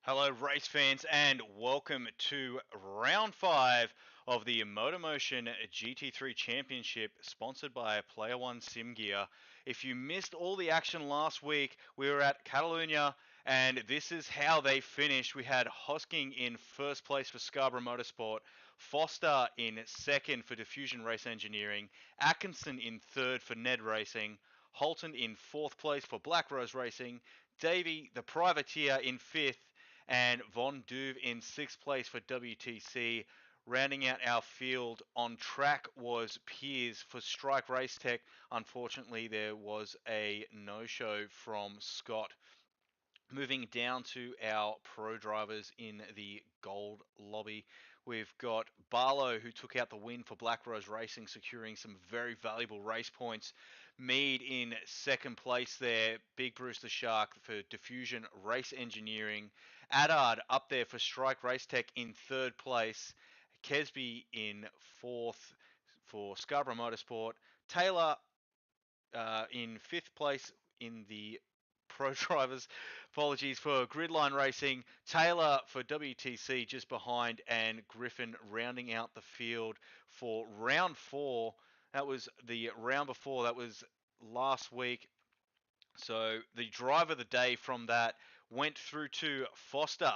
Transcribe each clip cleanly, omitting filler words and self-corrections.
Hello, race fans, and welcome to round 5 of the MotorMotion GT3 Championship, sponsored by Player1 Sim Gear. If you missed all the action last week, we were at Catalunya, and this is how they finished. We had Hosking in first place for Scarborough Motorsport, Foster in second for Diffusion Race Engineering, Atkinson in third for NED Racing, Holton in fourth place for Black Rose Racing, Davey, the privateer, in fifth, and Von Duve in sixth place for WTC. Rounding out our field on track was Piers for Strike Racetech. Unfortunately, there was a no-show from Scott. Moving down to our pro drivers in the gold lobby, we've got Barlow, who took out the win for Black Rose Racing, securing some very valuable race points. Mead in second place there. Big Bruce the Shark for Diffusion Race Engineering. Adard up there for Strike Racetech in third place. Kesby in fourth for Scarborough Motorsport. Taylor in fifth place in the pro drivers. Apologies for Gridline Racing. Taylor for WTC just behind, and Griffin rounding out the field for round 4. That was the round before. That was last week. So the driver of the day from that went through to Foster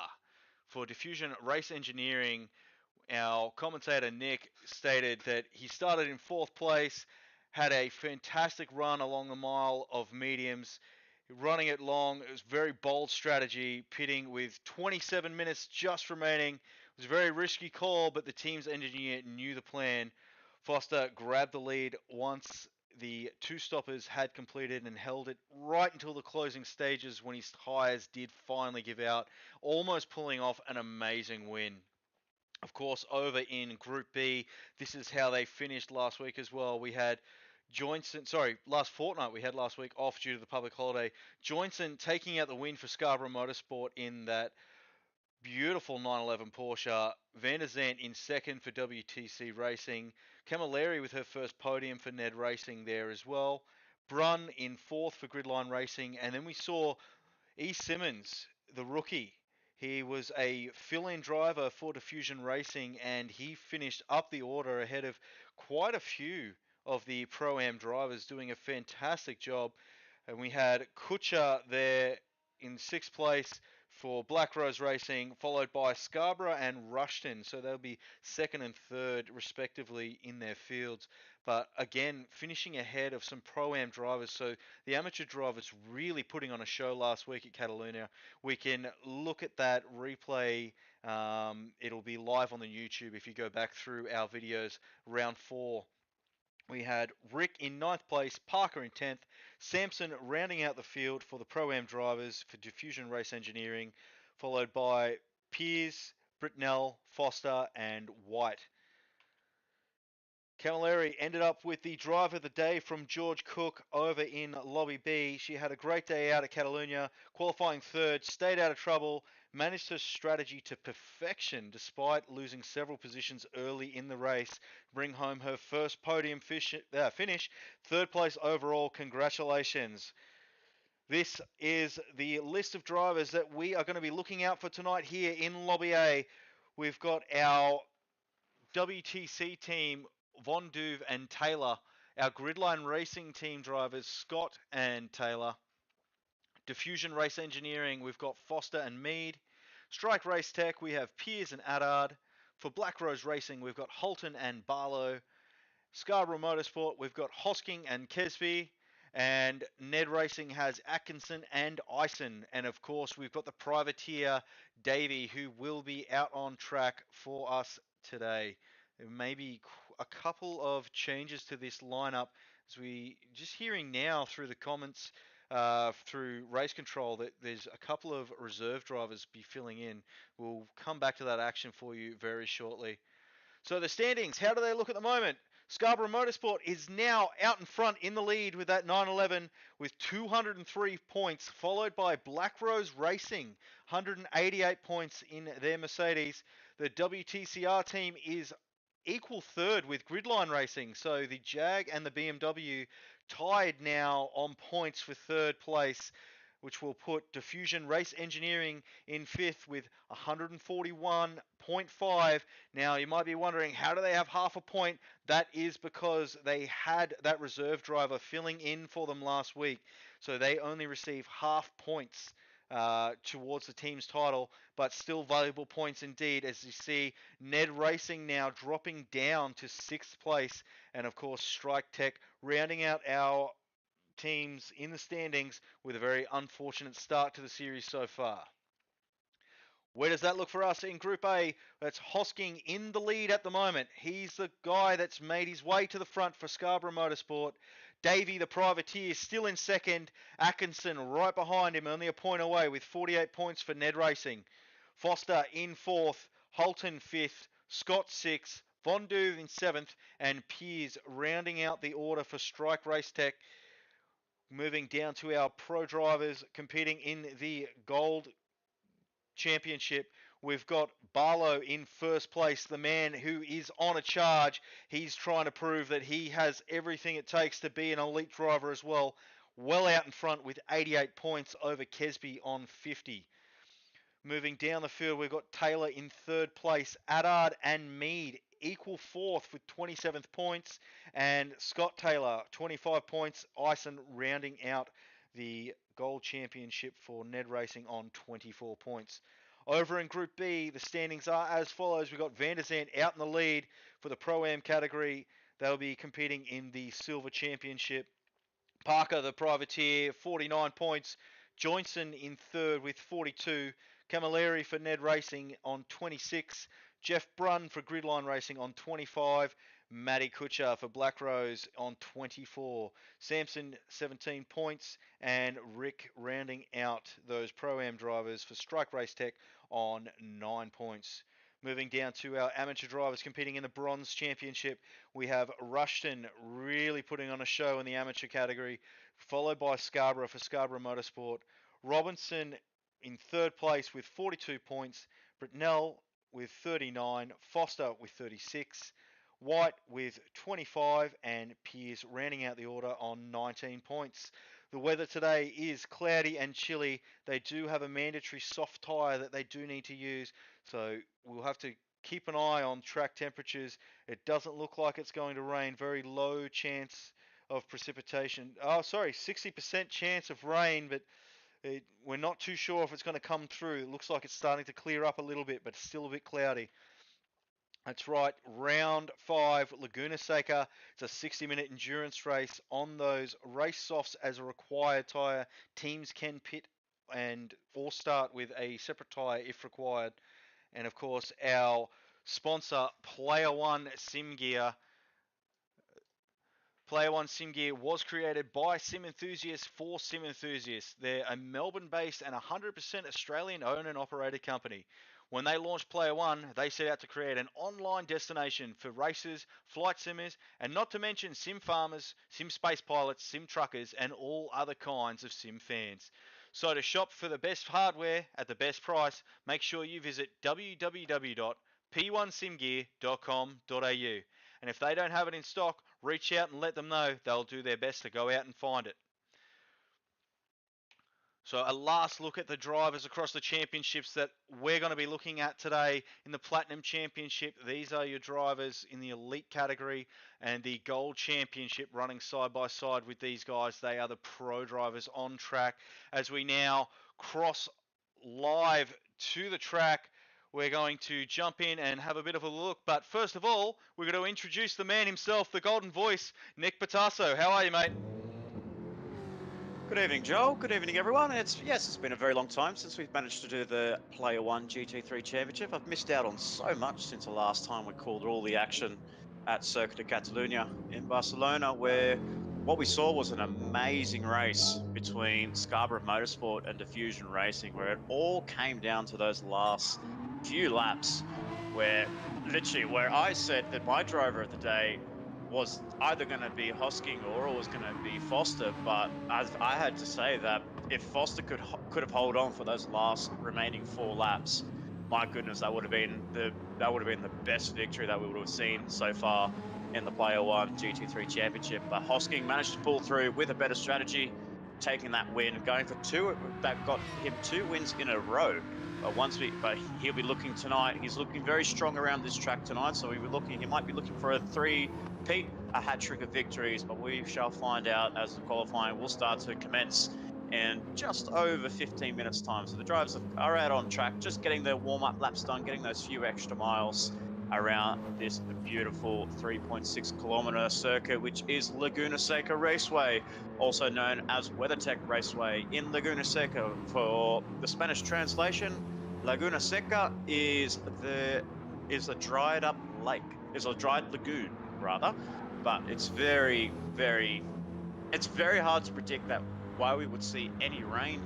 for Diffusion Race Engineering. Our commentator Nick stated that he started in fourth place, had a fantastic run along the mile of mediums, running it long. It was very bold strategy, pitting with 27 minutes just remaining. It was a very risky call, but the team's engineer knew the plan. Foster grabbed the lead once the two stoppers had completed and held it right until the closing stages when his tyres did finally give out, almost pulling off an amazing win. Of course, over in Group B, this is how they finished last week as well. We had last fortnight we had last week off due to the public holiday. Joinson taking out the win for Scarborough Motorsport in that beautiful 911 Porsche. Van der Zandt in second for WTC Racing. Camilleri with her first podium for NED Racing there as well. Brun in fourth for Gridline Racing. And then we saw E. Simmons, the rookie. He was a fill-in driver for Diffusion Racing, and he finished up the order ahead of quite a few of the Pro-Am drivers, doing a fantastic job. And we had Kutcher there in sixth place for Black Rose Racing, followed by Scarborough and Rushton. So they'll be second and third, respectively, in their fields. But again, finishing ahead of some Pro-Am drivers. So the amateur drivers really putting on a show last week at Catalunya. We can look at that replay. It'll be live on the YouTube if you go back through our videos. Round 4. We had Rick in ninth place, Parker in 10th, Sampson rounding out the field for the Pro-Am drivers for Diffusion Race Engineering, followed by Piers, Britnell, Foster, and White. Camilleri ended up with the driver of the day from George Cook over in Lobby B. She had a great day out at Catalunya, qualifying third, stayed out of trouble, managed her strategy to perfection despite losing several positions early in the race, bring home her first podium finish, third place overall. Congratulations. This is the list of drivers that we are going to be looking out for tonight here in Lobby A. We've got our WTC team, Von Duve and Taylor. Our Gridline Racing team drivers, Scott and Taylor. Diffusion Race Engineering, we've got Foster and Mead. Strike Race Tech, we have Piers and Adard. For Black Rose Racing, we've got Holton and Barlow. Scarborough Motorsport, we've got Hosking and Kesby. And NED Racing has Atkinson and Ison. And of course, we've got the privateer, Davey, who will be out on track for us today. There may be a couple of changes to this lineup, as we just hearing now through the comments through race control that there's a couple of reserve drivers be filling in. We'll come back to that action for you very shortly. So the standings, how do they look at the moment? Scarborough Motorsport is now out in front in the lead with that 911 with 203 points, followed by Black Rose Racing, 188 points in their Mercedes. The WTCR team is equal third with Gridline Racing. So the Jag and the BMW tied now on points for third place. which will put Diffusion Race Engineering in 5th with 141.5. Now, you might be wondering, how do they have half a point? That is because they had that reserve driver filling in for them last week. So they only receive half points towards the team's title, but still valuable points indeed, as you see NED Racing now dropping down to 6th place, and of course Strike Tech rounding out our teams in the standings with a very unfortunate start to the series so far. Where does that look for us in Group A? That's Hosking in the lead at the moment. He's the guy that's made his way to the front for Scarborough Motorsport. Davey, the privateer, still in second. Atkinson right behind him, only a point away with 48 points for NED Racing. Foster in 4th. Holton 5th. Scott 6th. Von Duve in 7th. And Piers rounding out the order for Strike Race Tech. Moving down to our pro drivers competing in the Gold Championship, we've got Barlow in 1st place, the man who is on a charge. He's trying to prove that he has everything it takes to be an elite driver as well. Well out in front with 88 points over Kesby on 50. Moving down the field, we've got Taylor in 3rd place. Addard and Mead equal 4th with 27 points. And Scott Taylor, 25 points. Ison rounding out the Gold Championship for NED Racing on 24 points. Over in Group B, the standings are as follows. We've got Van der Zandt out in the lead for the Pro-Am category. They'll be competing in the Silver Championship. Parker, the privateer, 49 points. Johnson in 3rd with 42. Camilleri for NED Racing on 26. Jeff Brunn for Gridline Racing on 25. Matty Kutcher for Black Rose on 24. Samson, 17 points. And Rick rounding out those Pro-Am drivers for Strike Race Tech on 9 points. Moving down to our amateur drivers competing in the Bronze Championship, we have Rushton really putting on a show in the amateur category, followed by Scarborough for Scarborough Motorsport. Robinson in 3rd place with 42 points. Britnell with 39. Foster with 36. White with 25. And Pierce rounding out the order on 19 points. The weather today is cloudy and chilly. They do have a mandatory soft tyre that they do need to use, so we'll have to keep an eye on track temperatures. It doesn't look like it's going to rain. Very low chance of precipitation. 60% chance of rain, but we're not too sure if it's going to come through. It looks like it's starting to clear up a little bit, but it's still a bit cloudy. That's right, round 5, Laguna-Seca. It's a 60-minute endurance race on those race softs as a required tyre. Teams can pit or start with a separate tyre if required. And of course, our sponsor, Player1 Sim Gear. Player1 Sim Gear was created by sim enthusiasts for sim enthusiasts. They're a Melbourne-based and 100% Australian-owned and operated company. When they launched Player1, they set out to create an online destination for racers, flight simmers, and not to mention sim farmers, sim space pilots, sim truckers, and all other kinds of sim fans. So to shop for the best hardware at the best price, make sure you visit www.p1simgear.com.au. And if they don't have it in stock, reach out and let them know. They'll do their best to go out and find it. So a last look at the drivers across the championships that we're going to be looking at today. In the Platinum Championship, these are your drivers in the elite category, and the Gold Championship running side by side with these guys. They are the pro drivers on track. As we now cross live to the track, we're going to jump in and have a bit of a look. But first of all, we're going to introduce the man himself, the Golden Voice, Nick Pautasso. How are you, mate? Good evening, Joel. Good evening, everyone. It's been a very long time since we've managed to do the Player1 GT3 Championship. I've missed out on so much since the last time we called all the action at Circuit de Catalunya in Barcelona, where what we saw was an amazing race between Scarborough Motorsport and Diffusion Racing, where it all came down to those last few laps, where I said that my driver of the day was either going to be Hosking or it was going to be Foster, but I had to say that if Foster could have held on for those last remaining 4 laps, my goodness, that would have been the best victory that we would have seen so far in the Player1 GT3 Championship. But Hosking managed to pull through with a better strategy taking that win, going for two. That got him 2 wins in a row. But he'll be looking tonight. He's looking very strong around this track tonight. So he might be looking for a 3-peat, a hat trick of victories. But we shall find out as the qualifying will start to commence in just over 15 minutes time. So the drivers are out on track, just getting their warm-up laps done, getting those few extra miles around this beautiful 3.6 kilometer circuit, which is Laguna-Seca Raceway, also known as WeatherTech Raceway in Laguna-Seca. For the Spanish translation, Laguna-Seca is a dried up lake, is a dried lagoon rather, but it's very hard to predict that why we would see any rain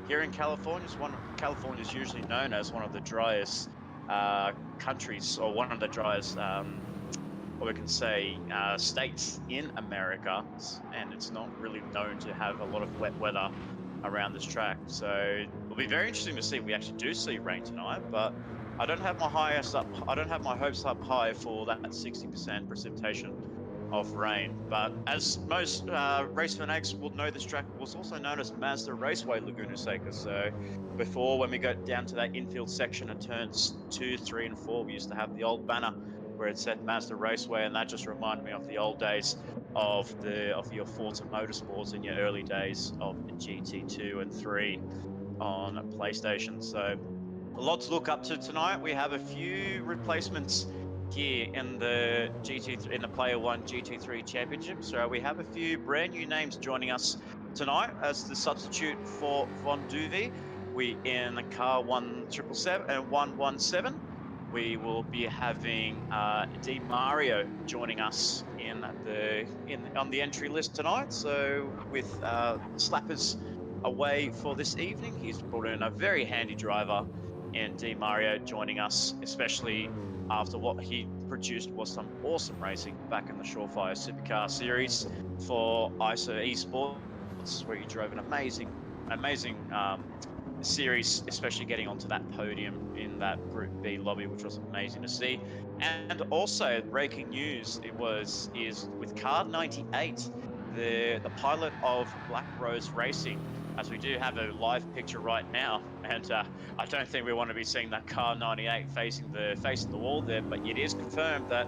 here in California. California is usually known as one of the driest countries, or one of the driest, or we can say, states in America, and it's not really known to have a lot of wet weather around this track. So it'll be very interesting to see if we actually do see rain tonight, but I don't have my hopes up high for that 60% precipitation of rain. But as most race fanatics will know, this track was also known as Mazda Raceway Laguna-Seca. So before, when we go down to that infield section at turns 2, 3, and 4, we used to have the old banner where it said Mazda Raceway, and that just reminded me of the old days of your Forza Motorsports in your early days of GT2 and 3 on PlayStation. So a lot to look up to tonight. We have a few replacements here in the Player1 GT3 Championship. So we have a few brand new names joining us tonight as the substitute for Von Duve. We in car 1777 and 117. We will be having Di Mario joining us on the entry list tonight. So with Slappers away for this evening, he's brought in a very handy driver in Di Mario joining us, especially after what he produced was some awesome racing back in the Surefire Supercar Series for ISO Esports, where he drove an amazing series, especially getting onto that podium in that Group B lobby, which was amazing to see. And also breaking news, is with Car 98, the pilot of Black Rose Racing, as we do have a live picture right now, and I don't think we want to be seeing that car 98 facing the wall there, but it is confirmed that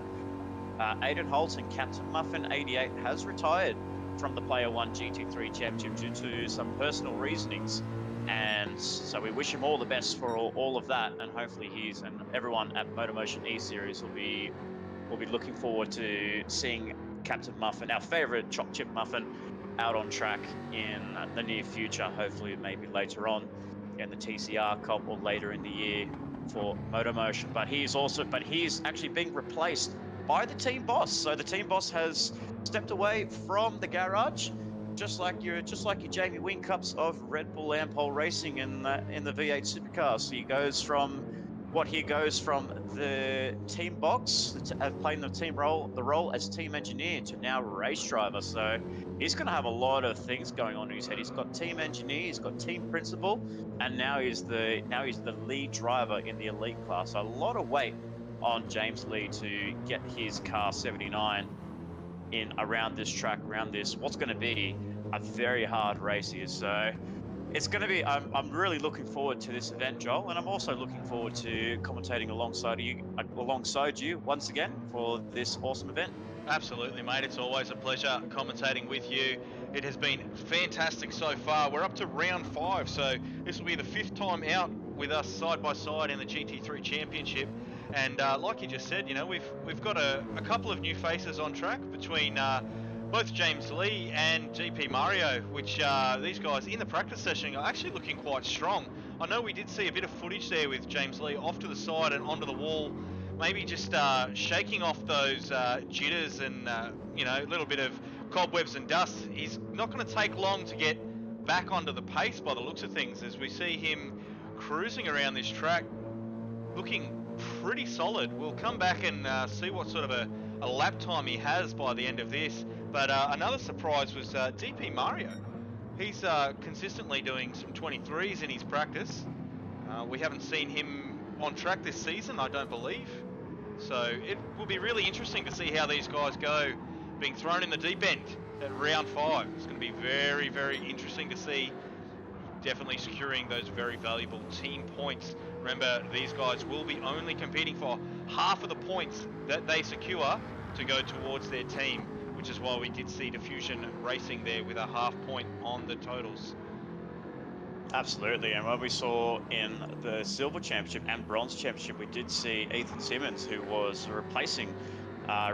Aidan Holt and Captain Muffin 88 has retired from the Player1 GT3 Championship due to some personal reasonings, and so we wish him all the best for all of that, and hopefully and everyone at MotorMotion E-Series will be looking forward to seeing Captain Muffin, our favourite chop chip muffin, out on track in the near future, hopefully maybe later on in the TCR Cup or later in the year for MotorMotion. But he's actually being replaced by the team boss. So the team boss has stepped away from the garage, just like your Jamie Whincups of Red Bull Ampol Racing in the V8 Supercars. So he goes from the team box, playing the role as team engineer, to now race driver. So he's going to have a lot of things going on in his head. He's got team engineer, he's got team principal, and now he's the lead driver in the elite class. So a lot of weight on James Lee to get his car 79 in around this track, around this what's going to be a very hard race here. So it's going to be, I'm really looking forward to this event, Joel, and I'm also looking forward to commentating alongside you once again for this awesome event. Absolutely, mate. It's always a pleasure commentating with you. It has been fantastic so far. We're up to round 5, so this will be the 5th time out with us side by side in the GT3 Championship. And like you just said, we've got a couple of new faces on track between both James Lee and GP Mario, which these guys in the practice session are actually looking quite strong. I know we did see a bit of footage there with James Lee off to the side and onto the wall, maybe just shaking off those jitters and a little bit of cobwebs and dust. He's not going to take long to get back onto the pace by the looks of things, as we see him cruising around this track looking pretty solid. We'll come back and see what sort of a lap time he has by the end of this. But another surprise was DP Mario. He's consistently doing some 23s in his practice. We haven't seen him on track this season, I don't believe. So it will be really interesting to see how these guys go, being thrown in the deep end at round 5. It's going to be very, very interesting to see. Definitely securing those very valuable team points. Remember, these guys will be only competing for half of the points that they secure to go towards their team, which is why we did see Diffusion racing there with a half point on the totals. Absolutely, and what we saw in the Silver Championship and Bronze Championship, we did see Ethan Simmons, who was replacing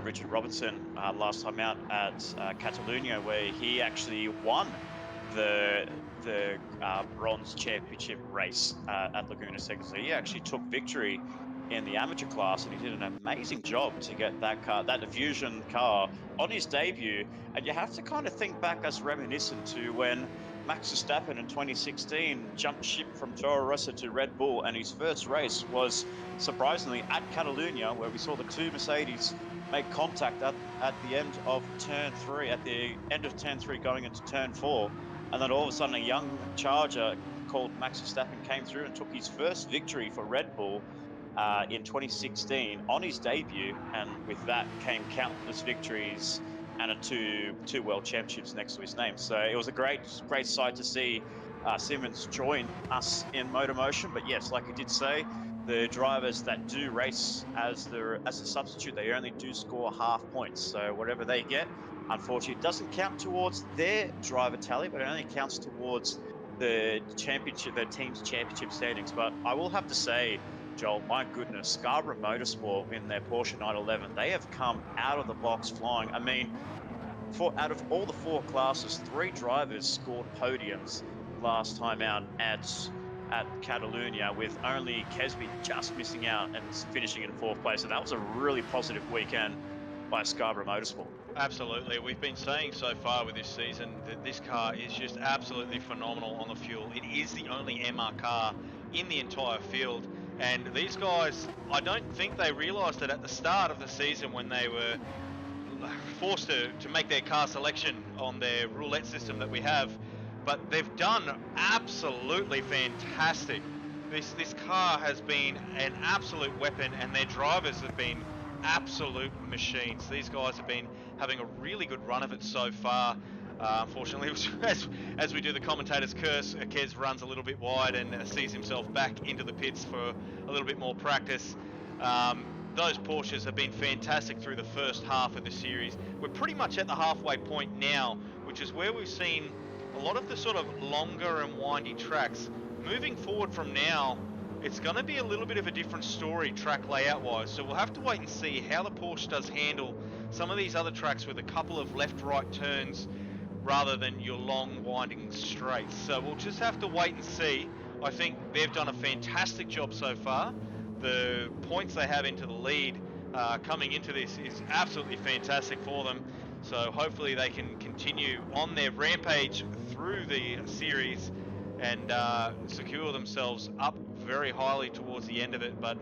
Richard Robertson last time out at Catalunya, where he actually won the Bronze Championship race at Laguna-Seca. So he actually took victory in the amateur class, and he did an amazing job to get that car, that Diffusion car, on his debut. And you have to kind of think back as reminiscent to when Max Verstappen in 2016 jumped ship from Toro Rosso to Red Bull, and his first race was surprisingly at Catalunya, where we saw the two Mercedes make contact at the end of turn 3, at the end of turn 3 going into turn 4. And then all of a sudden a young charger called Max Verstappen came through and took his first victory for Red Bull in 2016 on his debut, and with that came countless victories and two world championships next to his name. So it was a great sight to see Simmons join us in MotorMotion. But yes, like I did say, the drivers that do race as a substitute, they only do score half points. So whatever they get, unfortunately, it doesn't count towards their driver tally, but it only counts towards the championship, the team's championship standings. But I will have to say, Joel, my goodness, Scarborough Motorsport in their Porsche 911, they have come out of the box flying. I mean, out of all the 4 classes, 3 drivers scored podiums last time out at Catalunya, with only Kesby just missing out and finishing in 4th place. And that was a really positive weekend by Scarborough Motorsport. Absolutely. We've been saying so far with this season that this car is just absolutely phenomenal on the fuel. It is the only MR car in the entire field. And these guys, I don't think they realised it at the start of the season when they were forced to make their car selection on their roulette system that we have. But they've done absolutely fantastic. This car has been an absolute weapon, and their drivers have been absolute machines. These guys have been having a really good run of it so far. Unfortunately, as we do the commentator's curse, Kez runs a little bit wide and sees himself back into the pits for a little bit more practice. Those Porsches have been fantastic through the first half of the series. We're pretty much at the halfway point now, which is where we've seen a lot of the sort of longer and windy tracks. Moving forward from now, it's going to be a little bit of a different story track layout wise, so we'll have to wait and see how the Porsche does handle some of these other tracks with a couple of left-right turns rather than your long winding straights. So we'll just have to wait and see. I think they've done a fantastic job so far. The points they have into the lead coming into this is absolutely fantastic for them. So hopefully they can continue on their rampage through the series and secure themselves up very highly towards the end of it. But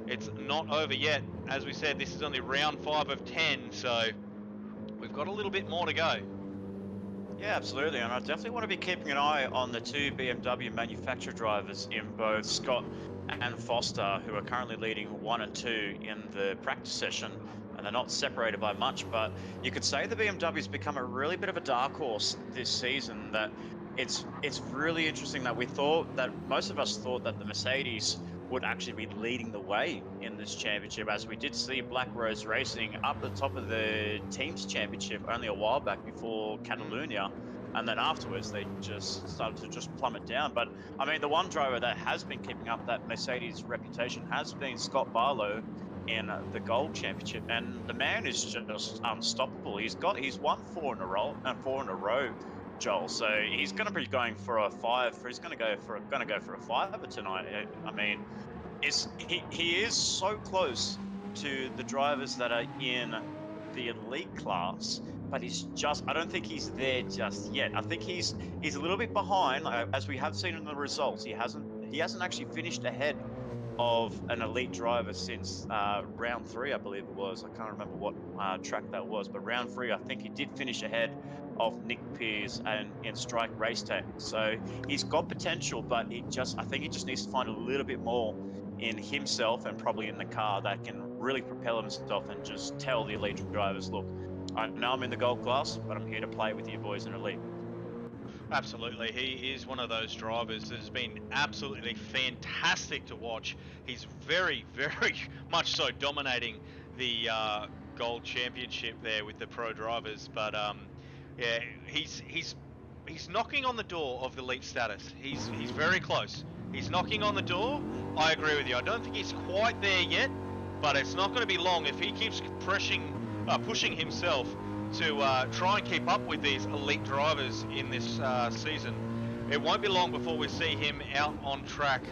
it's not over yet. As we said, this is only round 5 of 10, so we've got a little bit more to go. Yeah, absolutely, and I definitely want to be keeping an eye on the 2 BMW manufacturer drivers in both Scott and Foster, who are currently leading 1 and 2 in the practice session, and they're not separated by much. But you could say the BMW's become a really bit of a dark horse this season. That it's really interesting that most of us thought that the Mercedes would actually be leading the way in this championship, as we did see Black Rose Racing up the top of the team's championship only a while back before Catalunya, and then afterwards they just started to just plummet down. But I mean, the one driver that has been keeping up that Mercedes reputation has been Scott Barlow in the Gold Championship, and the man is just unstoppable. He's won 4 in a row, Joel. So he's going to be going for a 5. He's going to go for a 5 tonight. I mean, he is so close to the drivers that are in the elite class, but I don't think he's there just yet. I think he's a little bit behind, as we have seen in the results. He hasn't actually finished ahead of an elite driver since round 3, I believe it was. I can't remember what track that was, but round 3, I think he did finish ahead of Nick Pearce and in Strike Race Tech. So he's got potential, but I think he just needs to find a little bit more in himself and probably in the car that can really propel himself and just tell the elite drivers, look, I know I'm in the gold class, but I'm here to play with you boys in Elite. Absolutely, he is one of those drivers that has been absolutely fantastic to watch. He's very, very much so dominating the Gold Championship there with the pro drivers. But yeah, he's knocking on the door of elite status. He's very close. He's knocking on the door. I agree with you. I don't think he's quite there yet, but it's not going to be long if he keeps pushing himself to try and keep up with these elite drivers in this season. It won't be long before we see him out on track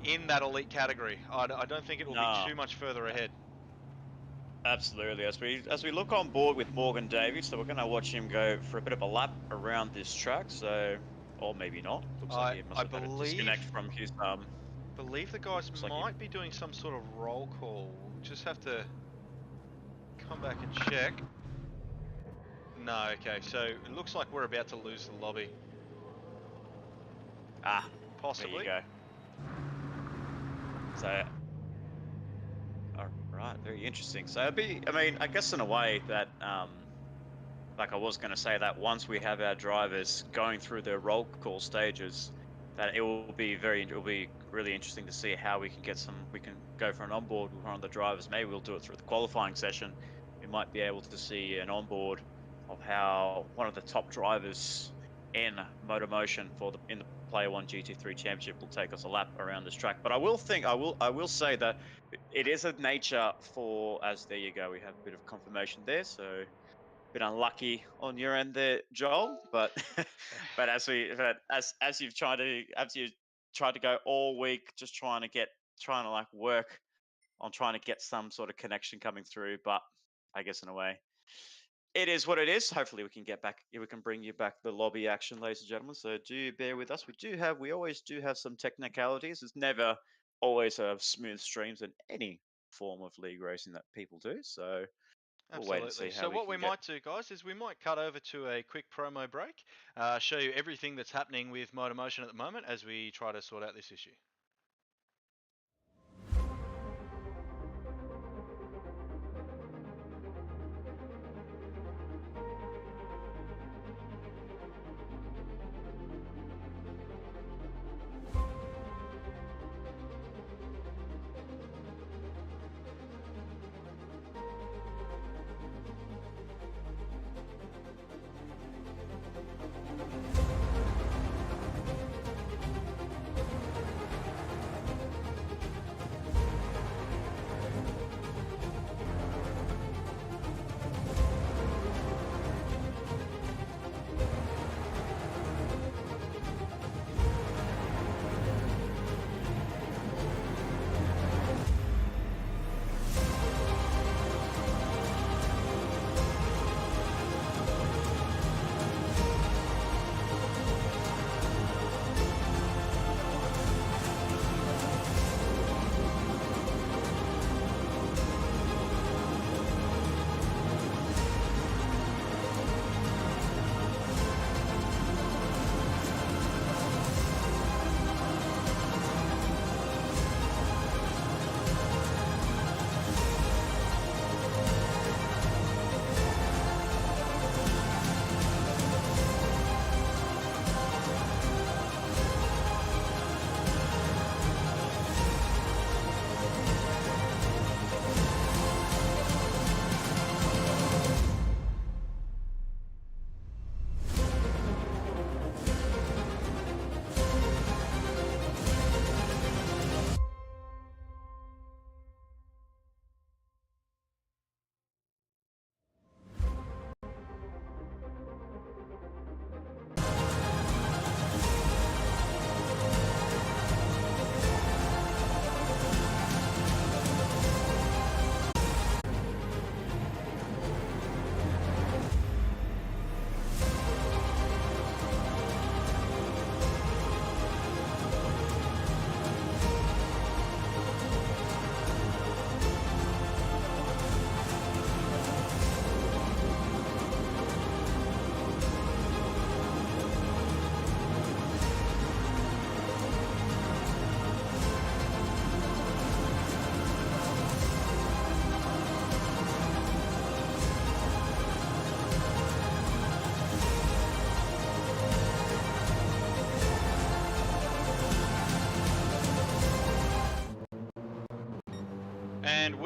in that elite category. I don't think it will be too much further ahead. Absolutely. As we look on board with Morgan Davies, so we're going to watch him go for a bit of a lap around this track. So, or maybe not. Looks like he must have had a disconnect from his believe the guys might be doing some sort of roll call. We'll just have to come back and check. No, okay, so it looks like we're about to lose the lobby. Ah, possibly. There you go. So, alright, very interesting. So it'd be, I mean, I guess in a way that, like I was going to say that once we have our drivers going through their roll call stages, that it will be really interesting to see how we can go for an onboard with one of the drivers. Maybe we'll do it through the qualifying session. We might be able to see an onboard of how one of the top drivers in MotorMotion in the Player1 GT3 Championship will take us a lap around this track. But I will say that it is a nature for, as there you go, we have a bit of confirmation there. So a bit unlucky on your end there, Joel. But but as you've tried to go all week, just trying to like work on trying to get some sort of connection coming through. But I guess in a way, it is what it is. Hopefully we can bring you back the lobby action, ladies and gentlemen. So do bear with us. We always do have some technicalities. It's never always a smooth streams in any form of league racing that people do. So we'll wait and see how so what we might do, guys, is we might cut over to a quick promo break, show you everything that's happening with MotorMotion at the moment as we try to sort out this issue.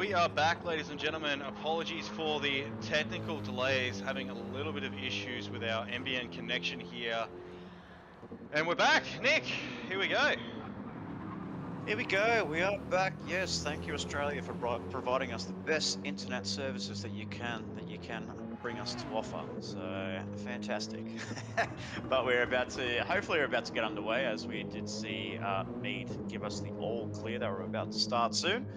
we are back, ladies and gentlemen. Apologies for the technical delays, having a little bit of issues with our NBN connection here. And we're back. Nick, here we go. Here we go, we are back. Yes, thank you Australia for providing us the best internet services that you can bring us to offer. So fantastic. But hopefully we're about to get underway, as we did see NED give us the all clear that we're about to start soon.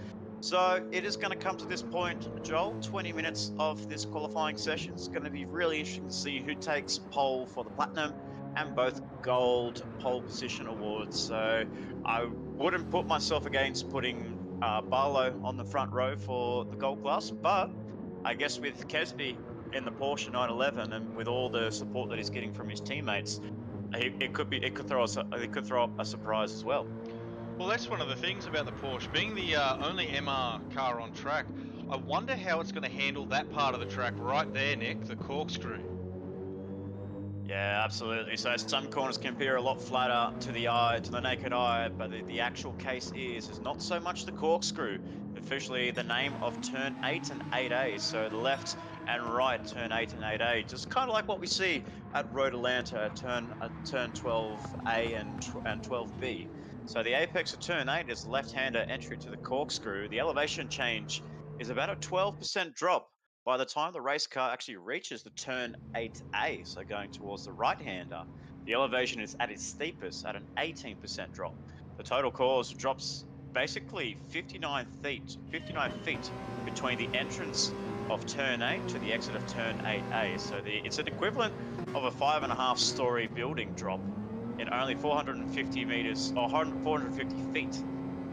So it is going to come to this point, Joel. 20 minutes of this qualifying session. It's going to be really interesting to see who takes pole for the platinum and both gold pole position awards. So I wouldn't put myself against putting Barlow on the front row for the gold class, but I guess with Kesby in the Porsche 911 and with all the support that he's getting from his teammates, it could throw up a surprise as well. Well, that's one of the things about the Porsche being the only MR car on track. I wonder how it's going to handle that part of the track right there, Nick, the corkscrew. Yeah, absolutely. So some corners can appear a lot flatter to the naked eye, but the actual case is not so much the corkscrew. Officially, the name of turn 8 and 8A. So the left and right turn 8 and 8A, just kind of like what we see at Road Atlanta, turn 12A and 12B. So the apex of turn 8 is left-hander entry to the corkscrew. The elevation change is about a 12% drop by the time the race car actually reaches the turn 8A, so going towards the right-hander. The elevation is at its steepest at an 18% drop. The total cause drops basically 59 feet between the entrance of turn 8 to the exit of turn 8A. So it's an equivalent of a 5.5-story building drop in only 450 meters or 450 feet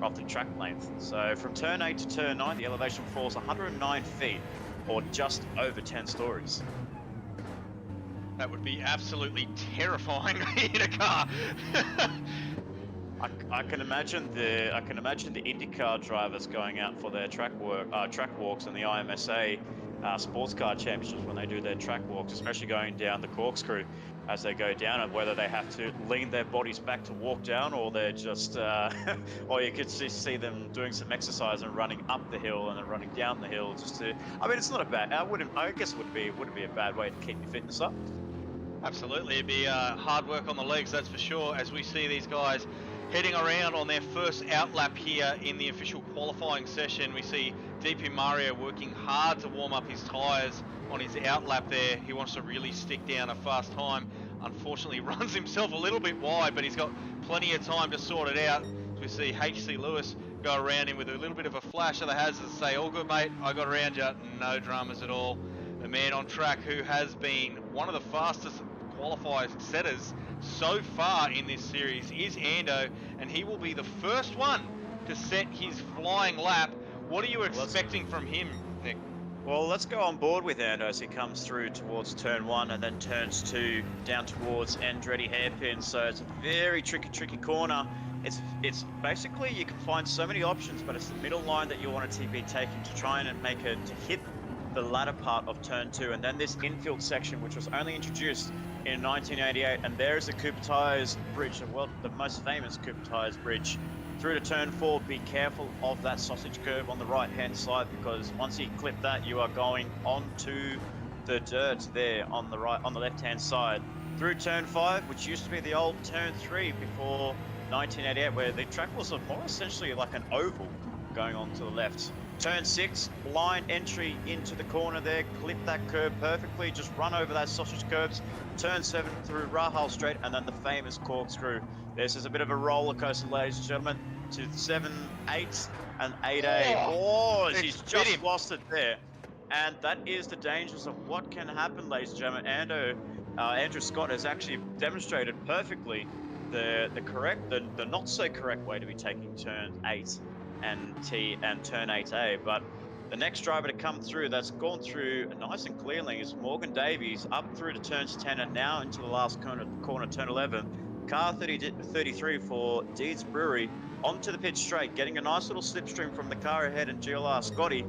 off the track length. So from turn 8 to turn 9, the elevation falls 109 feet or just over 10 stories. That would be absolutely terrifying in a car. I can imagine the IndyCar drivers going out for their track walks and the IMSA sports car championships when they do their track walks, especially going down the corkscrew as they go down, and whether they have to lean their bodies back to walk down, or they're just or you could see them doing some exercise and running up the hill and then running down the hill just to. I mean, it's not a bad. I guess it wouldn't be a bad way to keep your fitness up. Absolutely, it'd be hard work on the legs, that's for sure, as we see these guys heading around on their first outlap here in the official qualifying session. We see DP Mario working hard to warm up his tyres on his outlap there. He wants to really stick down a fast time. Unfortunately, runs himself a little bit wide, but he's got plenty of time to sort it out. So we see HC Lewis go around him with a little bit of a flash of the hazards and say, all good, mate, I got around you. No dramas at all. The man on track who has been one of the fastest qualifiers setters so far in this series is Ando, and he will be the first one to set his flying lap. What are you expecting from him, Nick? Well, let's go on board with Ando as he comes through towards turn 1 and then turns 2 down towards Andretti hairpin. So it's a very tricky corner. It's basically, you can find so many options, but it's the middle line that you want to be taking to try and make it to hit the latter part of turn 2, and then this infield section, which was only introduced in 1988, and there is the Cooper Tires Bridge, the most famous Cooper Tires Bridge. Through to turn 4, be careful of that sausage curve on the right-hand side, because once you clip that, you are going onto the dirt there on the left-hand side. Through turn 5, which used to be the old turn 3 before 1988, where the track was more essentially like an oval going on to the left. Turn 6, blind entry into the corner there, clip that curve perfectly, just run over those sausage curves. Turn 7 through Rahal Straight, and then the famous corkscrew. This is a bit of a roller coaster, ladies and gentlemen, to 7, 8, and 8A. Oh, he's just lost it there. And that is the dangers of what can happen, ladies and gentlemen. Andrew Scott has actually demonstrated perfectly the not so correct way to be taking turn 8 and turn 8A, but the next driver to come through that's gone through nice and clearly is Morgan Davies, up through to turns 10 and now into the last corner turn 11. Car 33 for Deeds Brewery onto the pit straight, getting a nice little slipstream from the car ahead, and GLR Scotty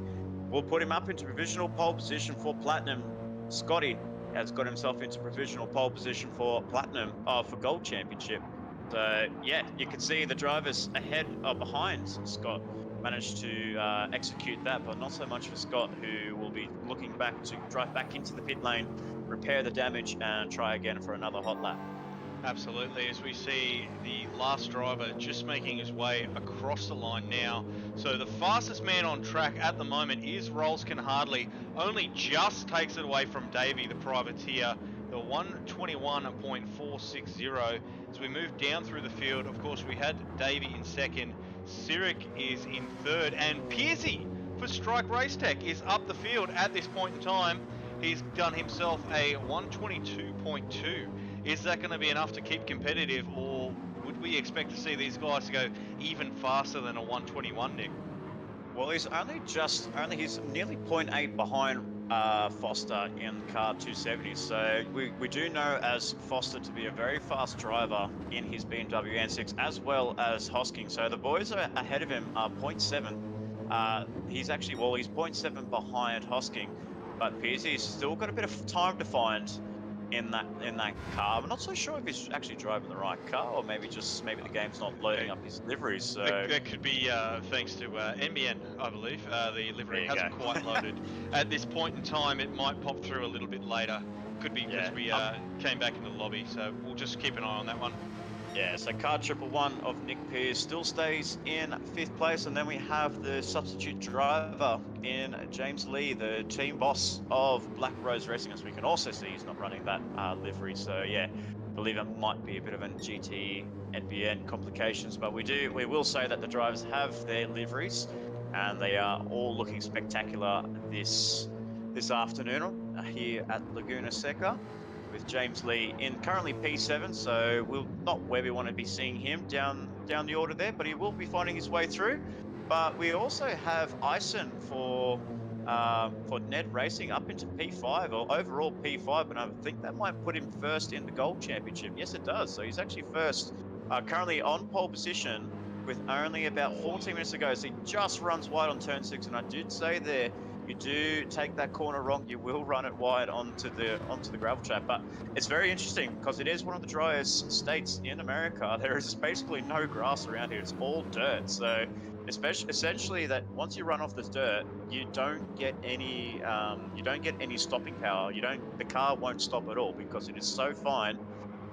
will put him up into provisional pole position for platinum. Scotty has got himself into provisional pole position for platinum, for gold championship. So yeah, you can see the drivers ahead or behind Scott managed to execute that, but not so much for Scott, who will be looking back to drive back into the pit lane, repair the damage, and try again for another hot lap. Absolutely, as we see the last driver just making his way across the line now. So the fastest man on track at the moment is Rolls-Can Hardley, only just takes it away from Davey, the privateer, the 121.460. As we move down through the field, of course, we had Davey in second, Sirik is in third, and Piercy for Strike Racetech is up the field at this point in time. He's done himself a 122.2. Is that going to be enough to keep competitive, or would we expect to see these guys to go even faster than a 121, Nick? Well, he's nearly 0.8 behind Foster in car 270. So we do know as Foster to be a very fast driver in his BMW N6, as well as Hosking. So the boys are ahead of him are 0.7. He's 0.7 behind Hosking, but Piercy's still got a bit of time to find in that car. I'm not so sure if he's actually driving the right car, or maybe the game's not loading up his liveries. So that could be thanks to NBN, I believe. The livery hasn't quite loaded at this point in time. It might pop through a little bit later. Could be because we came back into the lobby. So we'll just keep an eye on that one. Yeah, so car 111 of Nick Pierce still stays in 5th place, and then we have the substitute driver in James Lee, the team boss of Black Rose Racing, as we can also see he's not running that livery. So yeah, I believe it might be a bit of an GT NBN complications, but we will say that the drivers have their liveries, and they are all looking spectacular this afternoon here at Laguna-Seca, with James Lee in currently P7, so not where we want to be seeing him down the order there, but he will be finding his way through. But we also have Ison for NED Racing up into P5, or overall P5, and I think that might put him first in the Gold Championship. Yes, it does. So he's actually first, currently on pole position with only about 14 minutes to go. So he just runs wide on turn 6, and I did say there, you do take that corner wrong, you will run it wide onto the gravel trap. But it's very interesting because it is one of the driest states in America. There is basically no grass around here; it's all dirt. So, essentially, that once you run off this dirt, you don't get any stopping power. The car won't stop at all because it is so fine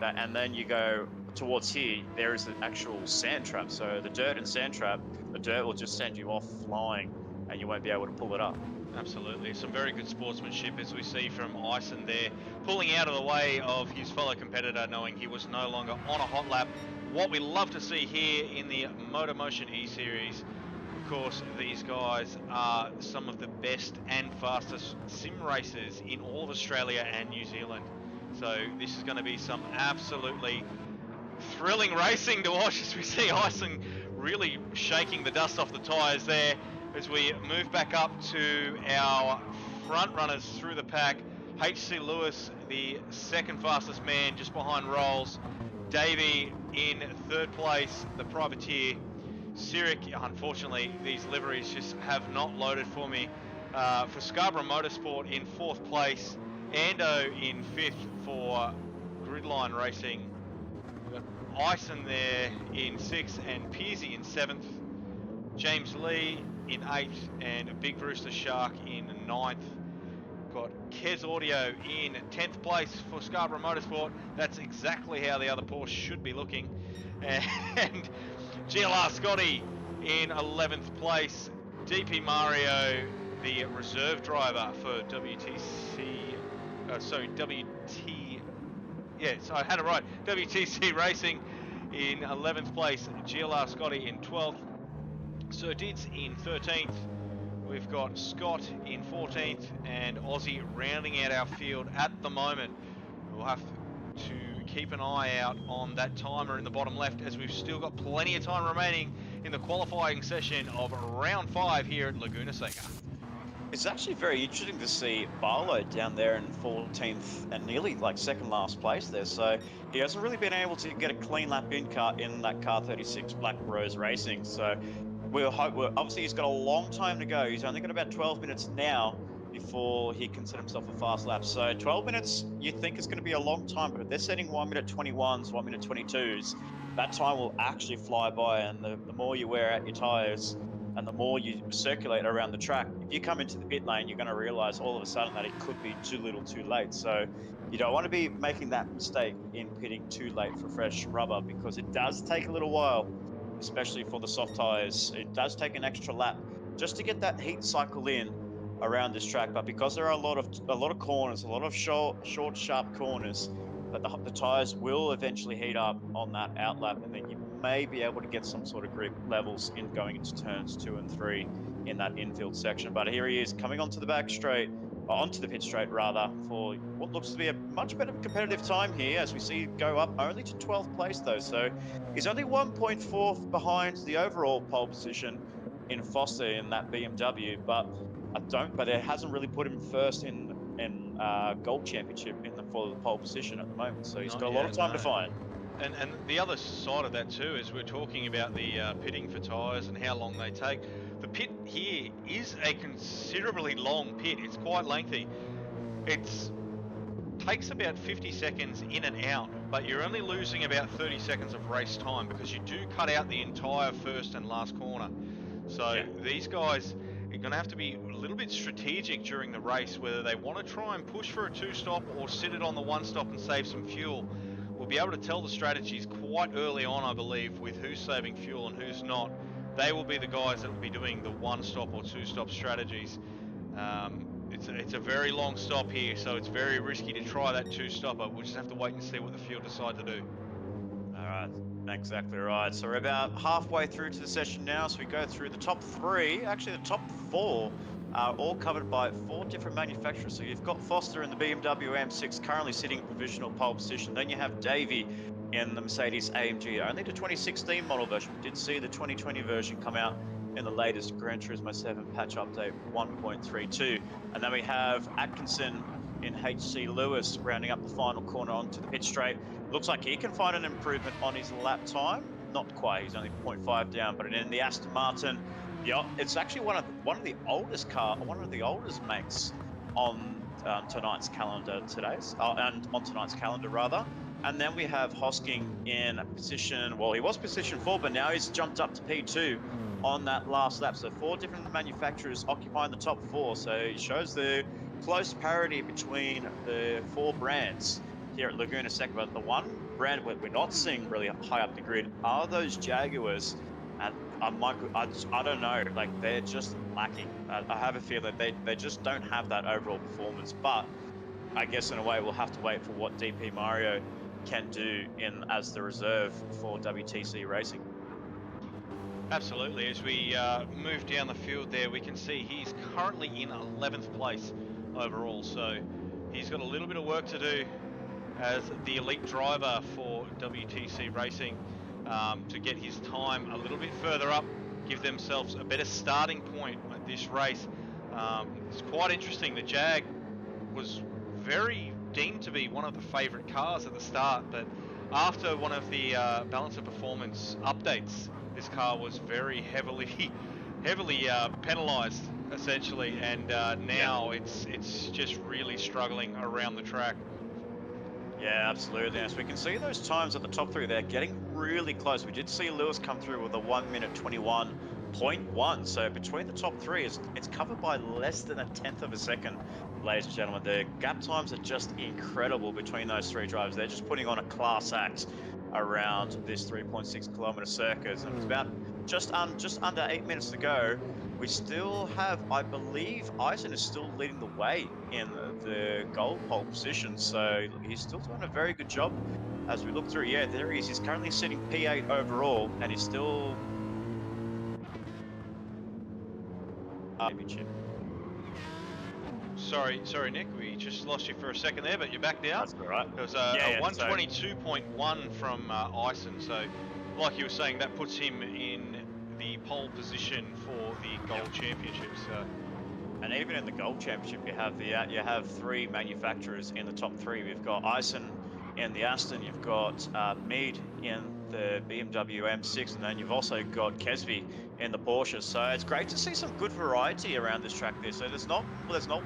that. And then you go towards here, there is an actual sand trap. So the dirt and sand trap, the dirt will just send you off flying, and you won't be able to pull it up. Absolutely, some very good sportsmanship as we see from Ison there, pulling out of the way of his fellow competitor, knowing he was no longer on a hot lap. What we love to see here in the MotorMotion E-Series, of course, these guys are some of the best and fastest sim racers in all of Australia and New Zealand. So this is going to be some absolutely thrilling racing to watch as we see Ison really shaking the dust off the tyres there. As we move back up to our front runners through the pack, HC Lewis, the second fastest man, just behind Rolls. Davey in 3rd place, the privateer. Sirik, unfortunately, these liveries just have not loaded for me. For Scarborough Motorsport in 4th place, Ando in 5th for Gridline Racing. We've got Ison there in 6th and Piercy in 7th. James Lee in 8th and Big Rooster Shark in 9th. Got Kez Audio in 10th place for Scarborough Motorsport. That's exactly how the other Porsche should be looking. And GLR Scotty in 11th place. DP Mario, the reserve driver for I had it right. WTC Racing in 11th place. GLR Scotty in 12th. Sir Dids in 13th, we've got Scott in 14th, and Aussie rounding out our field at the moment. We'll have to keep an eye out on that timer in the bottom left, as we've still got plenty of time remaining in the qualifying session of round 5 here at Laguna-Seca. It's actually very interesting to see Barlow down there in 14th and nearly like second last place there. So he hasn't really been able to get a clean lap in that car 36 Black Rose Racing. So obviously he's got a long time to go. He's only got about 12 minutes now before he can set himself a fast lap. So 12 minutes, you think it's going to be a long time, but if they're setting 1 minute 21s, 1 minute 22s, that time will actually fly by. And the more you wear out your tyres, and the more you circulate around the track, if you come into the pit lane, you're going to realize all of a sudden that it could be too little too late. So you don't want to be making that mistake in pitting too late for fresh rubber, because it does take a little while, especially for the soft tires. It does take an extra lap just to get that heat cycle in around this track. But because there are a lot of corners, a lot of short sharp corners, but the tires will eventually heat up on that outlap, and then you may be able to get some sort of grip levels in going into turns 2 and 3 in that infield section. But here he is coming onto the back straight, onto the pit straight rather, for what looks to be a much better competitive time here, as we see go up only to 12th place though. So he's only 1.4 behind the overall pole position in Foster in that BMW, but it hasn't really put him first in Gold Championship for the pole position at the moment. So he's got a lot of time to find. And the other side of that too is we're talking about the pitting for tyres and how long they take. The pit here is a considerably long pit. It's quite lengthy. It takes about 50 seconds in and out, but you're only losing about 30 seconds of race time because you do cut out the entire first and last corner. So these guys are going to have to be a little bit strategic during the race, whether they want to try and push for a 2-stop or sit it on the 1-stop and save some fuel. We'll be able to tell the strategies quite early on, I believe, with who's saving fuel and who's not. They will be the guys that will be doing the 1-stop or 2-stop strategies. It's a very long stop here, so it's very risky to try that 2-stopper. We'll just have to wait and see what the field decide to do. All right, exactly right. So we're about halfway through to the session now. So we go through the top 3, actually the top 4 are all covered by 4 different manufacturers. So you've got Foster in the BMW M6 currently sitting in provisional pole position. Then you have Davey in the Mercedes AMG, only the 2016 model version. We did see the 2020 version come out in the latest Gran Turismo 7 patch update 1.32. And then we have Atkinson in HC Lewis rounding up the final corner onto the pit straight. Looks like he can find an improvement on his lap time. Not quite, he's only 0.5 down, but in the Aston Martin, it's actually one of the oldest makes on tonight's calendar rather. And then we have Hosking in a position, well, he was position 4, but now he's jumped up to P2 on that last lap. So 4 different manufacturers occupying the top 4. So it shows the close parity between the 4 brands here at Laguna-Seca. But the one brand we're not seeing really high up the grid are those Jaguars. And Michael, I don't know, like they're just lacking. I have a feel that they just don't have that overall performance. But I guess in a way we'll have to wait for what DP Mario can do as the reserve for WTC Racing. Absolutely. As we move down the field there, we can see he's currently in 11th place overall. So he's got a little bit of work to do as the elite driver for WTC Racing. To get his time a little bit further up, give themselves a better starting point at this race. It's quite interesting. The Jag was deemed to be one of the favourite cars at the start, but after one of the balance of performance updates, this car was very heavily penalised essentially, and now it's just really struggling around the track. Yeah, absolutely. As we can see those times at the top 3, they're getting really close. We did see Lewis come through with a 1:21.1. So between the top 3, it's covered by less than 1/10 of a second, ladies and gentlemen. The gap times are just incredible between those 3 drivers. They're just putting on a class act around this 3.6 kilometer circuit. And it's about just under 8 minutes to go. We still have, I believe, Eisen is still leading the way in the gold pole position, so he's still doing a very good job as we look through. Yeah, there he is. He's currently sitting P8 overall, and he's still championship. Sorry, Nick, we just lost you for a second there, but you're back now. That's all right. It was a 1:22.1 from Eisen, so like you were saying, that puts him in the pole position for the Gold Championship. So. And even in the Gold Championship, you have 3 manufacturers in the top 3. We've got Eisen in the Aston, you've got Mead in the BMW M6, and then you've also got Kesby in the Porsche. So it's great to see some good variety around this track there. So there's not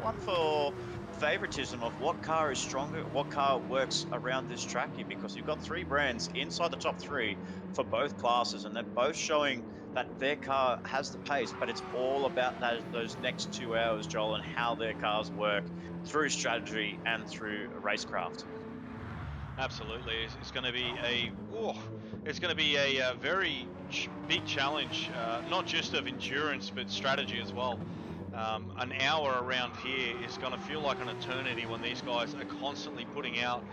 one for favoritism of what car is stronger, what car works around this track here, because you've got 3 brands inside the top 3 for both classes, and they're both showing that their car has the pace, but it's all about those next 2 hours, Joel, and how their cars work through strategy and through racecraft. Absolutely, it's going to be a very big challenge, not just of endurance but strategy as well. An hour around here is going to feel like an eternity when these guys are constantly putting out,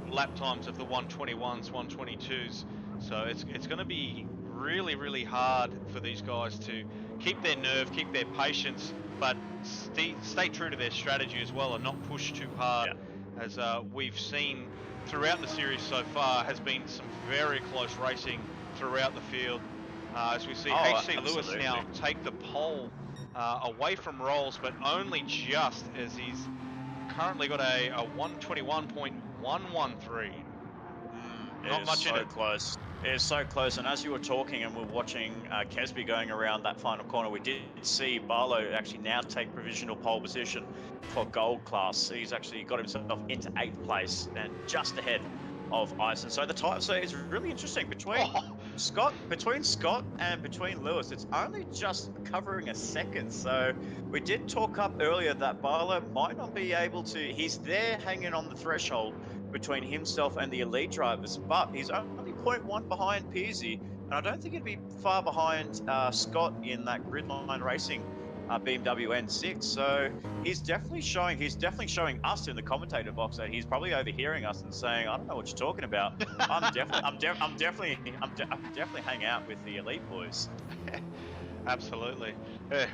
lap times of the 121s, 122s. So it's going to be really hard for these guys to keep their nerve, keep their patience, but stay true to their strategy as well and not push too hard. Yeah. As we've seen throughout the series so far, has been some very close racing throughout the field. As we see HC Lewis now take the pole away from Rolls, but only just, as he's currently got a 121.113. Not much in it. Close. It is so close, and as you were talking and we're watching Kesby going around that final corner, we did see Barlow actually now take provisional pole position for gold class. He's actually got himself into 8th place and just ahead of Ison. So the time, so it's really interesting between Scott and between Lewis. It's only just covering a second. So we did talk up earlier that Barlow might not be able to. He's there hanging on the threshold between himself and the elite drivers, but he's only 0.1 behind Pearsey, and I don't think he'd be far behind Scott in that Gridline Racing BMW N6. So he's definitely showing us in the commentator box that he's probably overhearing us and saying, "I don't know what you're talking about. I'm definitely hang out with the elite boys." Absolutely.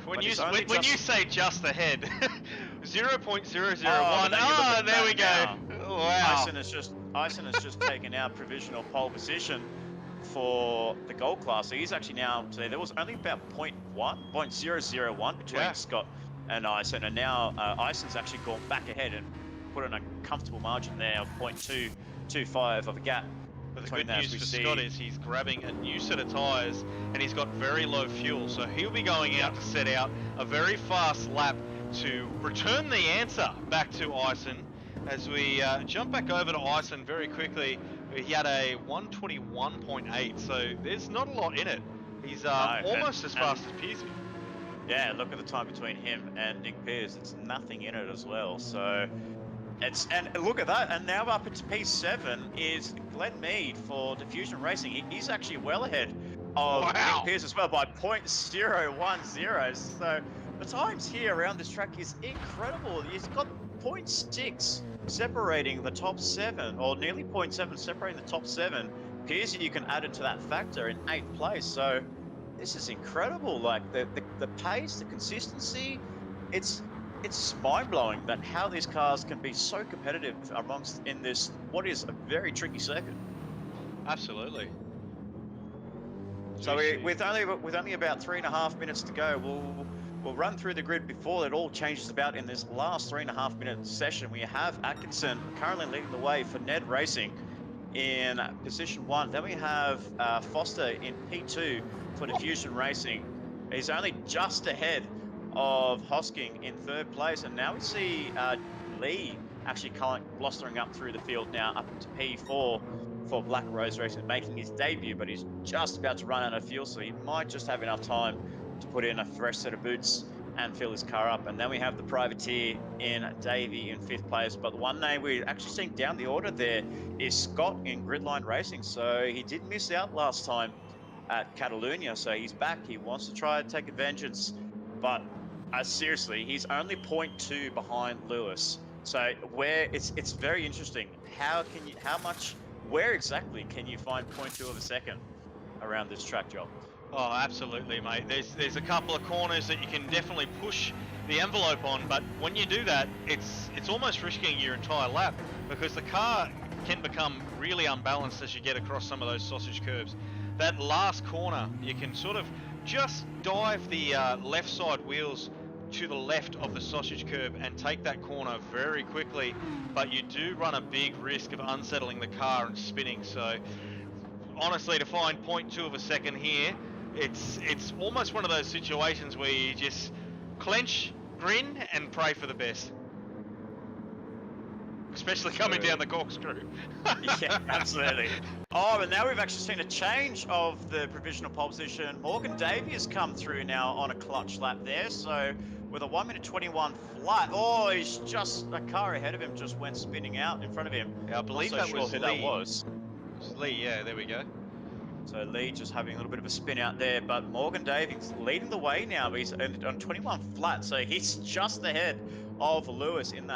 When you say just ahead, 0.001. There we go. Wow. Ison has just taken our provisional pole position for the gold class. So he's actually now today. There was only about 0.01 between Scott and Ison, and now Ison's actually gone back ahead and put in a comfortable margin there of 0.225 of a gap. But the good news for Scott is he's grabbing a new set of tyres and he's got very low fuel, so he'll be going out to set out a very fast lap to return the answer back to Ison. As we jump back over to Ison very quickly, he had a 121.8, so there's not a lot in it. He's almost as fast as Pearsey. Yeah, look at the time between him and Nick Pearce. It's nothing in it as well. So and look at that. And now up into P7 is Glenn Mead for Diffusion Racing. He's actually well ahead of Nick Pearce as well by 0.010. So the times here around this track is incredible. He's got 0.6 separating the top 7, or nearly 0.7 separating the top 7. Pearce, you can add it to that factor in 8th place. So this is incredible. Like the pace, the consistency, it's mind-blowing that how these cars can be so competitive in this what is a very tricky circuit. Absolutely. So with only about 3.5 minutes to go, we'll run through the grid before it all changes about in this last 3.5 minute session. We have Atkinson currently leading the way for NED Racing in position 1. Then we have Foster in P2 for Diffusion Racing. He's only just ahead of Hosking in 3rd place, and now we see Lee actually blustering up through the field now up into P4 for Black Rose Racing, making his debut, but he's just about to run out of fuel, so he might just have enough time to put in a fresh set of boots and fill his car up. And then we have the privateer in Davey in 5th place, but the one name we're actually seeing down the order there is Scott in Gridline Racing. So he did miss out last time at Catalunya, so he's back. He wants to try and take a vengeance, but seriously, he's only 0.2 behind Lewis. So it's very interesting. Where exactly can you find 0.2 of a second around this track, Job? Oh, absolutely, mate. There's a couple of corners that you can definitely push the envelope on, but when you do that, it's almost risking your entire lap, because the car can become really unbalanced as you get across some of those sausage curves. That last corner, you can sort of just dive the left side wheels to the left of the sausage curve and take that corner very quickly, but you do run a big risk of unsettling the car and spinning. So honestly, to find 0.2 of a second here, it's almost one of those situations where you just clench, grin, and pray for the best. especially coming down the corkscrew. Yeah, absolutely. Oh, and now we've actually seen a change of the provisional pole position. Morgan Davey has come through now on a clutch lap there. So with a 1:21 flat. Oh, he's just a car ahead of him just went spinning out in front of him. Yeah, I believe Not so that sure was who Lee. that was. It was Lee, yeah, there we go. So Lee just having a little bit of a spin out there, but Morgan Davies leading the way now. He's on 21 flat, so he's just ahead of Lewis in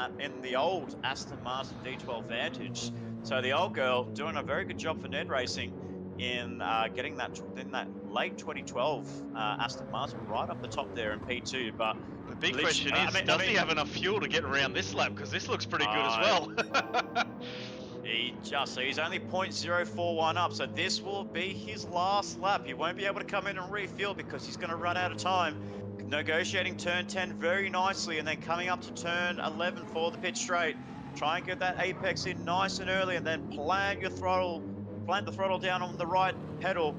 the old Aston Martin D12 Vantage. So the old girl doing a very good job for NED Racing in getting that in that late 2012 Aston Martin right up the top there in P2. But the big question is, does he have enough fuel to get around this lap? Because this looks pretty good as well. So he's only 0.041 up, so this will be his last lap. He won't be able to come in and refuel because he's going to run out of time. Negotiating turn 10 very nicely, and then coming up to turn 11 for the pit straight. Try and get that apex in nice and early, and then plant the throttle down on the right pedal.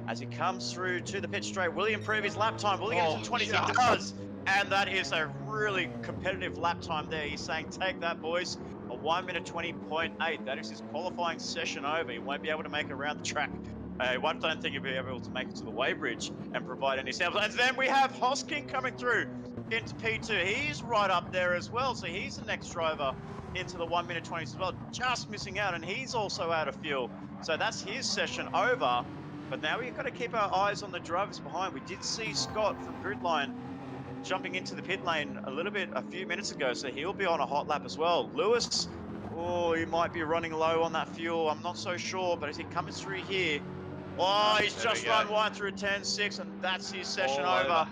As he comes through to the pit straight, will he improve his lap time? Will he get to 20? He does! And that is a really competitive lap time there. He's saying, take that, boys. A 1:20.8. That is his qualifying session over. He won't be able to make it around the track. I don't think he'll be able to make it to the weighbridge and provide any samples. And then we have Hosking coming through into P2. He's right up there as well. So he's the next driver into the 1:20 as well. Just missing out, and he's also out of fuel. So that's his session over. But now we've got to keep our eyes on the drivers behind. We did see Scott from Gridline jumping into the pit lane a few minutes ago, so he'll be on a hot lap as well. Lewis, oh, he might be running low on that fuel. I'm not so sure, but as he comes through here, oh, he's just run wide through 10.6, and that's his session over.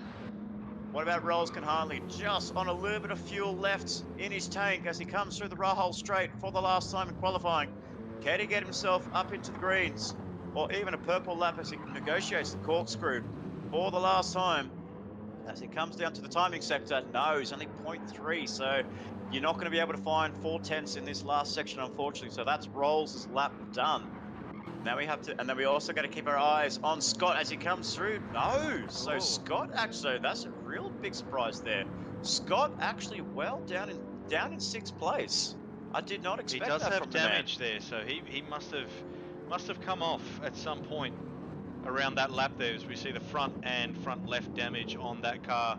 What about Rolls can Hartley? Just on a little bit of fuel left in his tank as he comes through the Rahal straight for the last time in qualifying. Can he get himself up into the greens, or even a purple lap as he negotiates the corkscrew for the last time? As he comes down to the timing sector, no, he's only 0.3, so you're not going to be able to find 4/10 in this last section, unfortunately. So that's Rolls' lap done. Now we have to, and then we also got to keep our eyes on Scott as he comes through. No, so Scott actually, that's a real big surprise there. Scott actually well down in 6th place. I did not expect that from the man. He does have damage there, so he must have come off at some point around that lap there, as we see the front and front left damage on that car.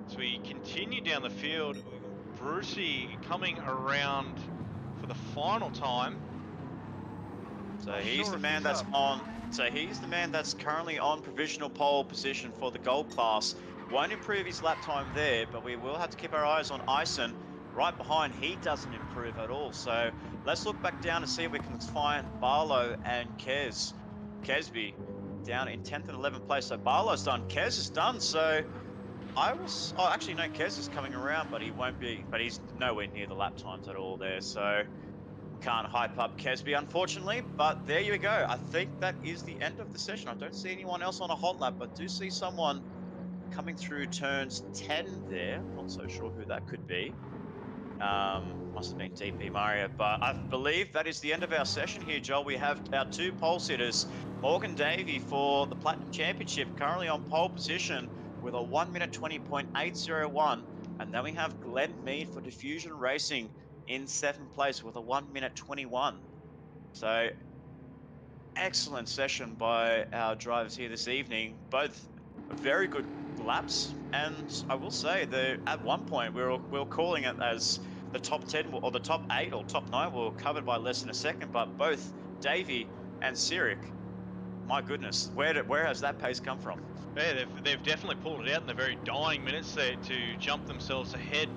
So we continue down the field. Brucey coming around for the final time. So he's the man that's on. So he's the man that's currently on provisional pole position for the gold class. Won't improve his lap time there, but we will have to keep our eyes on Ison. Right behind, he doesn't improve at all. So let's look back down and see if we can find Barlow and Kesby down in 10th and 11th place. So Barlow's done, Kez is done. So actually no, Kez is coming around, but he's nowhere near the lap times at all there. So can't hype up Kesby, unfortunately, but there you go. I think that is the end of the session. I don't see anyone else on a hot lap, but do see someone coming through turns 10 there. Not so sure who that could be. Must have been DP Mario, but I believe that is the end of our session here, Joel. We have our two pole sitters, Morgan Davey for the Platinum Championship, currently on pole position with a 1:20.801, and then we have Glenn Mead for Diffusion Racing in 7th place with a 1:21. So excellent session by our drivers here this evening, both very good laps, and I will say that at one point we were calling it as the top 10 or the top 8 or top 9 were covered by less than a second, but both Davey and Sirik, my goodness, where has that pace come from? Yeah, they've definitely pulled it out in the very dying minutes there to jump themselves ahead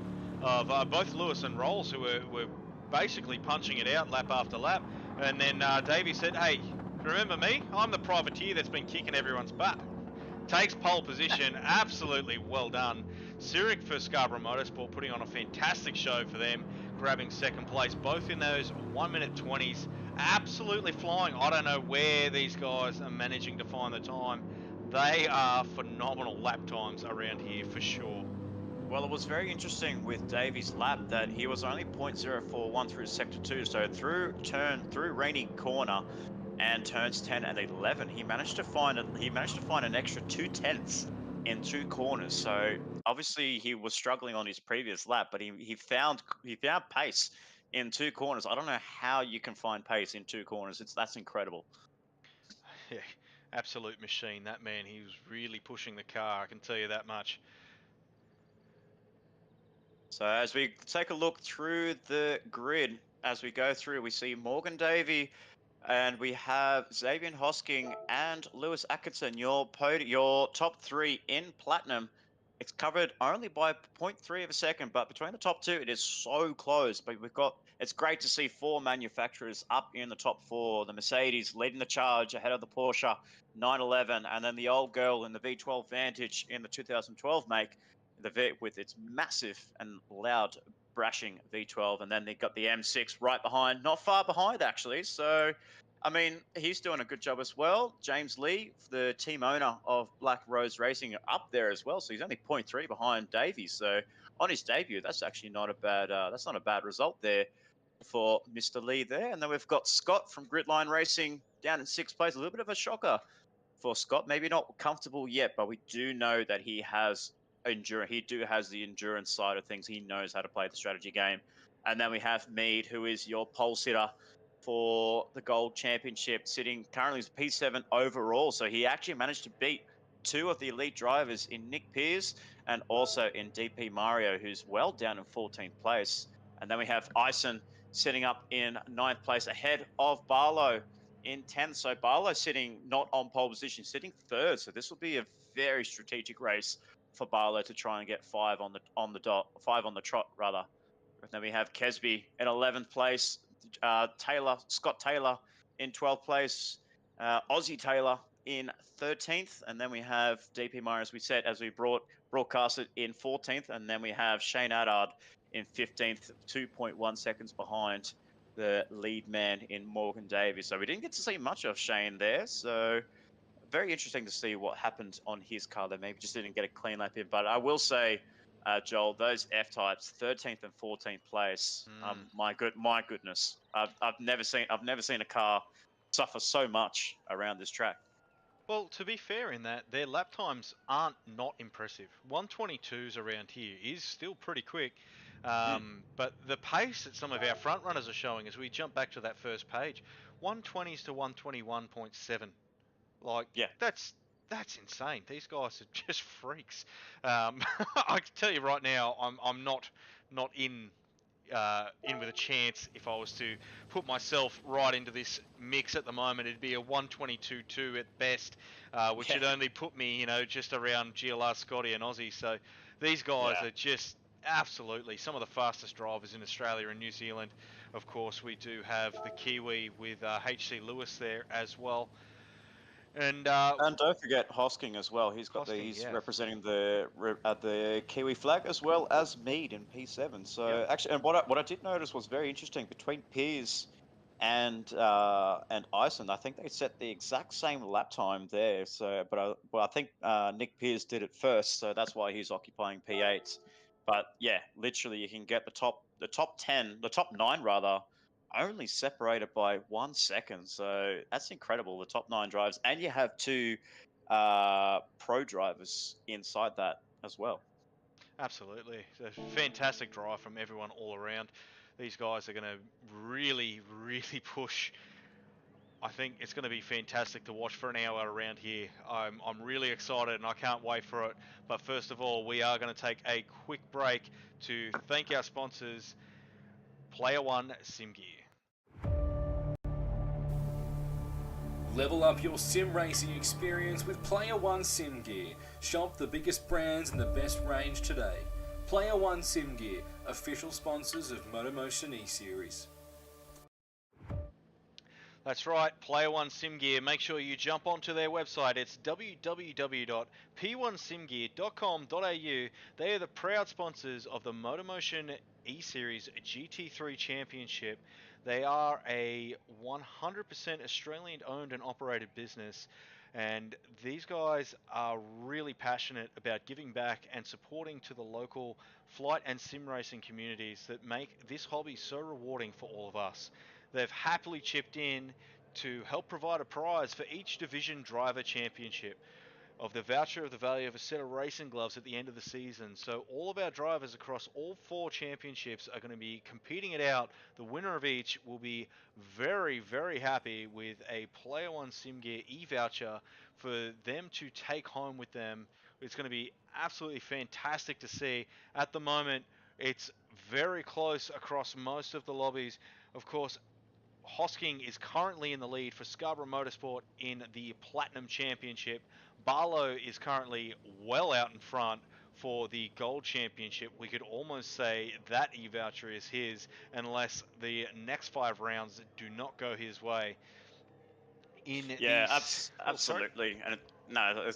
of both Lewis and Rolls, who were basically punching it out lap after lap. And then Davey said, hey, remember me? I'm the privateer that's been kicking everyone's butt. Takes pole position, absolutely well done. Sirik for Scarborough Motorsport putting on a fantastic show for them, grabbing 2nd place, both in those 1:20s, absolutely flying. I don't know where these guys are managing to find the time. They are phenomenal lap times around here for sure. Well, it was very interesting with Davey's lap that he was only 0.041 through sector 2, so through Rainy Corner and turns 10 and 11, he managed to find an extra 2/10 in 2 corners. So obviously he was struggling on his previous lap, but he found pace in 2 corners. I don't know how you can find pace in 2 corners. That's incredible. Yeah, absolute machine. That man, he was really pushing the car, I can tell you that much. So as we take a look through the grid, as we go through, we see Morgan Davey and we have Xavier Hosking and Lewis Atkinson, your top 3 in platinum. It's covered only by 0.3 of a second, but between the top 2, it is so close. But it's great to see 4 manufacturers up in the top 4. The Mercedes leading the charge ahead of the Porsche 911, and then the old girl in the V12 Vantage in the 2012 make, with its massive and loud brashing V12, and then they got the M6 right behind, not far behind actually. So, I mean, he's doing a good job as well. James Lee, the team owner of Black Rose Racing, up there as well. So he's only 0.3 behind Davies. So on his debut, that's actually not a bad. That's not a bad result there for Mr. Lee there. And then we've got Scott from Gridline Racing down in 6th place. A little bit of a shocker for Scott. Maybe not comfortable yet, but we do know that he has endurance. He has the endurance side of things. He knows how to play the strategy game. And then we have Mead, who is your pole sitter for the Gold Championship, sitting currently as P7 overall. So he actually managed to beat 2 of the elite drivers in Nick Pearce and also in DP Mario, who's well down in 14th place. And then we have Ison sitting up in 9th place ahead of Barlow in 10th. So Barlow sitting not on pole position, sitting 3rd. So this will be a very strategic race for Barlow to try and get 5 on the trot rather. And then we have Kesby in 11th place, Scott Taylor in 12th place, Aussie Taylor in 13th, and then we have DP Meyer, as we said, as we broadcasted, in 14th, and then we have Shane Addard in 15th, 2.1 seconds behind the lead man in Morgan Davies. So we didn't get to see much of Shane there, so very interesting to see what happened on his car there. Maybe just didn't get a clean lap in, but I will say, Joel, those F-types, 13th and 14th place. My goodness, I've never seen a car suffer so much around this track. Well, to be fair in that, their lap times aren't not impressive. 122s around here is still pretty quick. But the pace that some of our front runners are showing as we jump back to that first page, 120s to 121.7. Like, Yeah. that's insane. These guys are just freaks. I can tell you right now, I'm not in with a chance. If I was to put myself right into this mix at the moment, it'd be a 122.2 at best, which would only put me, just around GLR, Scotty and Aussie. So these guys are just absolutely some of the fastest drivers in Australia and New Zealand. Of course, we do have the Kiwi with HC Lewis there as well. And don't forget Hosking as well. He's representing the Kiwi flag as well as Mead in P7. So actually, and what I did notice was very interesting between Piers and Ison. I think they set the exact same lap time there. So, but I think Nick Piers did it first, so that's why he's occupying P8. But yeah, literally, you can get the top 9 rather, only separated by 1 second. So that's incredible. The top 9 drives, and you have 2 pro drivers inside that as well. Absolutely. It's a fantastic drive from everyone all around. These guys are going to really, really push. I think it's going to be fantastic to watch for an hour around here. I'm really excited and I can't wait for it. But first of all, we are going to take a quick break to thank our sponsors, Player1 SimGear. Level up your sim racing experience with Player1 SimGear. Shop the biggest brands and the best range today. Player1 SimGear, official sponsors of MotorMotion E-Series. That's right, Player1 SimGear. Make sure you jump onto their website. It's www.p1simgear.com.au. They are the proud sponsors of the MotorMotion E-Series GT3 Championship. They are a 100% Australian owned and operated business, and these guys are really passionate about giving back and supporting to the local flight and sim racing communities that make this hobby so rewarding for all of us. They've happily chipped in to help provide a prize for each division driver championship. of the voucher of the value of a set of racing gloves at the end of the season. So all of our drivers across all 4 championships are going to be competing it out. The winner of each will be very, very happy with a Player1 SimGear e-voucher for them to take home with them. It's going to be absolutely fantastic to see. At the moment, it's very close across most of the lobbies. Of course, Hosking is currently in the lead for Scarborough Motorsport in the Platinum Championship. Barlow is currently well out in front for the Gold Championship. We could almost say that e-voucher is his unless the next 5 rounds do not go his way. Absolutely. And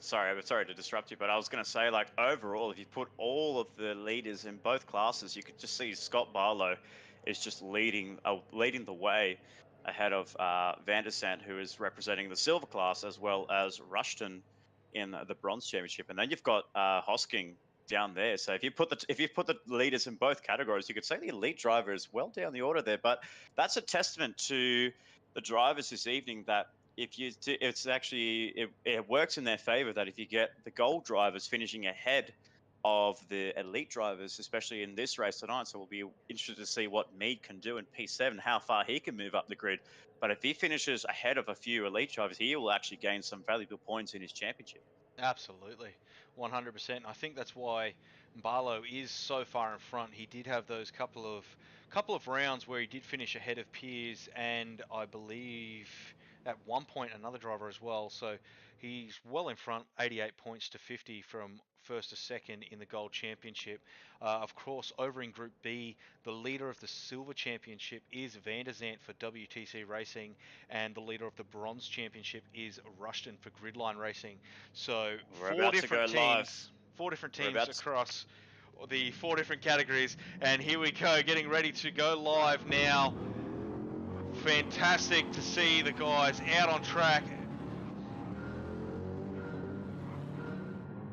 sorry to disrupt you, but I was going to say, like, overall, if you put all of the leaders in both classes, you could just see Scott Barlow is just leading the way ahead of Van der Sant, who is representing the silver class, as well as Rushton in the bronze championship. And then you've got Hosking down there. So if you put the leaders in both categories, you could say the elite driver is well down the order there. But that's a testament to the drivers this evening that it works in their favor that if you get the gold drivers finishing ahead of the elite drivers, especially in this race tonight. So we'll be interested to see what Mead can do in P7, how far he can move up the grid. But if he finishes ahead of a few elite drivers, he will actually gain some valuable points in his championship. Absolutely, 100%. I think that's why Barlow is so far in front. He did have those couple of rounds where he did finish ahead of Piers, and I believe at one point another driver as well. So he's well in front, 88 points to 50 from first to second in the Gold Championship. Of course, over in Group B, the leader of the Silver Championship is Van der Sant for WTC Racing, and the leader of the Bronze Championship is Rushton for Gridline Racing. So four different teams across the 4 different categories, and here we go, getting ready to go live now. Fantastic to see the guys out on track.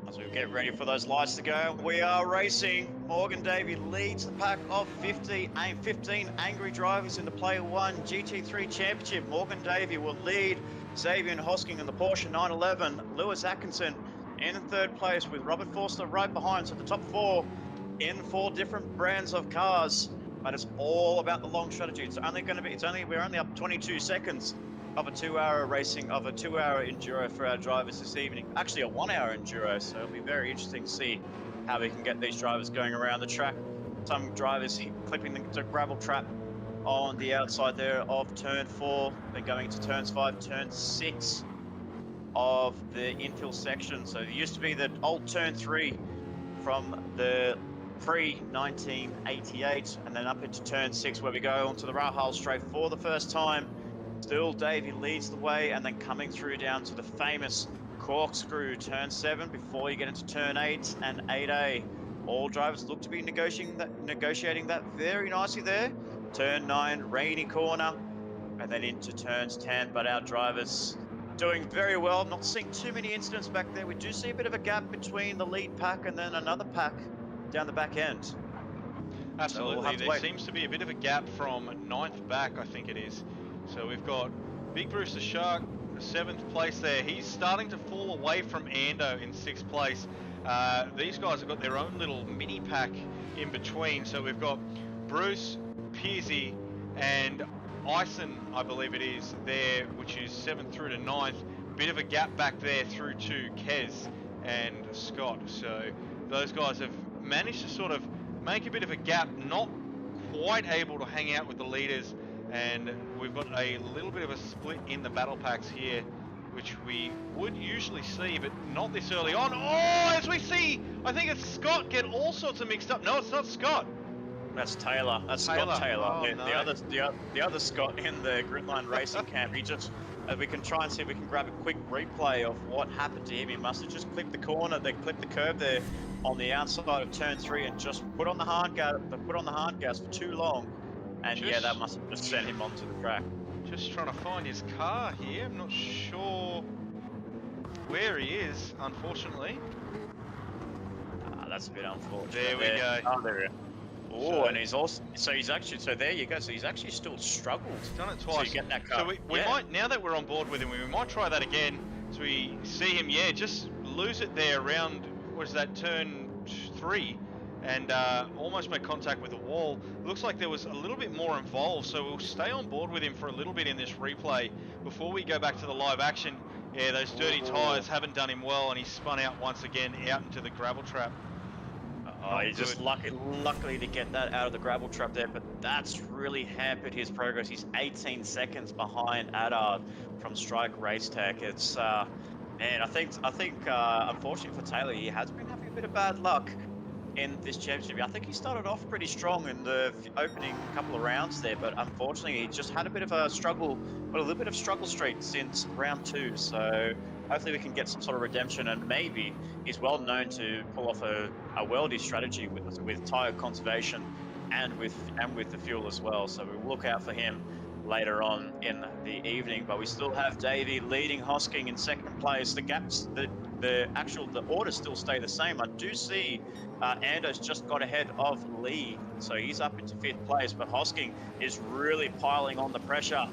As we get ready for those lights to go, we are racing. Morgan Davey leads the pack of 15 angry drivers in the Player1 GT3 Championship. Morgan Davey will lead Xavier Hosking in the Porsche 911. Lewis Atkinson in 3rd place with Robert Forster right behind. So the top 4 in 4 different brands of cars. But it's all about the long strategy. We're only up 22 seconds of a 2-hour racing, of a 2-hour enduro for our drivers this evening. Actually a 1-hour enduro, so it'll be very interesting to see how we can get these drivers going around the track. Some drivers clipping the gravel trap on the outside there of turn 4, then going into turns 5, turn 6 of the infill section. So it used to be the old turn 3 from the pre-1988, and then up into turn 6 where we go onto the Rahal straight for the first time. Still Davey leads the way, and then coming through down to the famous corkscrew turn 7 before you get into turn 8 and 8A. All drivers look to be negotiating that very nicely there. Turn 9, rainy corner, and then into turns 10, but our drivers doing very well. Not seeing too many incidents back there. We do see a bit of a gap between the lead pack and then another pack down the back end. Absolutely, so there seems to be a bit of a gap from 9th back, I think it is. So we've got Big Bruce the Shark, 7th place there. He's starting to fall away from Ando in 6th place. These guys have got their own little mini pack in between. So we've got Bruce, Pearsey, and Ison, I believe it is, there, which is 7th through to 9th. Bit of a gap back there through to Kez and Scott. So those guys have managed to sort of make a bit of a gap, not quite able to hang out with the leaders, and we've got a little bit of a split in the battle packs here, which we would usually see, but not this early on. Oh, as we see, I think it's Scott get all sorts of mixed up. No, it's not Scott. That's Taylor. That's Scott Taylor. Oh, Yeah, no. the other Scott in the Gridline Racing camp. He just we can try and see if we can grab a quick replay of what happened to him. He must have just clipped the corner, then clipped the curb there on the outside of turn 3 and just put on the hard gas for too long. And yeah, that must have just sent him onto the track. Just trying to find his car here. I'm not sure where he is, unfortunately. That's a bit unfortunate. There we go. Oh, there we go. Oh, and he's also, so there you go. So he's actually still struggled. He's done it twice. So you get that car. So we might, now that we're on board with him, we might try that again. So we see him, just lose it there around, what is that, turn 3, and almost made contact with the wall. Looks like there was a little bit more involved, so we'll stay on board with him for a little bit in this replay before we go back to the live action. Yeah, those dirty tyres haven't done him well, and he spun out once again out into the gravel trap. Oh, he's just luckily to get that out of the gravel trap there, but that's really hampered his progress. He's 18 seconds behind Adard from Racetech. It's man, I think unfortunately for Taylor, he has been having a bit of bad luck in this championship. I think he started off pretty strong in the opening couple of rounds there, but unfortunately he just had a bit of a struggle, but a little bit of struggle streak since round 2. So hopefully we can get some sort of redemption, and maybe he's well known to pull off a worldy strategy with tyre conservation and with the fuel as well. So we'll look out for him later on in the evening. But we still have Davey leading Hosking in second place. The gaps, the orders still stay the same. I do see Ando's just got ahead of Lee, so he's up into 5th place, but Hosking is really piling on the pressure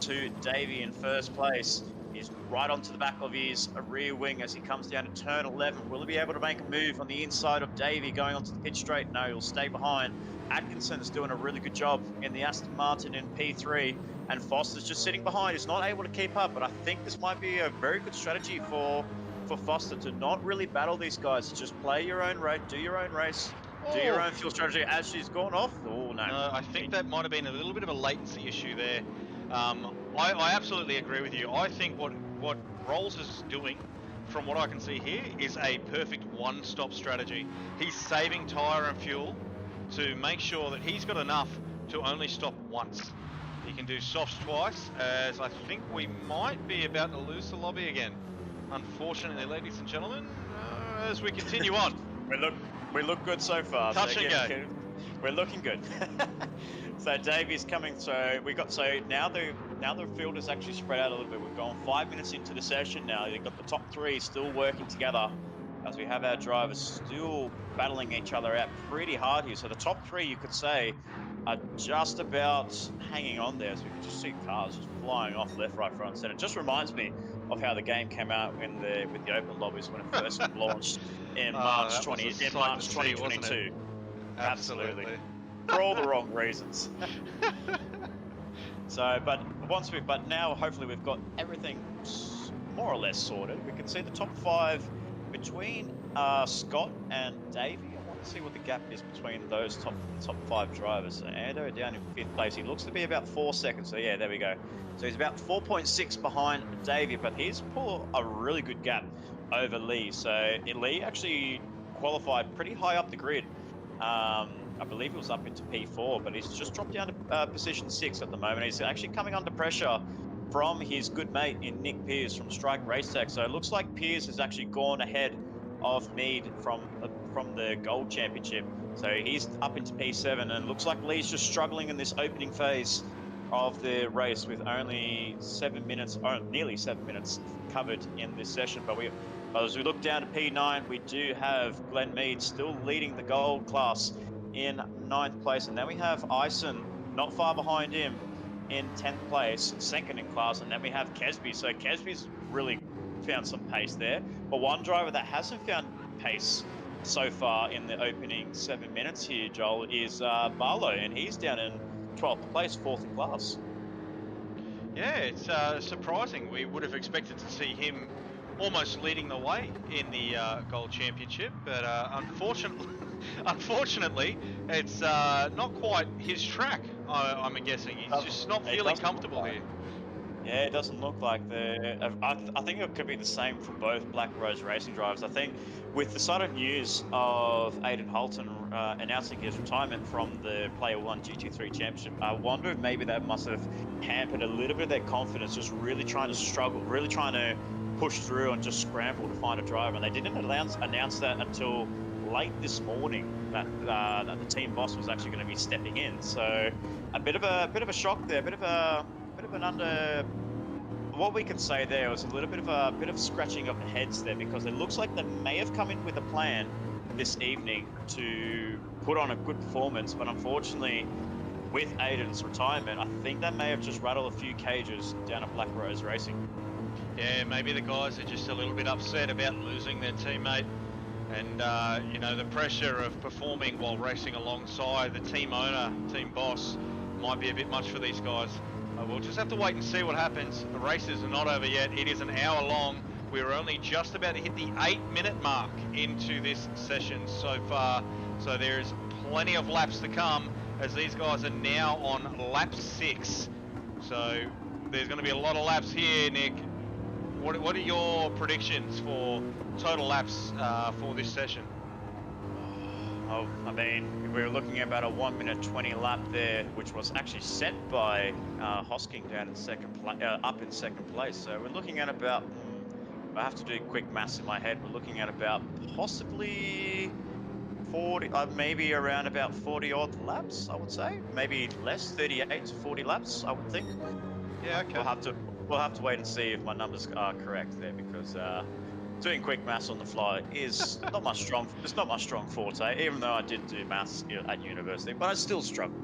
to Davey in 1st place. He's right onto the back of his rear wing as he comes down to turn 11. Will he be able to make a move on the inside of Davey going onto the pit straight? No, he'll stay behind. Atkinson's doing a really good job in the Aston Martin in P3, and Foster's just sitting behind. He's not able to keep up, but I think this might be a very good strategy for Foster to not really battle these guys, to just play your own race, do your own race, do your own fuel strategy as she's gone off. Oh, no. No, I think that might have been a little bit of a latency issue there. I absolutely agree with you. I think what Rolls is doing, from what I can see here, is a perfect one-stop strategy. He's saving tyre and fuel to make sure that he's got enough to only stop once. He can do softs twice, as I think we might be about to lose the lobby again. Unfortunately, ladies and gentlemen, as we continue on. we look good so far. Touch and go. We're looking good. So Davey's coming. So now the field is actually spread out a little bit. We've gone 5 minutes into the session now. You've got the top 3 still working together, as we have our drivers still battling each other out pretty hard here. So the top 3, you could say, are just about hanging on there. So we can just see cars just flying off left, right, front, center. It just reminds me of how the game came out with the open lobbies when it first launched in March 2022. Absolutely. For all the wrong reasons. But now hopefully we've got everything more or less sorted. We can see the top 5 between Scott and Davey. I want to see what the gap is between those top 5 drivers. So Ando down in 5th place. He looks to be about 4 seconds. So yeah, there we go. So he's about 4.6 behind Davey, but he's pulled a really good gap over Lee. So Lee actually qualified pretty high up the grid. I believe it was up into P4, but he's just dropped down to position 6 at the moment. He's actually coming under pressure from his good mate in Nick Pearce from Racetech. So it looks like Pearce has actually gone ahead of Mead from the Gold Championship. So he's up into P7, and it looks like Lee's just struggling in this opening phase of the race with only 7 minutes, or nearly 7 minutes covered in this session. But as we look down to P9, we do have Glenn Mead still leading the Gold class in 9th place, and then we have Ison not far behind him in 10th place, 2nd in class, and then we have Kesby. So Kesby's really found some pace there, but one driver that hasn't found pace so far in the opening 7 minutes here, Joel, is Barlow, and he's down in 12th place, 4th in class. Yeah, it's surprising. We would have expected to see him almost leading the way in the Gold Championship, but unfortunately, it's not quite his track. I'm guessing he's just not feeling comfortable here. Yeah, it doesn't look like I think it could be the same for both Black Rose Racing drivers. I think with the sudden news of Aidan Holton announcing his retirement from the Player1 GT3 Championship, I wonder if maybe that must have hampered a little bit of their confidence, just really trying to struggle, really trying to push through and just scramble to find a driver. And they didn't announce that until late this morning that the team boss was actually going to be stepping in. So a bit of a shock there, what we can say there was a little bit of scratching of the heads there, because it looks like they may have come in with a plan this evening to put on a good performance, but unfortunately with Aiden's retirement, I think that may have just rattled a few cages down at Black Rose Racing. Yeah, maybe the guys are just a little bit upset about losing their teammate. And, you know, the pressure of performing while racing alongside the team owner, team boss, might be a bit much for these guys. We'll just have to wait and see what happens. The races are not over yet. It is an hour long. We're only just about to hit the 8-minute mark into this session so far. So there's plenty of laps to come as these guys are now on lap 6. So there's going to be a lot of laps here, Nick. What are your predictions for total laps for this session? Oh, I mean, we were looking at about a 1 minute 20 lap there, which was actually set by Hosking down in up in second place. So we're looking at about, I have to do quick maths in my head, we're looking at about possibly 40, maybe around about 40 odd laps, I would say. Maybe less, 38 to 40 laps, I would think. Yeah, okay. We'll have to wait and see if my numbers are correct there, because doing quick maths on the fly is not my strong. It's not my strong forte, even though I did do maths at university, but I still struggle.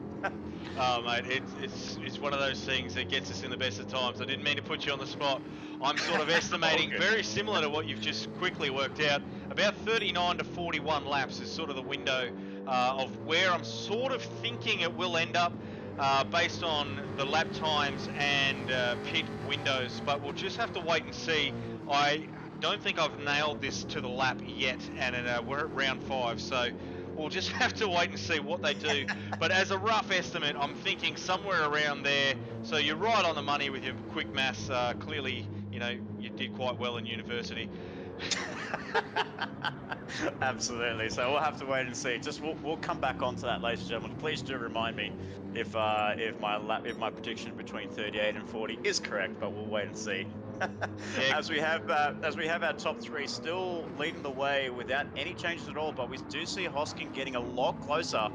Oh, mate, it's one of those things that gets us in the best of times. I didn't mean to put you on the spot. I'm sort of estimating very similar to what you've just quickly worked out. About 39 to 41 laps is sort of the window of where I'm sort of thinking it will end up based on the lap times and pit windows. But we'll just have to wait and see. I don't think I've nailed this to the lap yet, and we're at round 5, so we'll just have to wait and see what they do. But as a rough estimate, I'm thinking somewhere around there. So you're right on the money with your quick maths. Clearly, you know, you did quite well in university. Absolutely. So we'll have to wait and see. Just we'll come back onto that, ladies and gentlemen. Please do remind me if my prediction between 38 and 40 is correct. But we'll wait and see. Yeah. As we have our top 3 still leading the way without any changes at all. But we do see Hosking getting a lot closer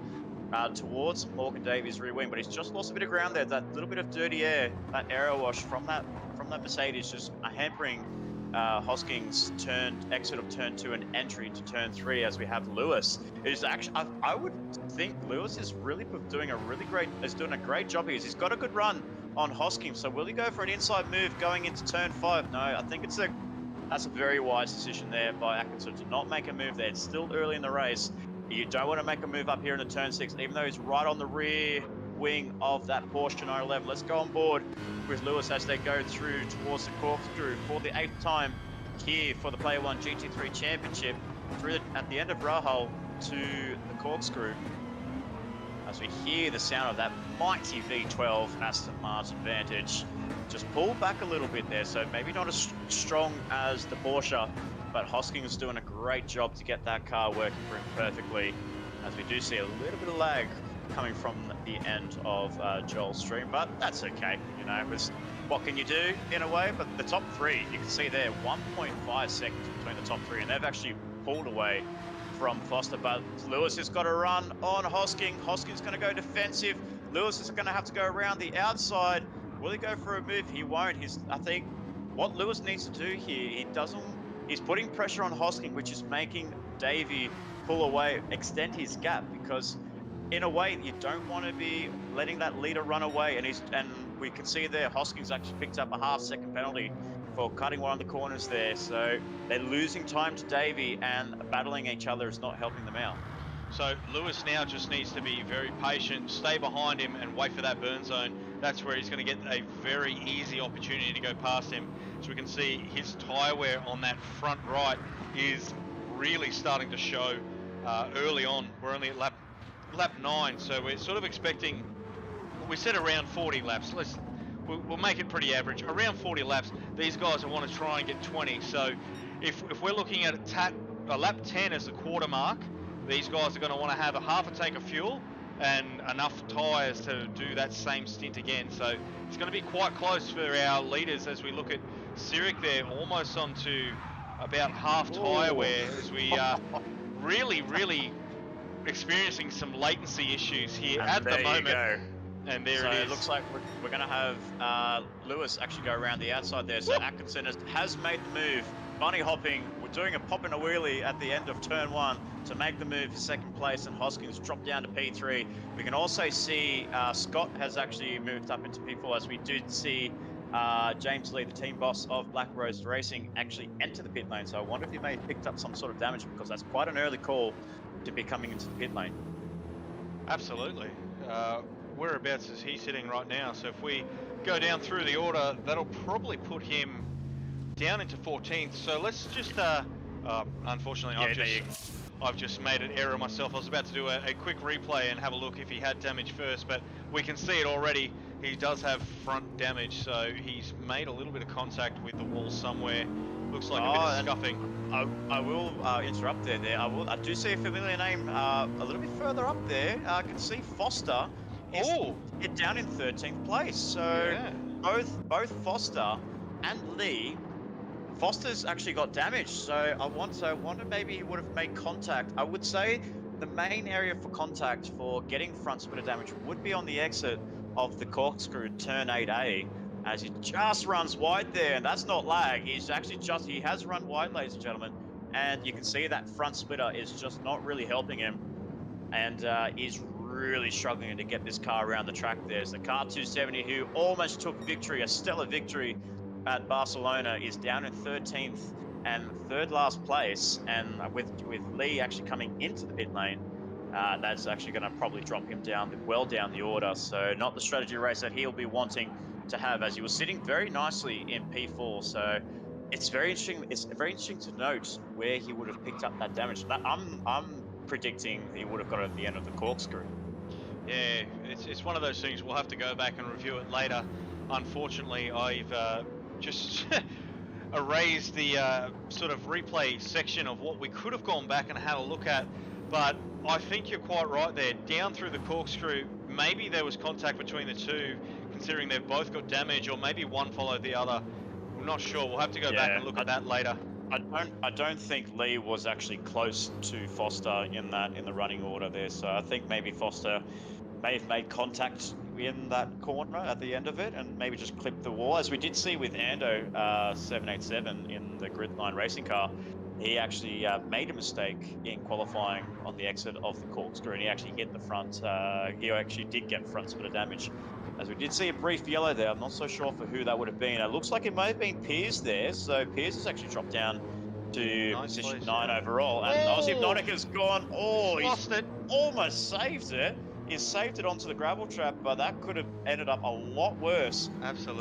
towards Morgan Davies' rear wing. But he's just lost a bit of ground there. That little bit of dirty air, that aero wash from that Mercedes, just hampering Hosking's exit of turn 2 and entry into turn 3. As we have Lewis, is actually I would think Lewis is really doing a great job here. He's got a good run on Hosking. So will he go for an inside move going into turn 5? No, I think that's a very wise decision there by Atkinson to not make a move there. It's still early in the race. You don't want to make a move up here in the turn 6, even though he's right on the rear wing of that Porsche 911. Let's go on board with Lewis as they go through towards the corkscrew for the 8th time here for the Player1 GT3 Championship, at the end of Rahal to the corkscrew, as we hear the sound of that mighty V12 Aston Martin Vantage. Just pull back a little bit there, so maybe not as strong as the Porsche, but Hosking is doing a great job to get that car working for him perfectly, as we do see a little bit of lag coming from the end of Joel's stream, but that's okay. You know, what can you do in a way? But the top 3, you can see there, 1.5 seconds between the top 3, and they've actually pulled away from Foster. But Lewis has got to run on Hosking. Hosking's going to go defensive. Lewis is going to have to go around the outside. Will he go for a move? He won't. I think what Lewis needs to do here, he's putting pressure on Hosking, which is making Davey pull away, extend his gap, because in a way, you don't want to be letting that leader run away, and we can see there, Hosking's actually picked up a half-second penalty for cutting one of the corners there. So they're losing time to Davey, and battling each other is not helping them out. So Lewis now just needs to be very patient, stay behind him, and wait for that burn zone. That's where he's going to get a very easy opportunity to go past him. So we can see his tyre wear on that front right is really starting to show early on. We're only at lap 9, so we're sort of expecting, we said around 40 laps. We'll make it pretty average. Around 40 laps, these guys will want to try and get 20. So if we're looking at a lap 10 as the quarter mark, these guys are going to want to have a half a tank of fuel and enough tyres to do that same stint again. So it's going to be quite close for our leaders as we look at Sirik there, almost onto about half tyre wear, as we really experiencing some latency issues here at the moment. And there it is. It looks like we're going to have Lewis actually go around the outside there. So Atkinson has made the move, bunny hopping doing a pop and a wheelie at the end of turn 1 to make the move for second place, and Hoskins dropped down to P3. We can also see Scott has actually moved up into P4, as we did see James Lee, the team boss of Black Rose Racing, actually enter the pit lane. So I wonder if he may have picked up some sort of damage, because that's quite an early call to be coming into the pit lane. Absolutely. Whereabouts is he sitting right now? So if we go down through the order, that'll probably put him down into 14th. So let's just, unfortunately, I've just made an error myself. I was about to do a quick replay and have a look if he had damage first, but we can see it already. He does have front damage, so he's made a little bit of contact with the wall somewhere. Looks like a bit of scuffing. I will interrupt there. I do see a familiar name a little bit further up there. I can see Foster is down in 13th place. So both Foster and Lee. Foster's actually got damage, so I wonder maybe he would have made contact. I would say the main area for contact for getting front splitter damage would be on the exit of the corkscrew turn 8A, as he just runs wide there, and that's not lag. He has run wide, ladies and gentlemen, and you can see that front splitter is just not really helping him, and he's really struggling to get this car around the track. There's the car 270 who almost took victory, a stellar victory at Barcelona, is down in 13th and third last place, and with Lee actually coming into the pit lane, that's actually going to probably drop him down the order. So not the strategy race that he'll be wanting to have, as he was sitting very nicely in P4. So it's very interesting. It's very interesting to note where he would have picked up that damage. I'm predicting he would have got it at the end of the corkscrew. Yeah, it's one of those things. We'll have to go back and review it later. Unfortunately, I've just erased the sort of replay section of what we could have gone back and had a look at. But I think you're quite right there. Down through the corkscrew, maybe there was contact between the two, considering they've both got damage, or maybe one followed the other. I'm not sure. We'll have to go back and look at that later. I don't think Lee was actually close to Foster in the running order there. So I think maybe Foster may have made contact in that corner at the end of it and maybe just clipped the wall, as we did see with Ando 787 in the Gridline Racing car. He actually made a mistake in qualifying on the exit of the corkscrew, and he actually hit the front. He actually did get front splitter damage, as we did see a brief yellow there. I'm not so sure for who that would have been. It looks like it may have been Piers there, so Piers has actually dropped down to position 9 overall, and Aussie Hypnotic has gone. He's lost it. Almost saved it. He's saved it onto the gravel trap, but that could have ended up a lot worse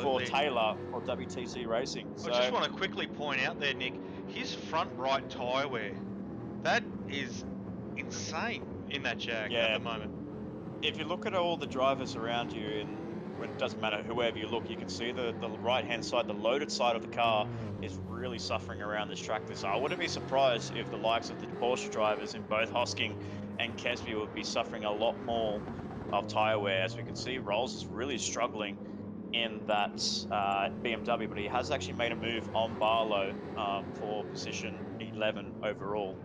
for Taylor or WTC Racing. So, I just want to quickly point out there, Nick, his front right tyre wear, that is insane in that Jag at the moment. If you look at all the drivers around you, and it doesn't matter whoever you look, you can see the right-hand side, the loaded side of the car is really suffering around this track. So I wouldn't be surprised if the likes of the Porsche drivers in both Hosking and Kesby would be suffering a lot more of tyre wear. As we can see, Rolls is really struggling in that BMW, but he has actually made a move on Barlow for position 11 overall.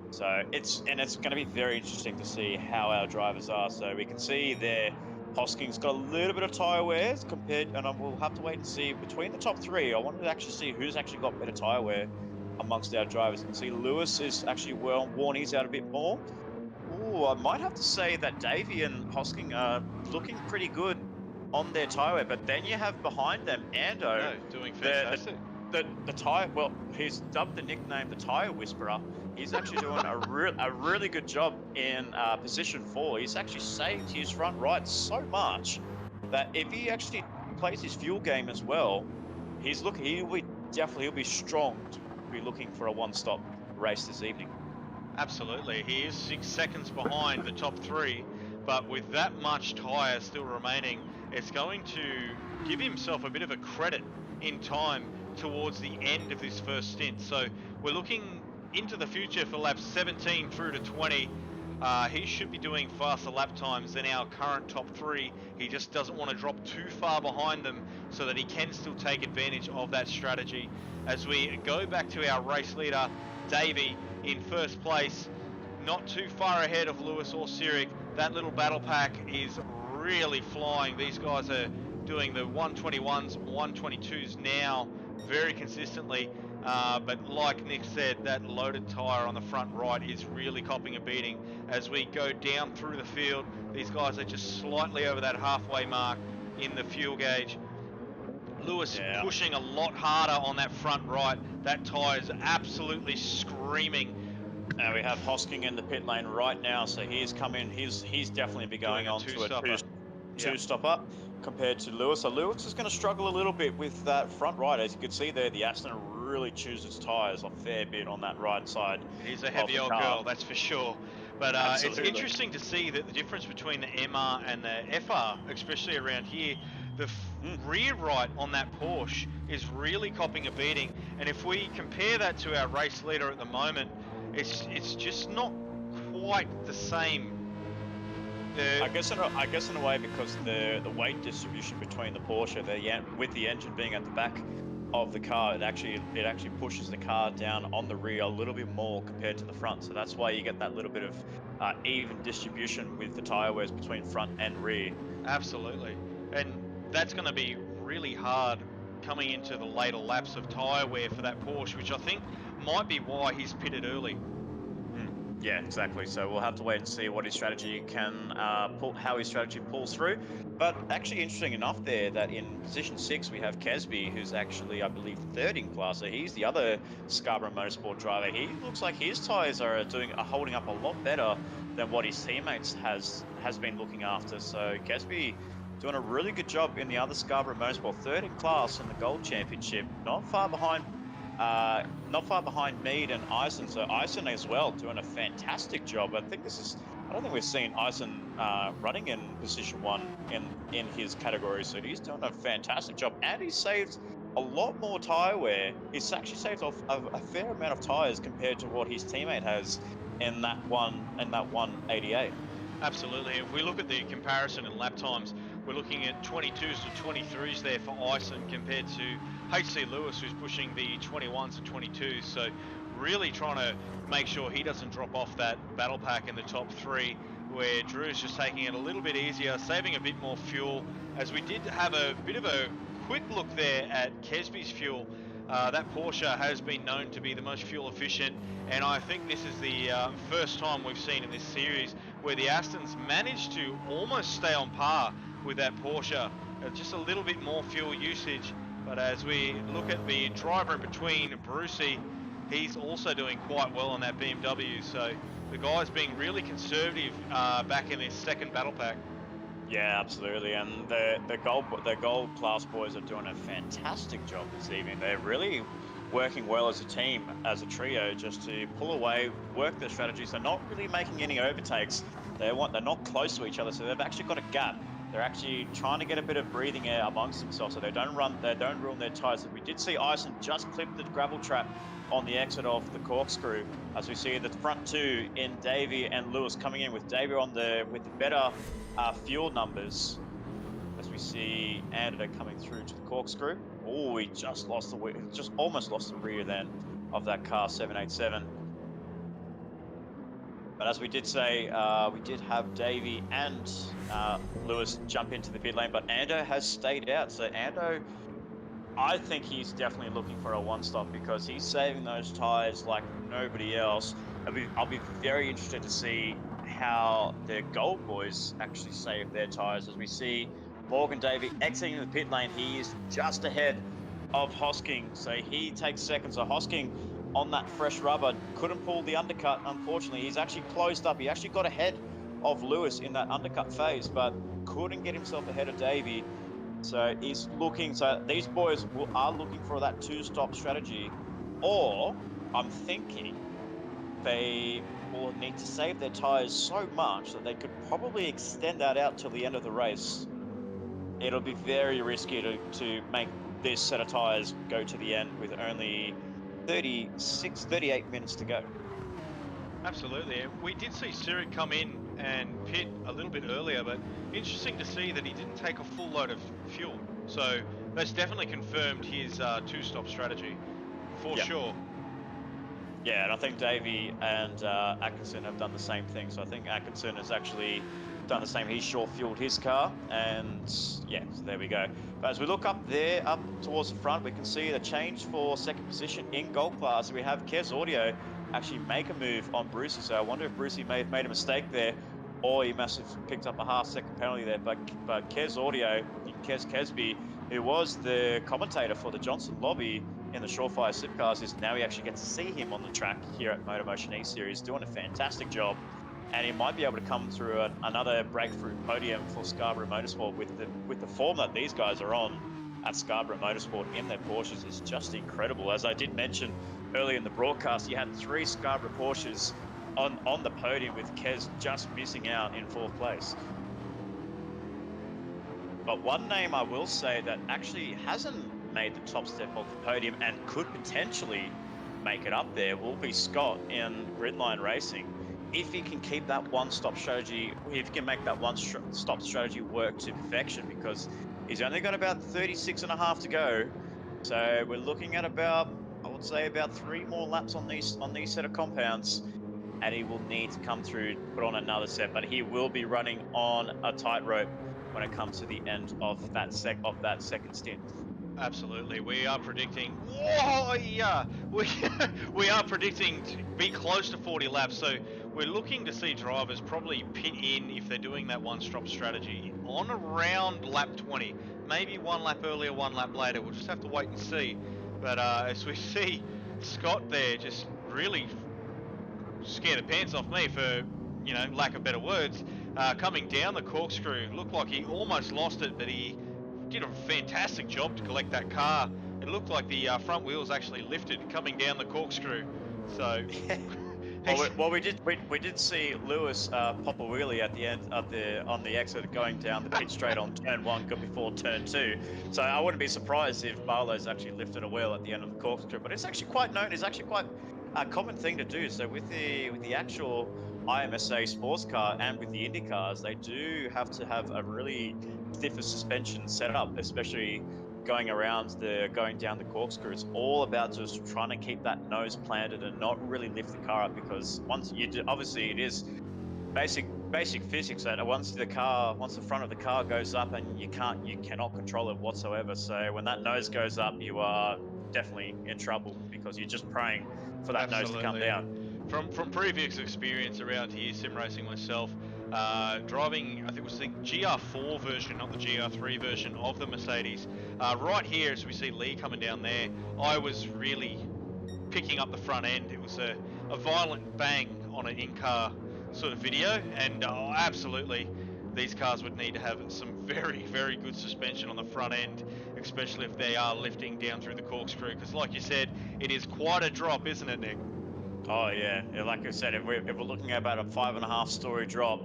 So it's going to be very interesting to see how our drivers are. So we can see there, Hosking's got a little bit of tyre wear compared, and we'll have to wait and see between the top three. I wanted to actually see who's actually got better tyre wear amongst our drivers. You can see Lewis is actually worn his out a bit more. I might have to say that Davey and Hosking are looking pretty good on their tyre wear, but then you have behind them Ando doing fantastic. The tyre, well, he's dubbed the nickname the Tyre Whisperer. He's actually doing a really good job in position 4. He's actually saved his front right so much that if he actually plays his fuel game as well, he'll be strong to be looking for a one-stop race this evening. Absolutely, he is 6 seconds behind the top 3, but with that much tyre still remaining, it's going to give himself a bit of a credit in time towards the end of this first stint. So we're looking into the future for laps 17 through to 20. He should be doing faster lap times than our current top 3. He just doesn't want to drop too far behind them so that he can still take advantage of that strategy. As we go back to our race leader, Davey, in first place, not too far ahead of Lewis or Sirik. That little battle pack is really flying. These guys are doing the 121s, 122s now very consistently. But like Nick said, that loaded tyre on the front right is really copping a beating. As we go down through the field, these guys are just slightly over that halfway mark in the fuel gauge. Lewis pushing a lot harder on that front right. That tyre is absolutely screaming. And we have Hosking in the pit lane right now, so he's come in. He's definitely be going on to a two-stopper compared to Lewis. So Lewis is going to struggle a little bit with that front right. As you can see there, the Aston really chews its tyres a fair bit on that right side. He's a heavy old girl, that's for sure. But it's interesting to see that the difference between the MR and the FR, especially around here, the rear right on that Porsche is really copping a beating. And if we compare that to our race leader at the moment, it's just not quite the same. I guess in a way, because the weight distribution between the Porsche, with the engine being at the back of the car, it actually pushes the car down on the rear a little bit more compared to the front. So that's why you get that little bit of even distribution with the tyre wears between front and rear. Absolutely, and that's going to be really hard coming into the later laps of tyre wear for that Porsche, which I think might be why he's pitted early. Yeah, exactly. So we'll have to wait and see what his strategy can how his strategy pulls through. But actually, interesting enough there that in position 6 we have Kesby, who's actually, I believe, 3rd in class. So he's the other Scarborough Motorsport driver. He looks like his tyres are holding up a lot better than what his teammates has been looking after. So Kesby doing a really good job in the other Scarborough Motorsport, 3rd in class in the Gold Championship, not far behind Mead and Eisen. So Eisen as well doing a fantastic job. I don't think we've seen Eisen running in position 1 in his category. So he's doing a fantastic job, and he's saved a lot more tyre wear. He's actually saved off a fair amount of tyres compared to what his teammate has in that 188. Absolutely. If we look at the comparison in lap times, we're looking at 22s to 23s there for Eisen compared to HC Lewis, who's pushing the 21s and 22s. So really trying to make sure he doesn't drop off that battle pack in the top 3, where Drew's just taking it a little bit easier, saving a bit more fuel. As we did have a bit of a quick look there at Kesby's fuel, that Porsche has been known to be the most fuel efficient, and I think this is the first time we've seen in this series where the Astons managed to almost stay on par with that Porsche, just a little bit more fuel usage. But as we look at the driver in between, Brucey, he's also doing quite well on that BMW. So the guy's being really conservative back in this second battle pack. Yeah, absolutely. And the gold class boys are doing a fantastic job this evening. They're really working well as a team, as a trio, just to pull away, work their strategies. They're not really making any overtakes. They're not close to each other, so they've actually got a gap. They're actually trying to get a bit of breathing air amongst themselves, so they don't ruin their tyres. We did see Eisen just clip the gravel trap on the exit of the corkscrew, as we see the front 2 in Davey and Lewis coming in, with Davey with the better fuel numbers. As we see Ander coming through to the corkscrew. Oh, he just almost lost the rear then of that car 787. But as we did say, we did have Davey and Lewis jump into the pit lane, but Ando has stayed out. So Ando, I think he's definitely looking for a one-stop, because he's saving those tyres like nobody else. I'll be very interested to see how the Gold boys actually save their tyres. As we see Morgan Davey exiting the pit lane, he is just ahead of Hosking, so he takes second. So Hosking, on that fresh rubber, couldn't pull the undercut, unfortunately. He's actually closed up. He actually got ahead of Lewis in that undercut phase, but couldn't get himself ahead of Davey. So these boys are looking for that two-stop strategy, or I'm thinking they will need to save their tyres so much that they could probably extend that out till the end of the race. It'll be very risky to make this set of tyres go to the end with only 38 minutes to go. Absolutely. We did see Sirik come in and pit a little bit earlier, but interesting to see that he didn't take a full load of fuel. So that's definitely confirmed his two-stop strategy, for sure. Yeah, and I think Davey and Atkinson have done the same thing. So I think Atkinson has actually done the same. He short fueled his car, and yeah, so there we go. But as we look up there, up towards the front, we can see the change for second position in Gold Class. We have Kez Audio actually make a move on Brucey. So I wonder if Brucey made a mistake there, or he must have picked up a half-second penalty there. But Kez Audio, Kez Kesby, who was the commentator for the Johnson Lobby in the Surefire Slipcars, is now we actually get to see him on the track here at MotorMotion E-Series, doing a fantastic job. And he might be able to come through another breakthrough podium for Scarborough Motorsport with the form that these guys are on at Scarborough Motorsport in their Porsches is just incredible. As I did mention earlier in the broadcast, you had 3 Scarborough Porsches on the podium, with Kez just missing out in 4th place. But one name I will say that actually hasn't made the top step of the podium and could potentially make it up there will be Scott in Gridline Racing. If he can keep that one-stop strategy, if he can make that one-stop strategy work to perfection, because he's only got about 36 and a half to go. So we're looking at about, I would say, about 3 more laps on these set of compounds, and he will need to come through, put on another set, but he will be running on a tightrope when it comes to the end of that second stint. Absolutely, we are predicting. Whoa, yeah, we are predicting to be close to 40 laps. So we're looking to see drivers probably pit in if they're doing that one-stop strategy on around lap 20, maybe 1 lap earlier, 1 lap later. We'll just have to wait and see. But as we see Scott there, just really scare the pants off me, for lack of better words, coming down the corkscrew. Looked like he almost lost it, but he did a fantastic job to collect that car. It looked like the front wheels actually lifted coming down the corkscrew. So well, we did see Lewis pop a wheelie at the end of on the exit going down the pit straight on turn 1 before turn 2. So I wouldn't be surprised if Barlow's actually lifted a wheel at the end of the corkscrew. But it's actually quite known. It's actually quite a common thing to do. So with the actual IMSA sports car and with the Indy cars, they do have to have a really stiffer suspension set up, especially going down the corkscrew. It's all about just trying to keep that nose planted and not really lift the car up, because once you do, obviously it is basic physics that once the front of the car goes up, and you cannot control it whatsoever. So when that nose goes up, you are definitely in trouble, because you're just praying for that nose to come down. From previous experience around here, sim racing myself, driving, I think it was the GR4 version, not the GR3 version of the Mercedes. Right here, as we see Lee coming down there, I was really picking up the front end. It was a violent bang on an in-car sort of video, and absolutely, these cars would need to have some very, very good suspension on the front end, especially if they are lifting down through the corkscrew, because like you said, it is quite a drop, isn't it, Nick? Oh yeah, like I said, if we're looking at about a 5.5 story drop,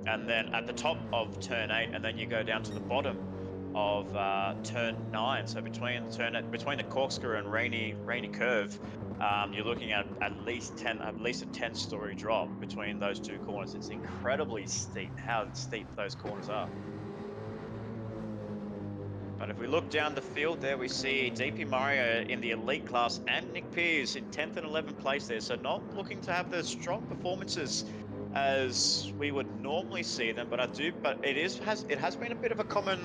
and then at the top of turn 8, and then you go down to the bottom of turn 9. So between the corkscrew and rainy curve, you're looking at least a 10-story drop between those 2 corners. It's incredibly steep how steep those corners are. But if we look down the field there, we see DP Mario in the elite class and Nick Pearce in 10th and 11th place there. So not looking to have the strong performances as we would normally see them, but it has been a bit of a common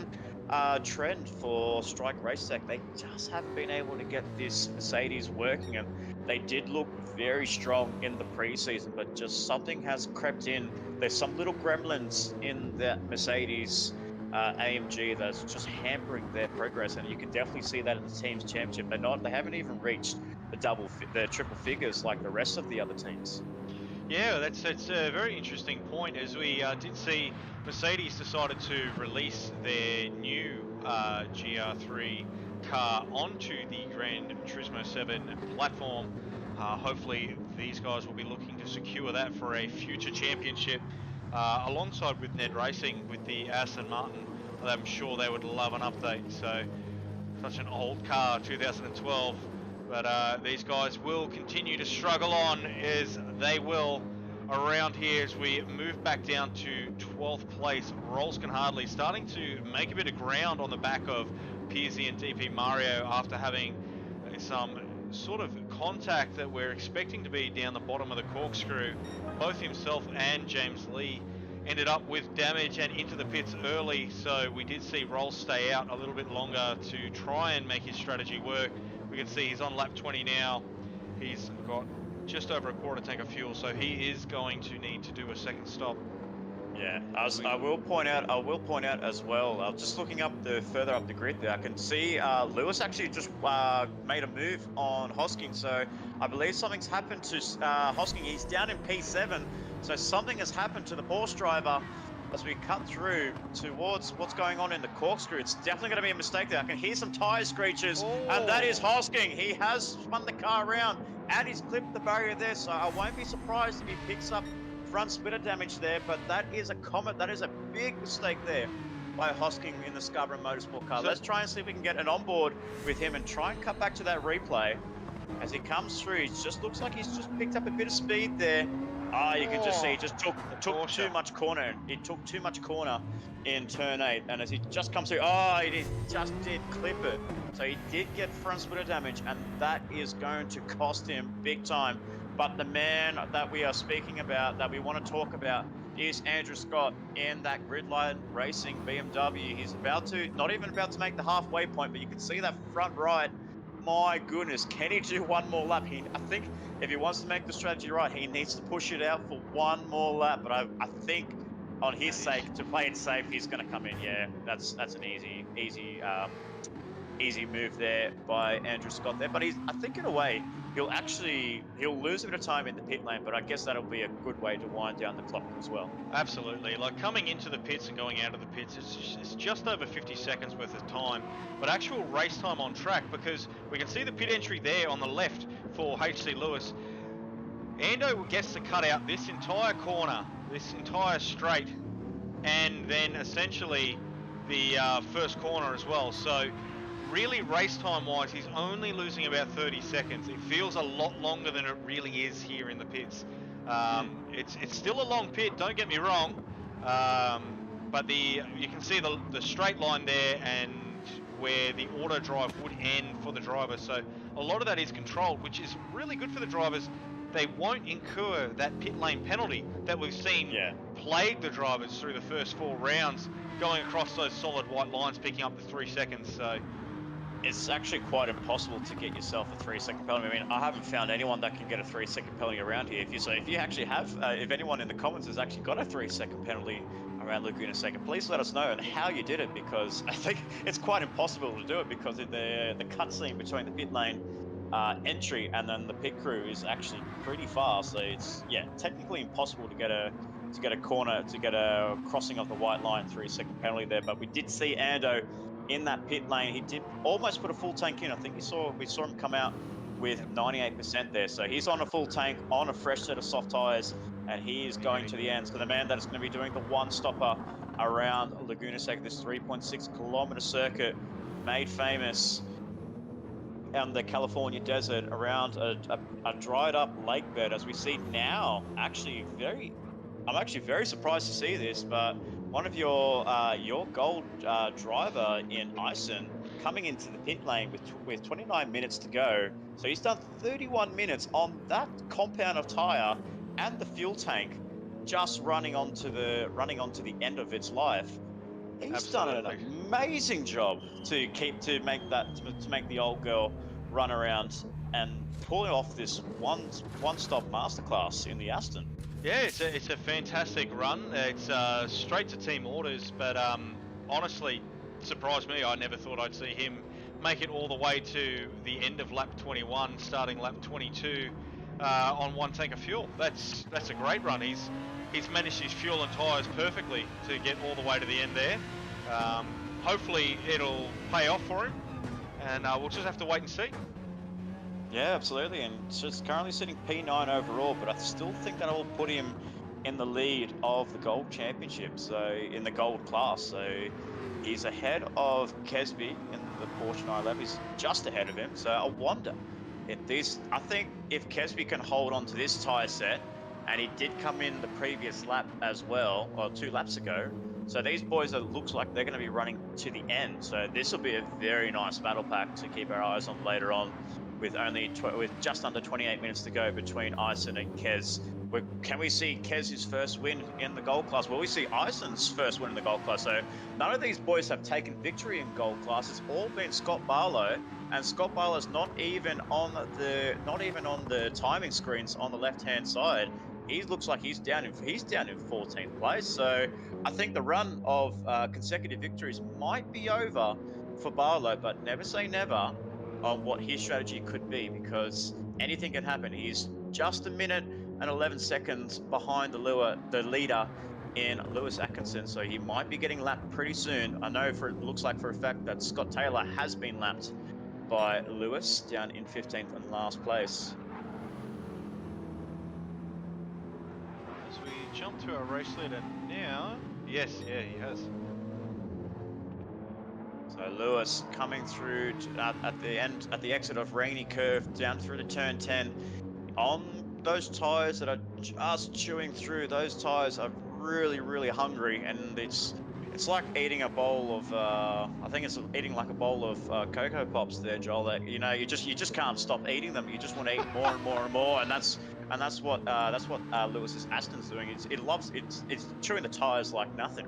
trend for Strike Racetech. They just haven't been able to get this Mercedes working, and they did look very strong in the preseason, but just something has crept in. There's some little gremlins in that Mercedes AMG that's just hampering their progress, and you can definitely see that in the team's championship. They haven't even reached the triple figures like the rest of the other teams. Yeah, that's a very interesting point, as we did see Mercedes decided to release their new GR3 car onto the Gran Turismo 7 platform. Hopefully these guys will be looking to secure that for a future championship, alongside with NED Racing with the Aston Martin. I'm sure they would love an update. So such an old car, 2012. But these guys will continue to struggle on, as they will around here, as we move back down to 12th place. Rolston Hardley starting to make a bit of ground on the back of Pearsey and DP Mario after having some sort of contact that we're expecting to be down the bottom of the corkscrew. Both himself and James Lee ended up with damage and into the pits early, so we did see Roll stay out a little bit longer to try and make his strategy work. We can see he's on lap 20 now. He's got just over a quarter tank of fuel, so he is going to need to do a second stop. Yeah, I will point out as well, just looking up further up the grid there, I can see Lewis actually just made a move on Hosking, so I believe something's happened to Hosking. He's down in P7, so something has happened to the Porsche driver as we cut through towards what's going on in the corkscrew. It's definitely going to be a mistake there. I can hear some tyre screeches, and that is Hosking. He has spun the car around, and he's clipped the barrier there, so I won't be surprised if he picks up front splitter damage there, but that is a big mistake there by Hosking in the Scarborough Motorsport car. So let's try and see if we can get an onboard with him and try and cut back to that replay. As he comes through, it just looks like he's just picked up a bit of speed there. You can just see he just took too much corner. It took too much corner in turn 8, and as he just comes through, he just did clip it. So he did get front splitter damage, and that is going to cost him big time. But the man that we are speaking about, that we want to talk about, is Andrew Scott in that Gridline Racing BMW. He's not even about to make the halfway point, but you can see that front right. My goodness, can he do one more lap? I think if he wants to make the strategy right, he needs to push it out for one more lap. But I think on his sake, to play it safe, he's going to come in. Yeah, that's an easy move there by Andrew Scott there. But I think in a way, he'll lose a bit of time in the pit lane, but I guess that'll be a good way to wind down the clock as well. Absolutely. Like coming into the pits and going out of the pits, it's just over 50 seconds worth of time, but actual race time on track, because we can see the pit entry there on the left for HC Lewis. Ando gets to cut out this entire corner, this entire straight, and then essentially the first corner as well. So really, race time wise, he's only losing about 30 seconds. It feels a lot longer than it really is here in the pits. It's still a long pit, don't get me wrong, but you can see the straight line there and where the auto drive would end for the driver. So a lot of that is controlled, which is really good for the drivers. They won't incur that pit lane penalty that we've seen plague the drivers through the first 4 rounds, going across those solid white lines, picking up the 3 seconds. So it's actually quite impossible to get yourself a 3-second penalty. I mean, I haven't found anyone that can get a 3-second penalty around here. If you actually have, if anyone in the comments has actually got a 3-second penalty around Laguna-Seca, please let us know and how you did it, because I think it's quite impossible to do it, because in the cutscene between the pit lane entry and then the pit crew is actually pretty fast. So it's technically impossible to get a crossing of the white line 3-second penalty there. But we did see Ando in that pit lane. He did almost put a full tank in. I think we saw him come out with 98% there. So he's on a full tank, on a fresh set of soft tires, and he is going to the end. So the man that is going to be doing the one-stopper around Laguna-Seca, this 3.6-kilometer circuit made famous on the California desert around a dried-up lake bed, as we see now. I'm actually very surprised to see this, but one of your gold driver in Ison coming into the pit lane with 29 minutes to go. So he's done 31 minutes on that compound of tire and the fuel tank, just running onto the end of its life. He's done an amazing job to make the old girl run around and pulling off this one-stop masterclass in the Aston. Yeah, it's a fantastic run. It's straight to team orders, but honestly, surprised me. I never thought I'd see him make it all the way to the end of lap 21, starting lap 22 on 1 tank of fuel. That's a great run. He's managed his fuel and tyres perfectly to get all the way to the end there. Hopefully it'll pay off for him, and we'll just have to wait and see. Yeah, absolutely, and just currently sitting P9 overall, but I still think that will put him in the lead of the Gold Championship, so in the Gold class. So he's ahead of Kesby in the Porsche 911. He's just ahead of him, so I wonder I think if Kesby can hold on to this tyre set, and he did come in the previous lap as well, or 2 laps ago, so these boys, it looks like they're going to be running to the end. So this will be a very nice battle pack to keep our eyes on later on with with just under 28 minutes to go between Ison and Kez. Can we see Kez's first win in the Gold Class? Will we see Ison's first win in the Gold Class? So none of these boys have taken victory in Gold Class. It's all been Scott Barlow, and Scott Barlow's not even on the timing screens on the left-hand side. He looks like he's down in 14th place. So I think the run of consecutive victories might be over for Barlow, but never say never on what his strategy could be, because anything can happen. He's just a minute and 11 seconds behind the leader in Lewis Atkinson, so he might be getting lapped pretty soon. I know it looks like for a fact that Scott Taylor has been lapped by Lewis down in 15th and last place. As we jump to our race leader now, yes, yeah, he has. So Lewis coming through at the exit of Rainy Curve down through to turn 10 on those tires that are just chewing through. Those tires are really, really hungry, and it's like eating a bowl of I think it's eating like a bowl of Cocoa Pops there, Joel. That, you know, you just can't stop eating them. You just want to eat more and more and more, and that's what Lewis's Aston's doing. It's chewing the tires like nothing.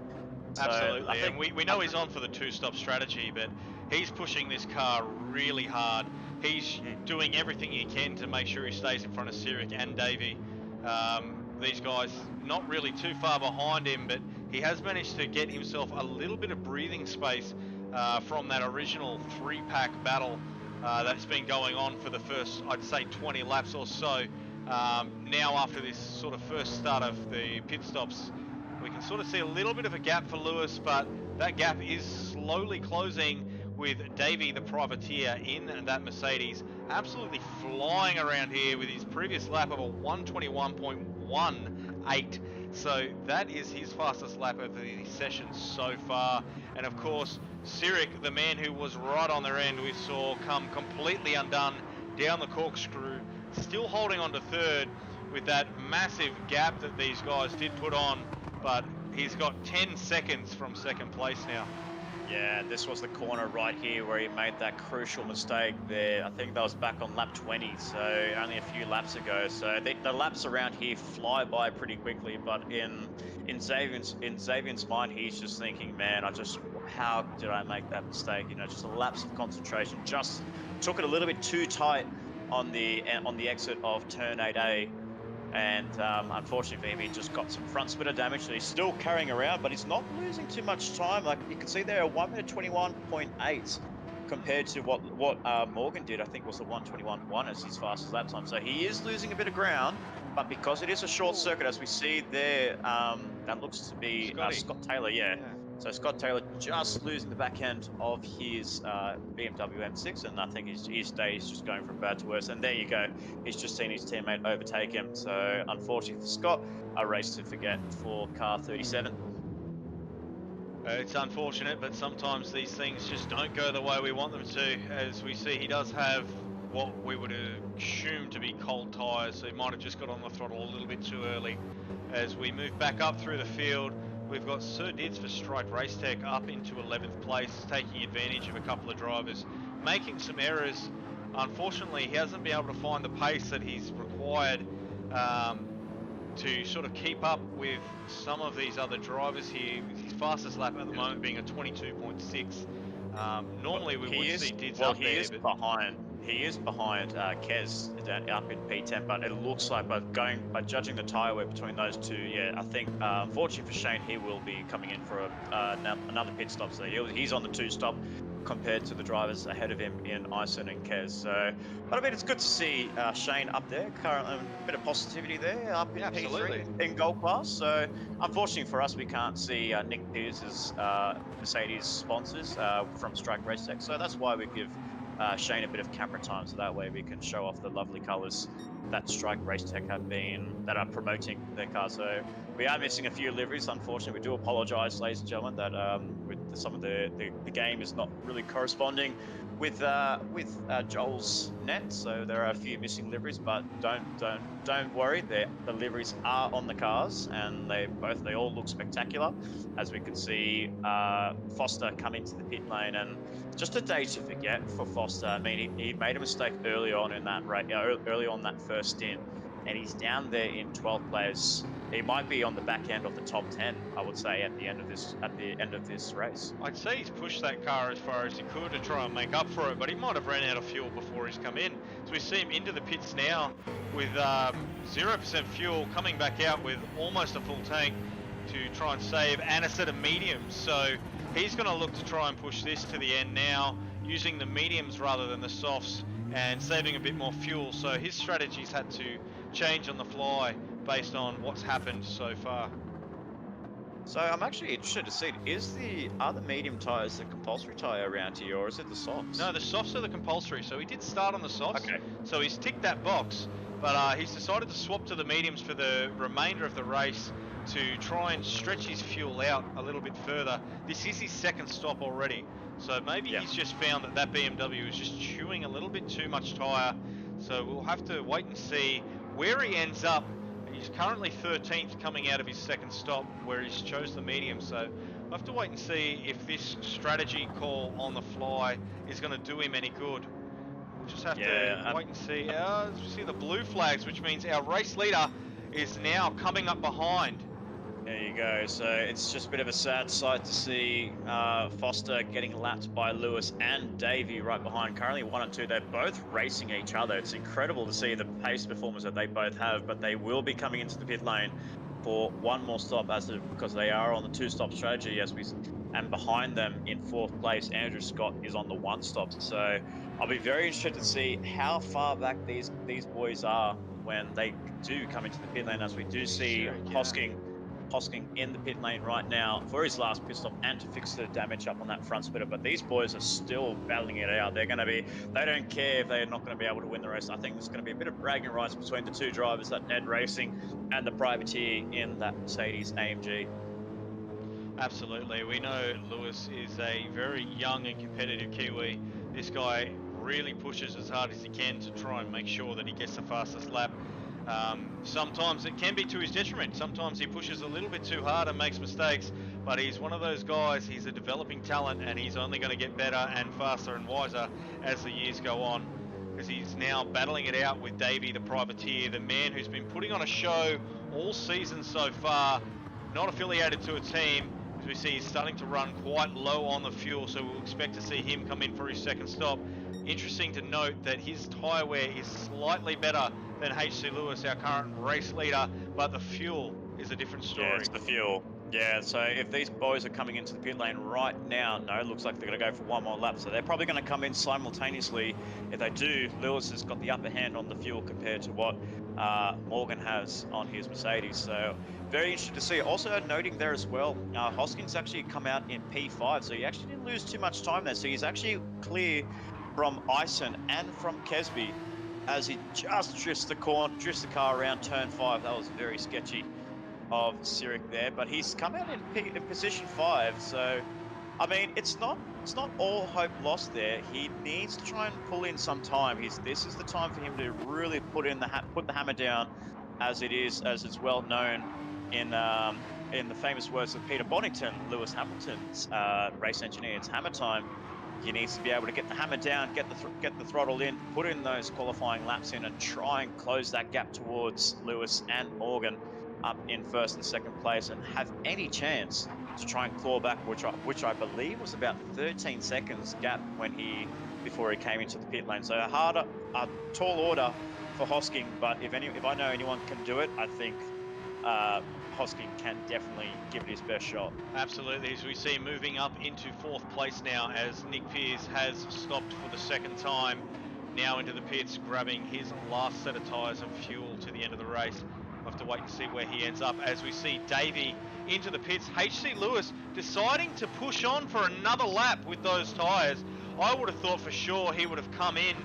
So absolutely, and we know he's on for the two-stop strategy, but he's pushing this car really hard. He's doing everything he can to make sure he stays in front of Cyric and Davey. These guys not really too far behind him, but he has managed to get himself a little bit of breathing space from that original three-pack battle that's been going on for the first, I'd say, 20 laps or so. Now after this sort of first start of the pit stops, we can sort of see a little bit of a gap for Lewis, but that gap is slowly closing, with Davey the privateer in that Mercedes absolutely flying around here with his previous lap of a 121.18. So that is his fastest lap of the session so far. And of course, Cyric, the man who was right on their end, we saw come completely undone down the corkscrew, still holding on to third with that massive gap that these guys did put on, but he's got 10 seconds from second place now. Yeah, this was the corner right here where he made that crucial mistake there. I think that was back on lap 20, so only a few laps ago. So the laps around here fly by pretty quickly, but in Xavier's mind, he's just thinking, man, how did I make that mistake? You know, just a lapse of concentration. Just took it a little bit too tight on the exit of turn 8A. And unfortunately for him, he just got some front splitter damage that he's still carrying around, but he's not losing too much time. Like you can see there, 1:21.8 compared to what Morgan did. I think was the 1:21.1 as his fastest lap time. So he is losing a bit of ground, but because it is a short circuit, as we see there, that looks to be Scott Taylor. Yeah. So Scott Taylor just losing the back end of his BMW M6, and I think his day is just going from bad to worse. And there you go, he's just seen his teammate overtake him. So unfortunately for Scott, a race to forget for car 37. It's unfortunate, but sometimes these things just don't go the way we want them to. As we see, he does have what we would assume to be cold tyres, so he might have just got on the throttle a little bit too early. As we move back up through the field, we've got Sir Dids for Strike Racetech up into 11th place, taking advantage of a couple of drivers, making some errors. Unfortunately, he hasn't been able to find the pace that he's required to sort of keep up with some of these other drivers here. His fastest lap at the moment being a 22.6. Normally we would see Dids up there. He is behind Kez up in P10, but it looks like by judging the tyre wear between those two, yeah, I think unfortunately for Shane, he will be coming in for another pit stop. So he's on the two-stop compared to the drivers ahead of him in Ison and Kez. So, but I mean, it's good to see Shane up there. Currently, a bit of positivity there up in P3 in Gold Class. So, unfortunately for us, we can't see Nick Pierce's Mercedes sponsors from Strike Racetech. So that's why we give Shane a bit of camera time, so that way we can show off the lovely colours that Strike Racetech that are promoting their car. So we are missing a few liveries, unfortunately. We do apologise, ladies and gentlemen, that with some of the game is not really corresponding with Joel's net. So there are a few missing liveries, but don't worry. The liveries are on the cars, and they all look spectacular. As we can see, Foster come into the pit lane, and just a day to forget for Foster. I mean, he made a mistake early on in that early on that first stint, and he's down there in 12th place. He might be on the back end of the top 10, I would say, at the end of this race. I'd say he's pushed that car as far as he could to try and make up for it, but he might have ran out of fuel before he's come in. So we see him into the pits now with 0% fuel, coming back out with almost a full tank to try and save, and a set of mediums. So he's going to look to try and push this to the end now, using the mediums rather than the softs, and saving a bit more fuel. So his strategy's had to change on the fly based on what's happened so far. So I'm actually interested to see, are the medium tyres the compulsory tyre around here, or is it the softs? No, the softs are the compulsory. So he did start on the softs. Okay. So he's ticked that box, but he's decided to swap to the mediums for the remainder of the race to try and stretch his fuel out a little bit further. This is his second stop already. So maybe he's just found that BMW is just chewing a little bit too much tyre. So we'll have to wait and see where he ends up. He's currently 13th coming out of his second stop, where he's chose the medium. So we'll have to wait and see if this strategy call on the fly is going to do him any good. We'll just have to wait and see. We see the blue flags, which means our race leader is now coming up behind. There you go. So it's just a bit of a sad sight to see Foster getting lapped by Lewis and Davey right behind. Currently 1 and 2. They're both racing each other. It's incredible to see the pace performance that they both have, but they will be coming into the pit lane for one more stop because they are on the 2-stop strategy. And behind them in 4th place, Andrew Scott is on the 1 stop. So I'll be very interested to see how far back these boys are when they do come into the pit lane, as we do see Hosking in the pit lane right now for his last pit stop and to fix the damage up on that front splitter. But these boys are still battling it out. They don't care if they're not going to be able to win the race. I think there's going to be a bit of bragging rights between the two drivers, that NED Racing and the privateer in that Mercedes AMG. Absolutely. We know Lewis is a very young and competitive Kiwi. This guy really pushes as hard as he can to try and make sure that he gets the fastest lap. Sometimes it can be to his detriment. Sometimes he pushes a little bit too hard and makes mistakes, but he's one of those guys. He's a developing talent, and he's only going to get better and faster and wiser as the years go on, because he's now battling it out with Davey, the privateer, the man who's been putting on a show all season so far, not affiliated to a team. As we see, he's starting to run quite low on the fuel, so we'll expect to see him come in for his second stop. Interesting to note that his tyre wear is slightly better than HC Lewis, our current race leader, but the fuel is a different story. Yeah, it's the fuel. Yeah, so if these boys are coming into the pit lane right now, it looks like they're going to go for one more lap. So they're probably going to come in simultaneously. If they do, Lewis has got the upper hand on the fuel compared to what Morgan has on his Mercedes. So very interesting to see. Also noting there as well, Hoskins actually come out in P5, so he actually didn't lose too much time there. So he's actually clear from Ison and from Kesby, as he just drifts the car around turn 5. That was very sketchy of Cyric there, but he's come out in position 5. So, I mean, it's not all hope lost there. He needs to try and pull in some time. This is the time for him to really put the hammer down, as it's well known in the famous words of Peter Bonington, Lewis Hamilton's race engineer. It's hammer time. He needs to be able to get the hammer down, get the throttle in, put in those qualifying laps in, and try and close that gap towards Lewis and Morgan up in 1st and 2nd place, and have any chance to try and claw back, which I believe was about 13 seconds gap before he came into the pit lane. So a tall order for Hosking, but if I know anyone can do it, I think Hosking can definitely give it his best shot. Absolutely, as we see him moving up into 4th place now, as Nick Pierce has stopped for the 2nd time, now into the pits, grabbing his last set of tyres and fuel to the end of the race. We'll have to wait and see where he ends up, as we see Davey into the pits. HC Lewis deciding to push on for another lap with those tyres. I would have thought for sure he would have come in.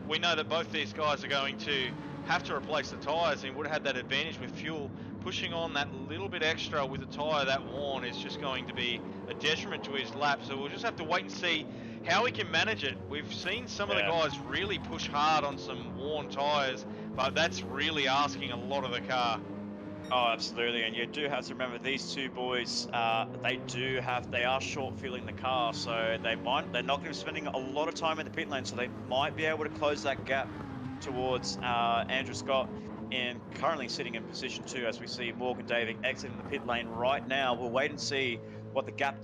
We know that both these guys are going to have to replace the tyres, and he would have had that advantage with fuel. Pushing on that little bit extra with a tyre that worn is just going to be a detriment to his lap. So we'll just have to wait and see how he can manage it. We've seen some of the guys really push hard on some worn tyres, but that's really asking a lot of the car. Oh, absolutely, and you do have to remember these two boys. They are short fueling the car, so they're not going to be spending a lot of time in the pit lane, so they might be able to close that gap towards Andrew Scott, and currently sitting in position 2 as we see Morgan Davey exiting the pit lane right now. We'll wait and see what the gap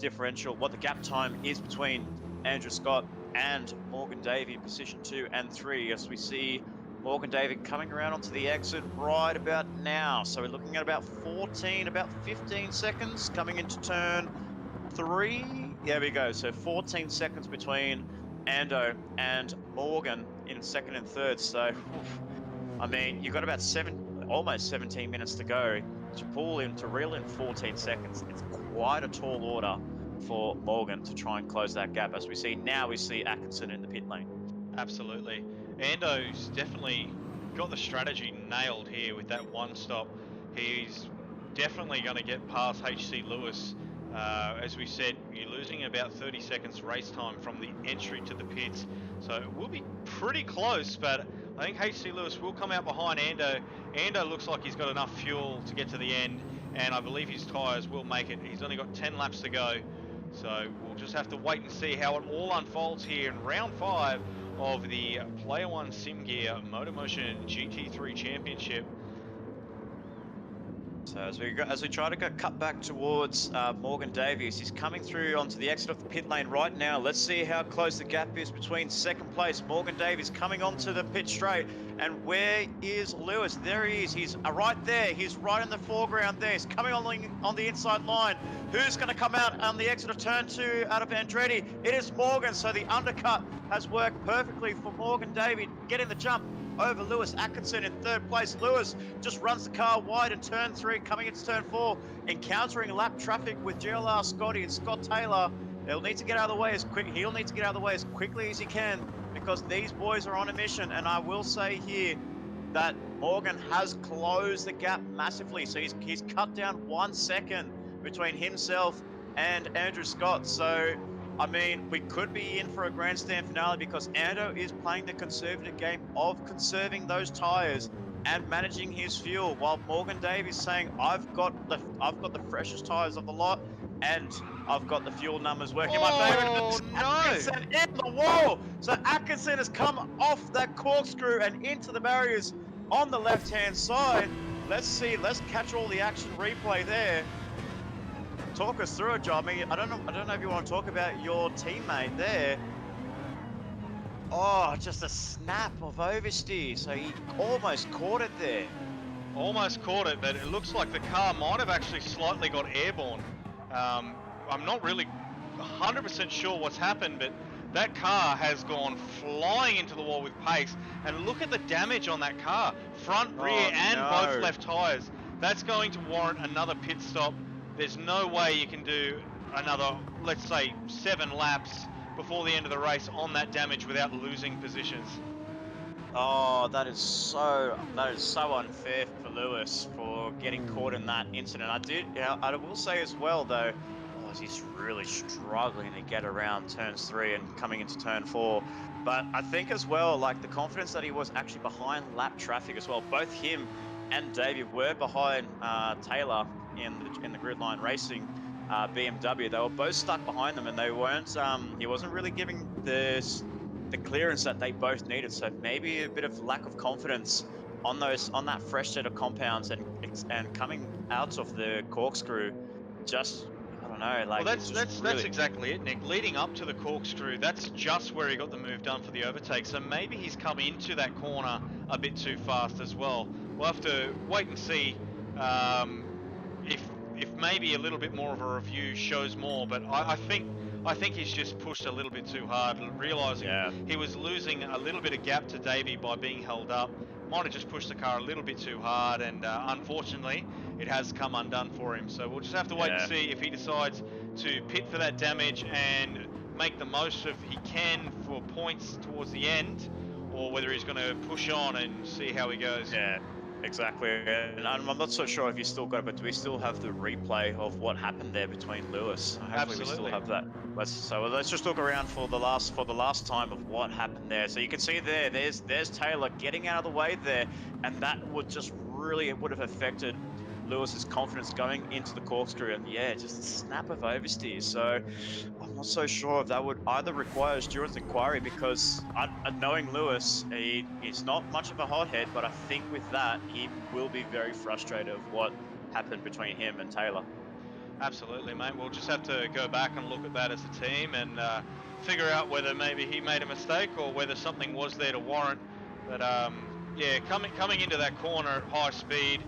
time is between Andrew Scott and Morgan Davey in position 2 and 3 as we see Morgan Davey coming around onto the exit right about now. So we're looking at about 15 seconds coming into turn 3. There we go. So 14 seconds between Ando and Morgan in second and third. So, I mean, you've got about almost 17 minutes to go to reel in 14 seconds. It's quite a tall order for Morgan to try and close that gap. As we see Atkinson in the pit lane. Absolutely. Ando's definitely got the strategy nailed here with that one stop. He's definitely going to get past HC Lewis. As we said, you're losing about 30 seconds race time from the entry to the pits. So it will be pretty close, but I think HC Lewis will come out behind Ando. Ando looks like he's got enough fuel to get to the end, and I believe his tyres will make it. He's only got 10 laps to go. So we'll just have to wait and see how it all unfolds here in round 5 of the Player1 SimGear MotorMotion GT3 Championship. So as we try to cut back towards Morgan Davies, he's coming through onto the exit of the pit lane right now. Let's see how close the gap is between second place. Morgan Davies coming onto the pit straight. And where is Lewis? There he is. He's right there. He's right in the foreground there. He's coming on the inside line. Who's going to come out on the exit of turn 2 out of Andretti? It is Morgan. So the undercut has worked perfectly for Morgan Davies, getting the jump over Lewis Atkinson in third place. Lewis just runs the car wide in turn 3, coming into turn 4, encountering lap traffic with GLR Scotty and Scott Taylor. He'll need to get out of the way as quickly as he can, because these boys are on a mission. And I will say here that Morgan has closed the gap massively. So he's cut down 1 second between himself and Andrew Scott. So, I mean, we could be in for a grandstand finale, because Ando is playing the conservative game of conserving those tyres and managing his fuel, while Morgan Davies saying, I've got the freshest tyres of the lot, and I've got the fuel numbers working. My favourite, Atkinson in the wall. So Atkinson has come off that corkscrew and into the barriers on the left-hand side. Let's catch all the action replay there. Talk us through it, Joe. I mean, I don't know if you want to talk about your teammate there. Oh, just a snap of oversteer. So he almost caught it there. Almost caught it, but it looks like the car might have actually slightly got airborne. I'm not really 100% sure what's happened, but that car has gone flying into the wall with pace. And look at the damage on that car. Front, rear, and both left tyres. That's going to warrant another pit stop. There's no way you can do another, let's say, 7 laps before the end of the race on that damage without losing positions. Oh, that is so unfair for Lewis for getting caught in that incident. I will say as well though, he's really struggling to get around turns 3 and coming into turn 4. But I think as well, like the confidence that he was actually behind lap traffic as well. Both him and Davey were behind Taylor in the Gridline Racing BMW. They were both stuck behind them, and they weren't. He wasn't really giving the clearance that they both needed. So maybe a bit of lack of confidence on that fresh set of compounds, and coming out of the corkscrew. Just, I don't know. Like, well, that's exactly it, Nick. Leading up to the corkscrew, that's just where he got the move done for the overtake. So maybe he's come into that corner a bit too fast as well. We'll have to wait and see if maybe a little bit more of a review shows more. But I think he's just pushed a little bit too hard, realising he was losing a little bit of gap to Davey by being held up. Might have just pushed the car a little bit too hard, and unfortunately, it has come undone for him. So we'll just have to wait and see if he decides to pit for that damage and make the most of he can for points towards the end, or whether he's going to push on and see how he goes. Yeah, exactly. And I'm not so sure if you still got it, but do we still have the replay of what happened there between Lewis? Hopefully we still have that. Let's just look around for the last time of what happened there. So you can see there's Taylor getting out of the way there, and that would just really, it would have affected Lewis's confidence going into the corkscrew, and yeah, just a snap of oversteer. So I'm not so sure if that would either require a steward's inquiry, because knowing Lewis, he's not much of a hothead, but I think with that he will be very frustrated of what happened between him and Taylor. Absolutely, mate. We'll just have to go back and look at that as a team and figure out whether maybe he made a mistake or whether something was there to warrant. But yeah, coming into that corner at high speed,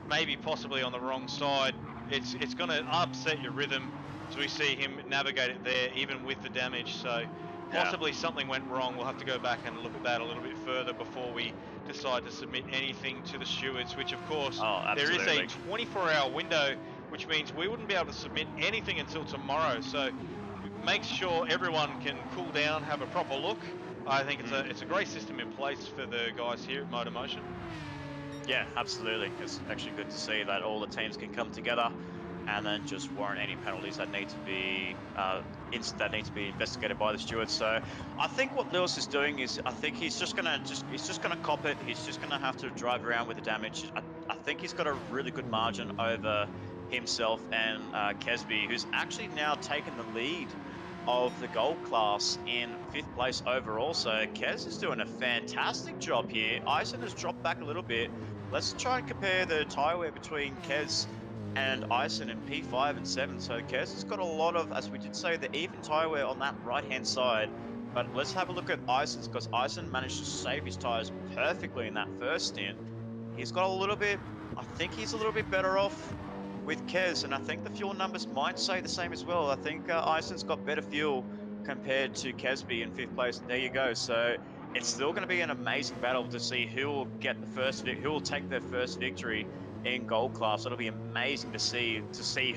maybe possibly on the wrong side, it's going to upset your rhythm. So we see him navigate it there, even with the damage. So possibly something went wrong. We'll have to go back and look at that a little bit further before we decide to submit anything to the stewards, which of course there is a 24-hour window, which means we wouldn't be able to submit anything until tomorrow. So make sure everyone can cool down, have a proper look. I think it's a great system in place for the guys here at MotorMotion. Yeah, absolutely. It's actually good to see that all the teams can come together and then just warrant any penalties that need to be investigated by the stewards. So I think what Lewis is doing is, I think he's just gonna cop it. He's just gonna have to drive around with the damage. I think he's got a really good margin over himself and Kesby, who's actually now taken the lead of the gold class in 5th place overall. So Kez is doing a fantastic job here. Ison has dropped back a little bit. Let's try and compare the tyre wear between Kez and Ison in P5 and 7. So Kez has got a lot of, as we did say, the even tyre wear on that right-hand side. But let's have a look at Ison's, because Ison managed to save his tyres perfectly in that first stint. He's got a little bit, I think he's a little bit better off with Kez, and I think the fuel numbers might say the same as well. I think Ison's got better fuel compared to Kesby in 5th place. There you go. So it's still going to be an amazing battle to see who will get the who will take their first victory in gold class. It'll be amazing to see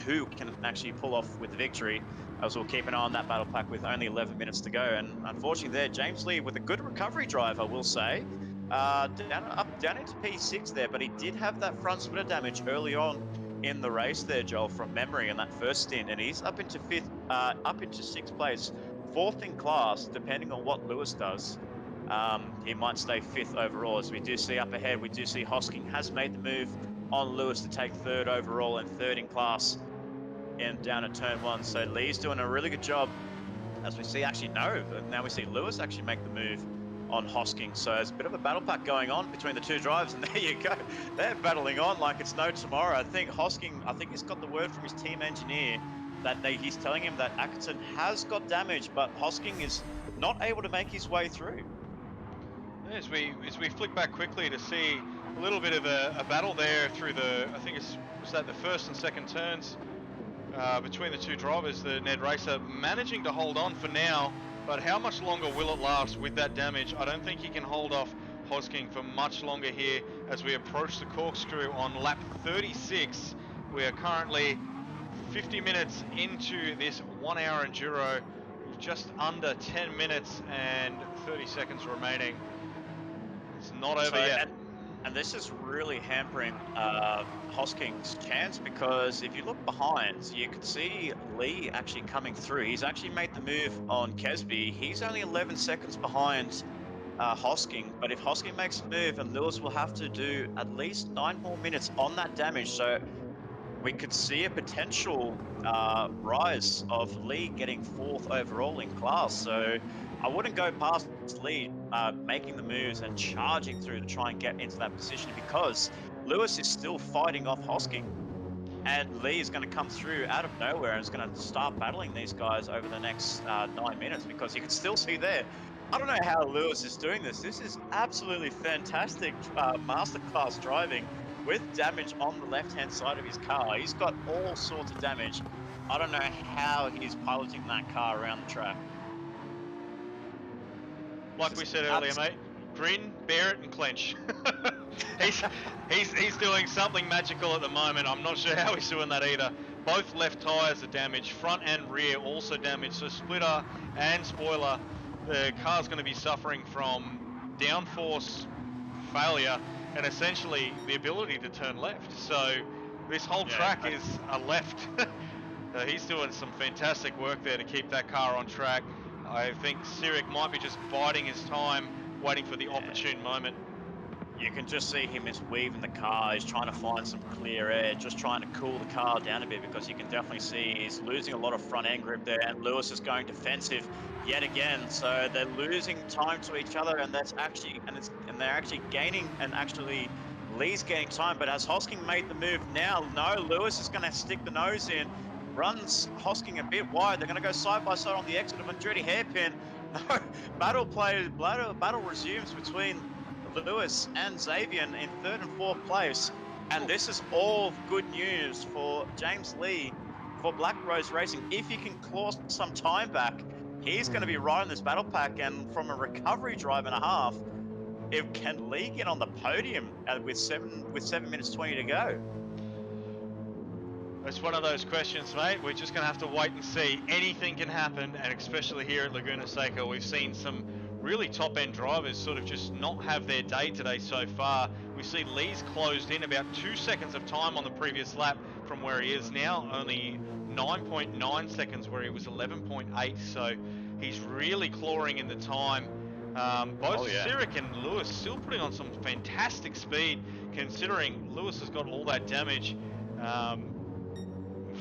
who can actually pull off with the victory, as we'll keep an eye on that battle pack with only 11 minutes to go. And unfortunately there, James Lee with a good recovery drive, I will say, down into P6 there, but he did have that front splitter damage early on in the race there, Joel, from memory in that first stint, and he's up into 6th place, 4th in class, depending on what Lewis does. He might stay 5th overall. As we do see up ahead, we do see Hosking has made the move on Lewis to take 3rd overall and 3rd in class and down at turn 1. So Lee's doing a really good job, as we see. Actually, no, now we see Lewis actually make the move on Hosking. So there's a bit of a battle pack going on between the two drivers, and there you go. They're battling on like it's no tomorrow. I think Hosking, he's got the word from his team engineer that he's telling him that Atkinson has got damage, but Hosking is not able to make his way through. As we flick back quickly to see a little bit of a battle there through the, I think was that the first and second turns between the two drivers, the NED Racer managing to hold on for now. But how much longer will it last with that damage? I don't think he can hold off Hosking for much longer here as we approach the corkscrew on lap 36. We are currently 50 minutes into this 1 hour enduro, just under 10 minutes and 30 seconds remaining. It's not over yet. And this is really hampering Hosking's chance, because if you look behind, you can see Lee actually coming through. He's actually made the move on Kesby. He's only 11 seconds behind Hosking, but if Hosking makes a move, and Lewis will have to do at least 9 more minutes on that damage, so we could see a potential rise of Lee getting 4th overall in class. So I wouldn't go past Lee making the moves and charging through to try and get into that position, because Lewis is still fighting off Hosking, and Lee is going to come through out of nowhere and is going to start battling these guys over the next 9 minutes, because you can still see there. I don't know how Lewis is doing this. This is absolutely fantastic masterclass driving with damage on the left-hand side of his car. He's got all sorts of damage. I don't know how he's piloting that car around the track. Like we said earlier, mate, grin, bear it, and clench. he's doing something magical at the moment. I'm not sure how he's doing that either. Both left tyres are damaged, front and rear also damaged. So splitter and spoiler, the car's going to be suffering from downforce failure and essentially the ability to turn left. So this whole track is a left. He's doing some fantastic work there to keep that car on track. I think Sirik might be just biding his time, waiting for the opportune moment. You can just see him is weaving the car. He's trying to find some clear air, just trying to cool the car down a bit, because you can definitely see he's losing a lot of front end grip there, and Lewis is going defensive yet again. So they're losing time to each other, and that's actually they're actually gaining, and actually Lee's gaining time. But has Hosking made the move now? No, Lewis is going to stick the nose in. Runs Hosking a bit wide. They're going to go side by side on the exit of a dirty hairpin. No, battle resumes between Lewis and Xavier in third and fourth place. And this is all good news for James Lee, for Black Rose Racing. If he can claw some time back, he's going to be riding this battle pack. And from a recovery drive and a half, can Lee get on the podium with 7 minutes 20 to go? It's one of those questions, mate. We're just going to have to wait and see. Anything can happen, and especially here at Laguna-Seca, we've seen some really top-end drivers sort of just not have their day today so far. We see Lee's closed in about 2 seconds of time on the previous lap from where he is now, only 9.9 seconds where he was 11.8, so he's really clawing in the time. Both Sirik and Lewis still putting on some fantastic speed, considering Lewis has got all that damage.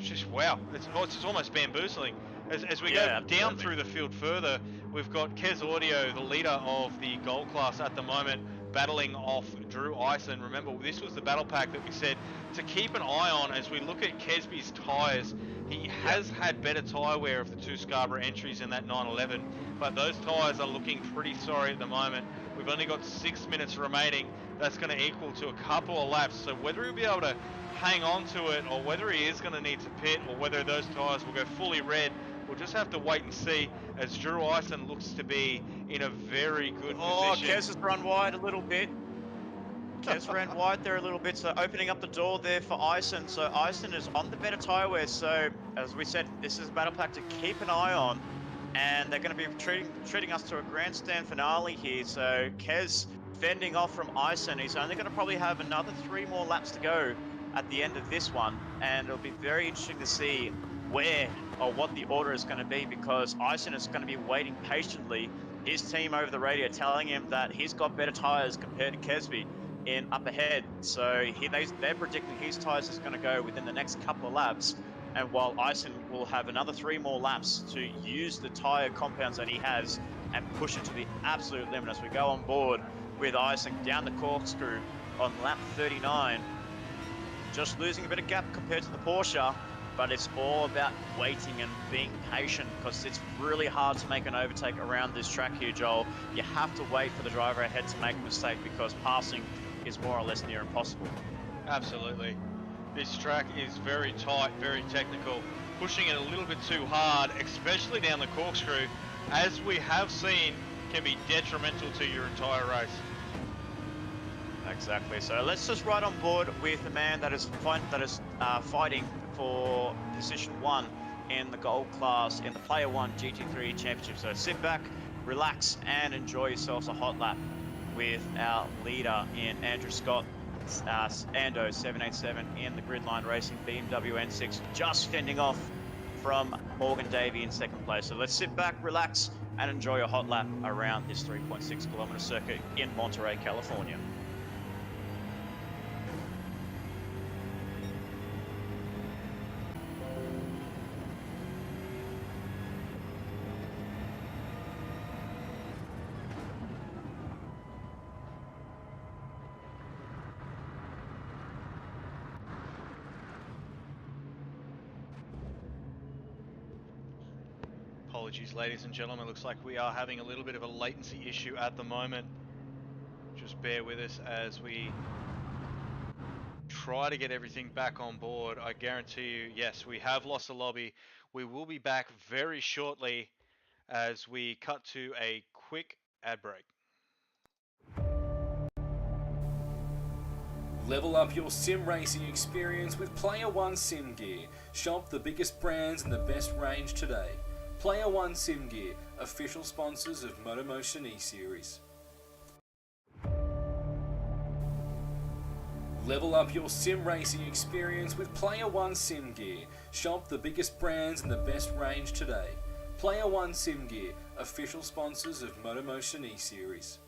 Just wow, it's almost bamboozling. As we go down through the field further, we've got Kez Audio, the leader of the gold class at the moment, battling off Drew Ison. Remember, this was the battle pack that we said to keep an eye on as we look at Kesby's tyres. He has had better tyre wear of the two Scarborough entries in that 911, but those tyres are looking pretty sorry at the moment. We've only got 6 minutes remaining. That's going to equal to a couple of laps, so whether he'll be able to hang on to it, or whether he is going to need to pit, or whether those tyres will go fully red, we'll just have to wait and see, as Drew Ison looks to be in a very good position. Kez has run wide a little bit. Kez ran wide there a little bit, so opening up the door there for Ison. So Ison is on the better tyre wear, so as we said, this is a battle pack to keep an eye on, and they're going to be treating us to a grandstand finale here. So Kez fending off from Ison. He's only going to probably have another 3 more laps to go at the end of this one, and it'll be very interesting to see where or what the order is going to be, because Ison is going to be waiting patiently. His team over the radio telling him that he's got better tyres compared to Kesby in up ahead, so they're predicting his tyres is going to go within the next couple of laps, and while Ison will have another 3 more laps to use the tyre compounds that he has and push it to the absolute limit as we go on board with Ison down the corkscrew on lap 39. Just losing a bit of gap compared to the Porsche, but it's all about waiting and being patient, because it's really hard to make an overtake around this track here, Joel. You have to wait for the driver ahead to make a mistake, because passing is more or less near impossible. Absolutely. This track is very tight, very technical. Pushing it a little bit too hard, especially down the corkscrew, as we have seen, can be detrimental to your entire race. Exactly. So let's just ride on board with the man that is fighting for position 1 in the gold class in the Player1 GT3 Championship. So sit back, relax, and enjoy yourselves a hot lap with our leader in Andrew Scott, Ando 787 in the Gridline Racing BMW N6, just fending off from Morgan Davey in second place. So let's sit back, relax, and enjoy a hot lap around this 3.6 kilometer circuit in Monterey, California. Apologies, ladies and gentlemen. Looks like we are having a little bit of a latency issue at the moment. Just bear with us as we try to get everything back on board. I guarantee you, yes, we have lost the lobby. We will be back very shortly as we cut to a quick ad break. Level up your sim racing experience with Player1 Sim Gear. Shop the biggest brands and the best range today. Player1 Sim Gear, official sponsors of MotorMotion E-Series. Level up your sim racing experience with Player1 Sim Gear. Shop the biggest brands and the best range today. Player1 Sim Gear, official sponsors of MotorMotion E-Series.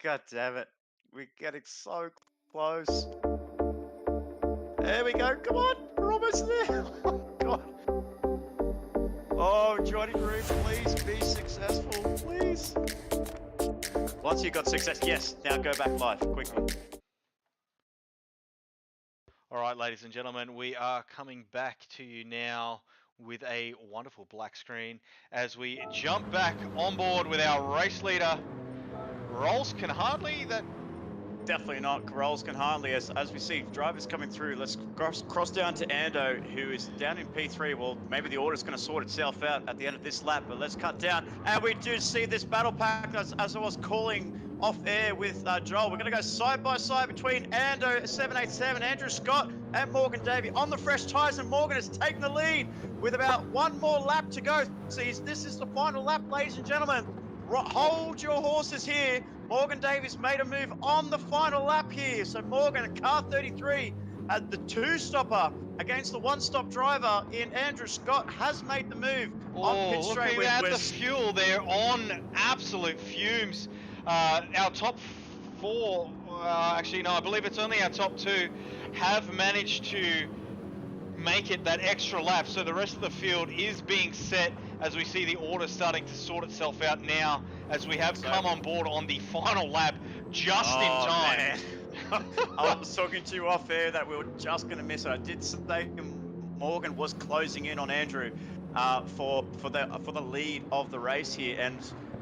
God damn it. We're getting so close. There we go. Come on. We're almost there. Oh, God. Oh, Johnny Drew, please be successful. Please. Once you got success, yes. Now go back live quickly. All right, ladies and gentlemen, we are coming back to you now with a wonderful black screen as we jump back on board with our race leader. Rolls can hardly that. Definitely not. Rolls can hardly, as we see drivers coming through. Let's cross down to Ando, who is down in P3. Well, maybe the order's going to sort itself out at the end of this lap, but let's cut down. And we do see this battle pack, as I was calling off air with Joel. We're going to go side by side between Ando 787, Andrew Scott, and Morgan Davey on the fresh tyres, and Morgan has taken the lead with about one more lap to go. So this is the final lap, ladies and gentlemen. Hold your horses here. Morgan Davies made a move on the final lap here. So Morgan at car 33 at the two-stopper against the one-stop driver in Andrew Scott has made the move on pit straight. Looking at the fuel, they're on absolute fumes. Our top four, actually no, I believe it's only our top two, have managed to make it that extra lap. So the rest of the field is being set as we see the order starting to sort itself out now as we have come on board on the final lap just in time. I was talking to you off air that we were just going to miss it. I did say Morgan was closing in on Andrew for the lead of the race here, and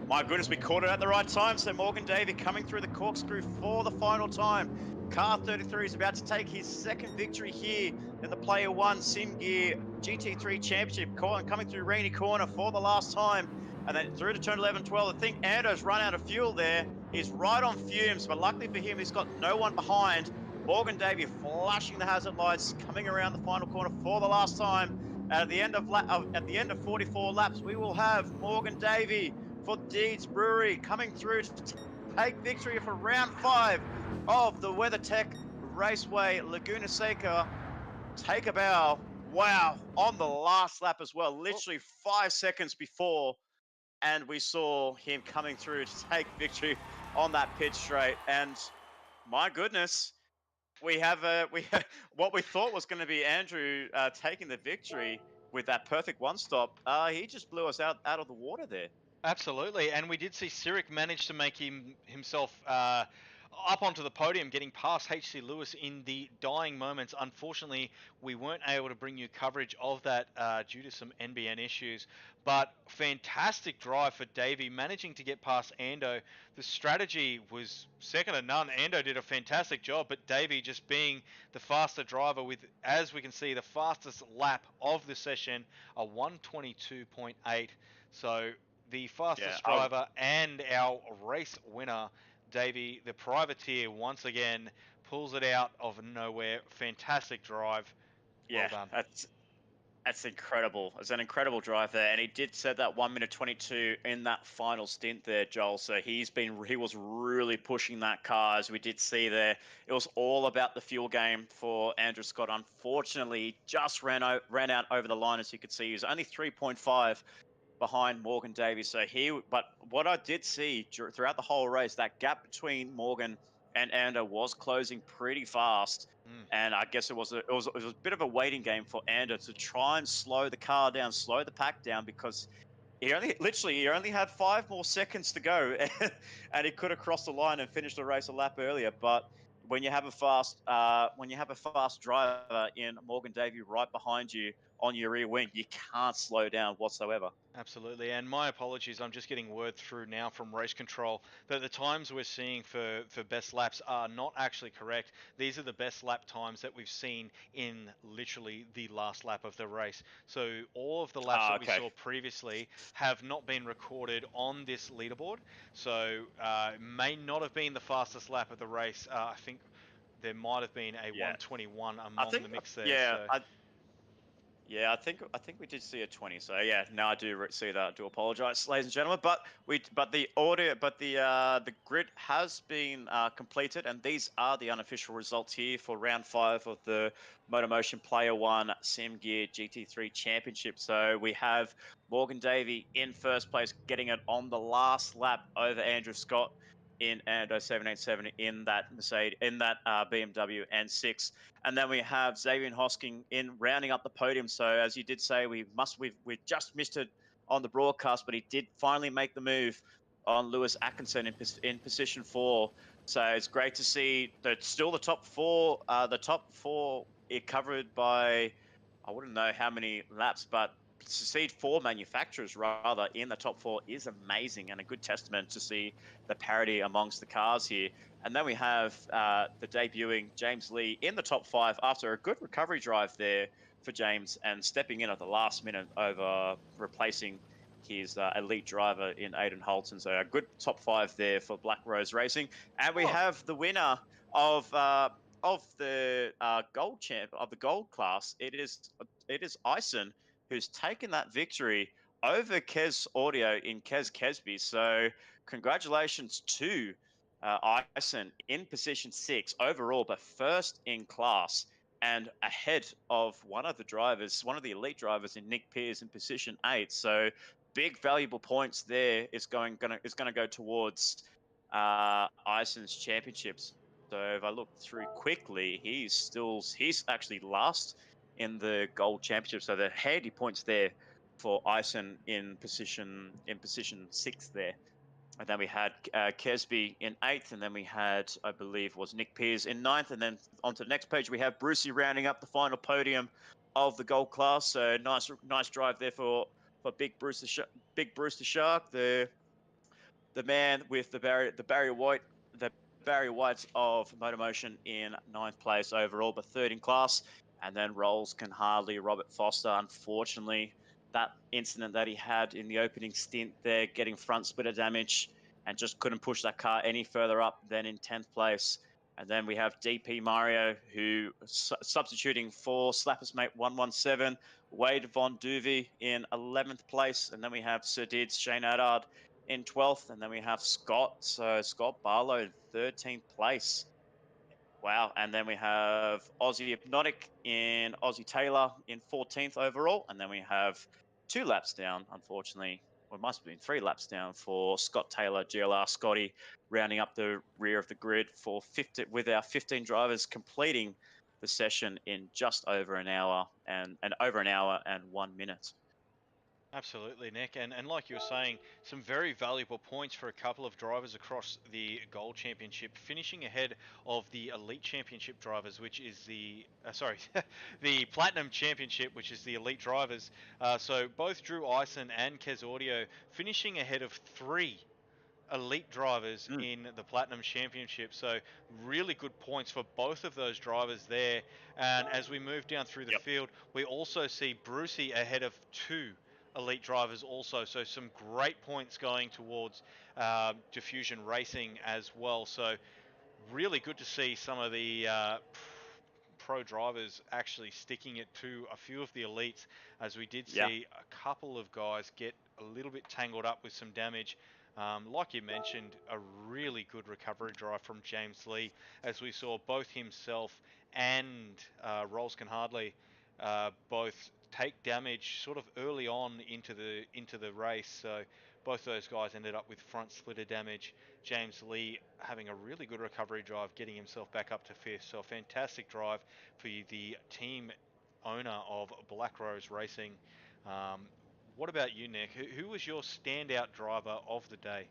my goodness, we caught it at the right time. So Morgan Davey coming through the corkscrew for the final time. Car 33 is about to take his second victory here in the Player1 Sim Gear GT3 Championship, coming through Rainy Corner for the last time. And then through to turn 11-12, I think Ando's run out of fuel there. He's right on fumes, but luckily for him, he's got no one behind. Morgan Davey flashing the hazard lights, coming around the final corner for the last time. At the end of 44 laps, we will have Morgan Davey for Deeds Brewery coming through to take victory for round 5 of the WeatherTech Raceway Laguna-Seca. Take a bow. Wow, on the last lap as well, literally 5 seconds before, and we saw him coming through to take victory on that pit straight. And my goodness, we have what we thought was going to be Andrew taking the victory with that perfect one stop. He just blew us out of the water there. Absolutely, and we did see Cyric manage to make himself up onto the podium, getting past HC Lewis in the dying moments. Unfortunately, we weren't able to bring you coverage of that due to some NBN issues. But fantastic drive for Davey, managing to get past Ando. The strategy was second to none. Ando did a fantastic job, but Davey just being the faster driver with, as we can see, the fastest lap of the session, a 122.8. So the fastest driver and our race winner, Davey, the privateer, once again pulls it out of nowhere. Fantastic drive. Well done. That's incredible. It's an incredible drive there, and he did set that 1 minute 22 in that final stint there, Joel. So he was really pushing that car, as we did see there. It was all about the fuel game for Andrew Scott. Unfortunately, he just ran out over the line, as you could see. He was only 3.5 behind Morgan Davies. But what I did see throughout the whole race, that gap between Morgan and Ando was closing pretty fast. And I guess it was a bit of a waiting game for Ando to try and slow the car down, slow the pack down, because he only had 5 more seconds to go, and he could have crossed the line and finished the race a lap earlier. But when you have a fast driver in Morgan Davey right behind you on your rear wing, you can't slow down whatsoever. Absolutely, and my apologies, I'm just getting word through now from race control that the times we're seeing for best laps are not actually correct. These are the best lap times that we've seen in literally the last lap of the race. So all of the laps that we saw previously have not been recorded on this leaderboard. So it may not have been the fastest lap of the race. I think there might have been a 121 among the mix there. I think we did see a 20. So yeah, no, I do see that. I do apologise, ladies and gentlemen. But the grid has been completed, and these are the unofficial results here for round 5 of the MotorMotion Player1 Sim Gear GT3 Championship. So we have Morgan Davey in first place, getting it on the last lap over Andrew Scott in Ando 787 in that BMW N6. And then we have Xavier Hosking in rounding up the podium. So as you did say, we just missed it on the broadcast, but he did finally make the move on Lewis Atkinson in position 4. So it's great to see that still the top four are covered by, I wouldn't know how many laps, but to see 4 manufacturers rather in the top 4 is amazing, and a good testament to see the parity amongst the cars here. And then we have the debuting James Lee in the top 5 after a good recovery drive there for James, and stepping in at the last minute over replacing his elite driver in Aiden Holton. So a good top 5 there for Black Rose Racing. And we have the winner of the gold champ of the gold class. It is Ison, who's taken that victory over Kez Audio in Kez Kesby. So congratulations to Ison in position 6 overall, but first in class, and ahead of one of the elite drivers in Nick Pearce in position 8. So big valuable points there is going to go towards Ison's championships. So if I look through quickly, he's actually last in the gold championship. So the handy points there for Ison in position 6 there. And then we had Kesby in 8th, and then we had, I believe, was Nick Pearce in 9th. And then onto the next page, we have Brucey rounding up the final podium of the gold class. So nice drive there for Big Bruce the Shark, the man with the Barry Whites of MotorMotion in 9th place overall, but 3rd in class. And then Rolls can hardly Robert Foster, unfortunately. That incident that he had in the opening stint there, getting front splitter damage, and just couldn't push that car any further up than in 10th place. And then we have DP Mario, who substituting for Slappers Mate 117, Wade Von Duvey in 11th place. And then we have Sir Dids Shane Adard in 12th. And then we have Scott Barlow in 13th place. Wow. And then we have Aussie Hypnotic in Aussie Taylor in 14th overall. And then we have 2 laps down, unfortunately. Well, it must have been 3 laps down for Scott Taylor, GLR Scotty, rounding up the rear of the grid for 50, with our 15 drivers completing the session in just over an hour and 1 minute. Absolutely, Nick. And like you were saying, some very valuable points for a couple of drivers across the Gold Championship, finishing ahead of the Elite Championship drivers, which is the Platinum Championship, which is the Elite drivers. So both Drew Ison and Kez Audio finishing ahead of three elite drivers Mm. in the Platinum Championship. So really good points for both of those drivers there. And as we move down through the Yep. field, we also see Brucey ahead of two elite drivers also. So some great points going towards Diffusion Racing as well. So really good to see some of the pro drivers actually sticking it to a few of the elites, as we did Yeah. see a couple of guys get a little bit tangled up with some damage. Like you mentioned, a really good recovery drive from James Lee, as we saw both himself and Rolls Can Hardly both take damage sort of early on into the race. So both those guys ended up with front splitter damage. James Lee having a really good recovery drive, getting himself back up to fifth. So a fantastic drive for the team owner of Black Rose Racing. Um, what about you, Nick? Who was your standout driver of the day?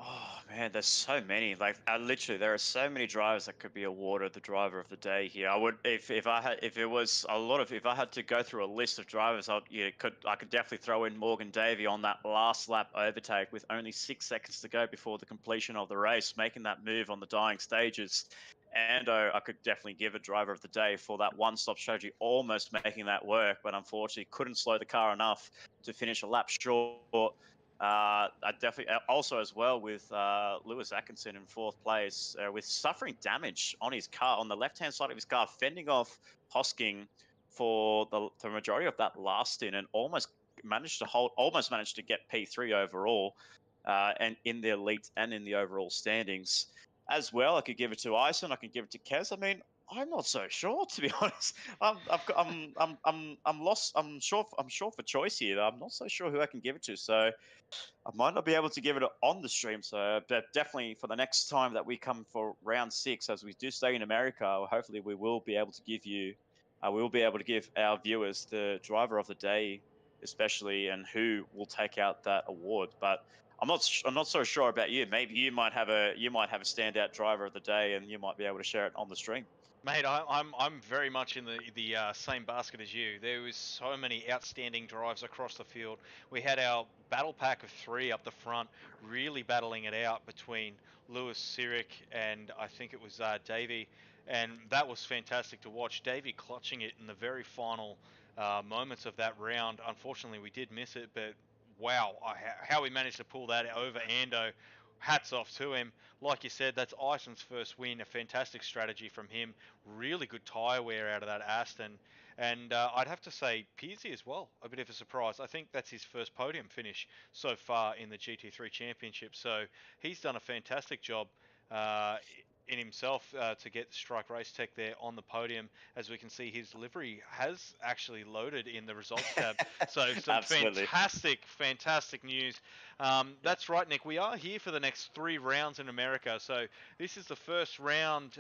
Oh man, there's so many. Like literally, there are so many drivers that could be awarded the driver of the day here. I would, if I had, if it was a lot of, if I had to go through a list of drivers, I could definitely throw in Morgan Davey on that last lap overtake with only 6 seconds to go before the completion of the race, making that move on the dying stages. And I could definitely give a driver of the day for that one-stop strategy, almost making that work, but unfortunately couldn't slow the car enough to finish a lap short. I definitely also as well with Lewis Atkinson in fourth place with suffering damage on his car on the left-hand side of his car, fending off Hosking for the majority of that last stint, and almost managed to get P3 overall, and in the elite and in the overall standings as well. I could give it to Ison. I could give it to Kez. I mean, I'm not so sure, to be honest. I'm lost. I'm short for choice here. I'm not so sure who I can give it to. So I might not be able to give it on the stream, so definitely for the next time that we come for round 6, as we do stay in America, hopefully we will be able to give you, we will be able to give our viewers the driver of the day, especially, and who will take out that award. But I'm not so sure about you. Maybe you might have a standout driver of the day, and you might be able to share it on the stream. Mate, I'm very much in the same basket as you. There was so many outstanding drives across the field. We had our battle pack of three up the front, really battling it out between Lewis Cyric and I think it was Davey, and that was fantastic to watch. Davey clutching it in the very final moments of that round. Unfortunately, we did miss it, but wow, how we managed to pull that over Ando. Hats off to him. Like you said, that's Ison's first win. A fantastic strategy from him. Really good tyre wear out of that Aston. And I'd have to say Pearsie as well. A bit of a surprise. I think that's his first podium finish so far in the GT3 Championship. So he's done a fantastic job uh, in himself to get Strike Race Tech there on the podium. As we can see, his livery has actually loaded in the results tab. So some fantastic news. That's right, Nick. We are here for the next 3 rounds in America. So this is the first round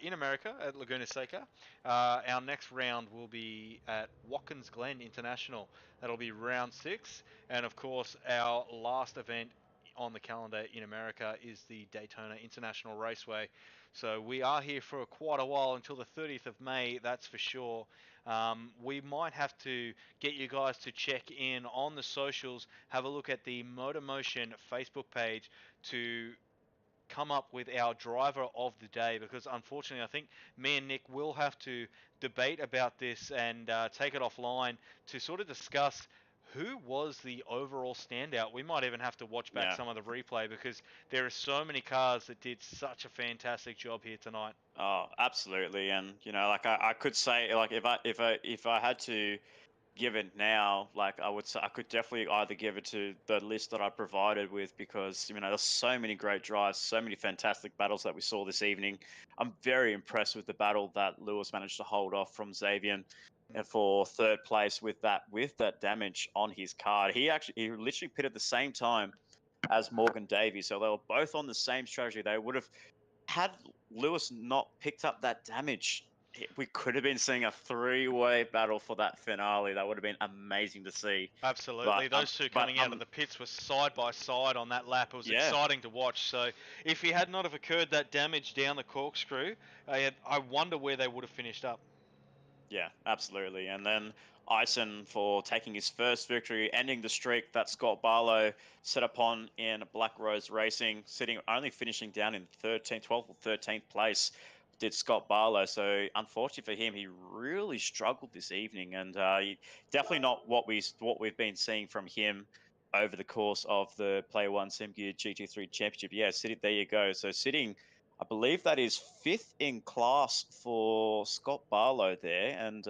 in America at Laguna-Seca. Our next round will be at Watkins Glen International. That'll be round 6. And of course, our last event on the calendar in America is the Daytona International Raceway. So we are here for quite a while until the 30th of May, that's for sure. We might have to get you guys to check in on the socials, have a look at the MotorMotion Facebook page to come up with our driver of the day, because unfortunately I think me and Nick will have to debate about this and take it offline to sort of discuss who was the overall standout. We might even have to watch back some of the replay, because there are so many cars that did such a fantastic job here tonight. Oh, absolutely. And like I could say, like if I had to give it now, like I would say I could definitely either give it to the list that I provided with, because there's so many great drives, so many fantastic battles that we saw this evening. I'm very impressed with the battle that Lewis managed to hold off from Xavier, and for third place with that damage on his car. He literally pitted at the same time as Morgan Davies, so they were both on the same strategy. They would have, had Lewis not picked up that damage, we could have been seeing a three-way battle for that finale. That would have been amazing to see. Absolutely. Those two coming out of the pits were side by side on that lap. It was exciting to watch. So if he had not have occurred that damage down the corkscrew, I wonder where they would have finished up. Yeah, absolutely. And then Ison for taking his first victory, ending the streak that Scott Barlow set upon in Black Rose Racing, only finishing down in 12th or 13th place, did Scott Barlow. So unfortunately for him, he really struggled this evening, and definitely not what we've been seeing from him over the course of the Player1 SimGear GT3 Championship. Yeah, there you go. So sitting, I believe that is 5th in class for Scott Barlow there, and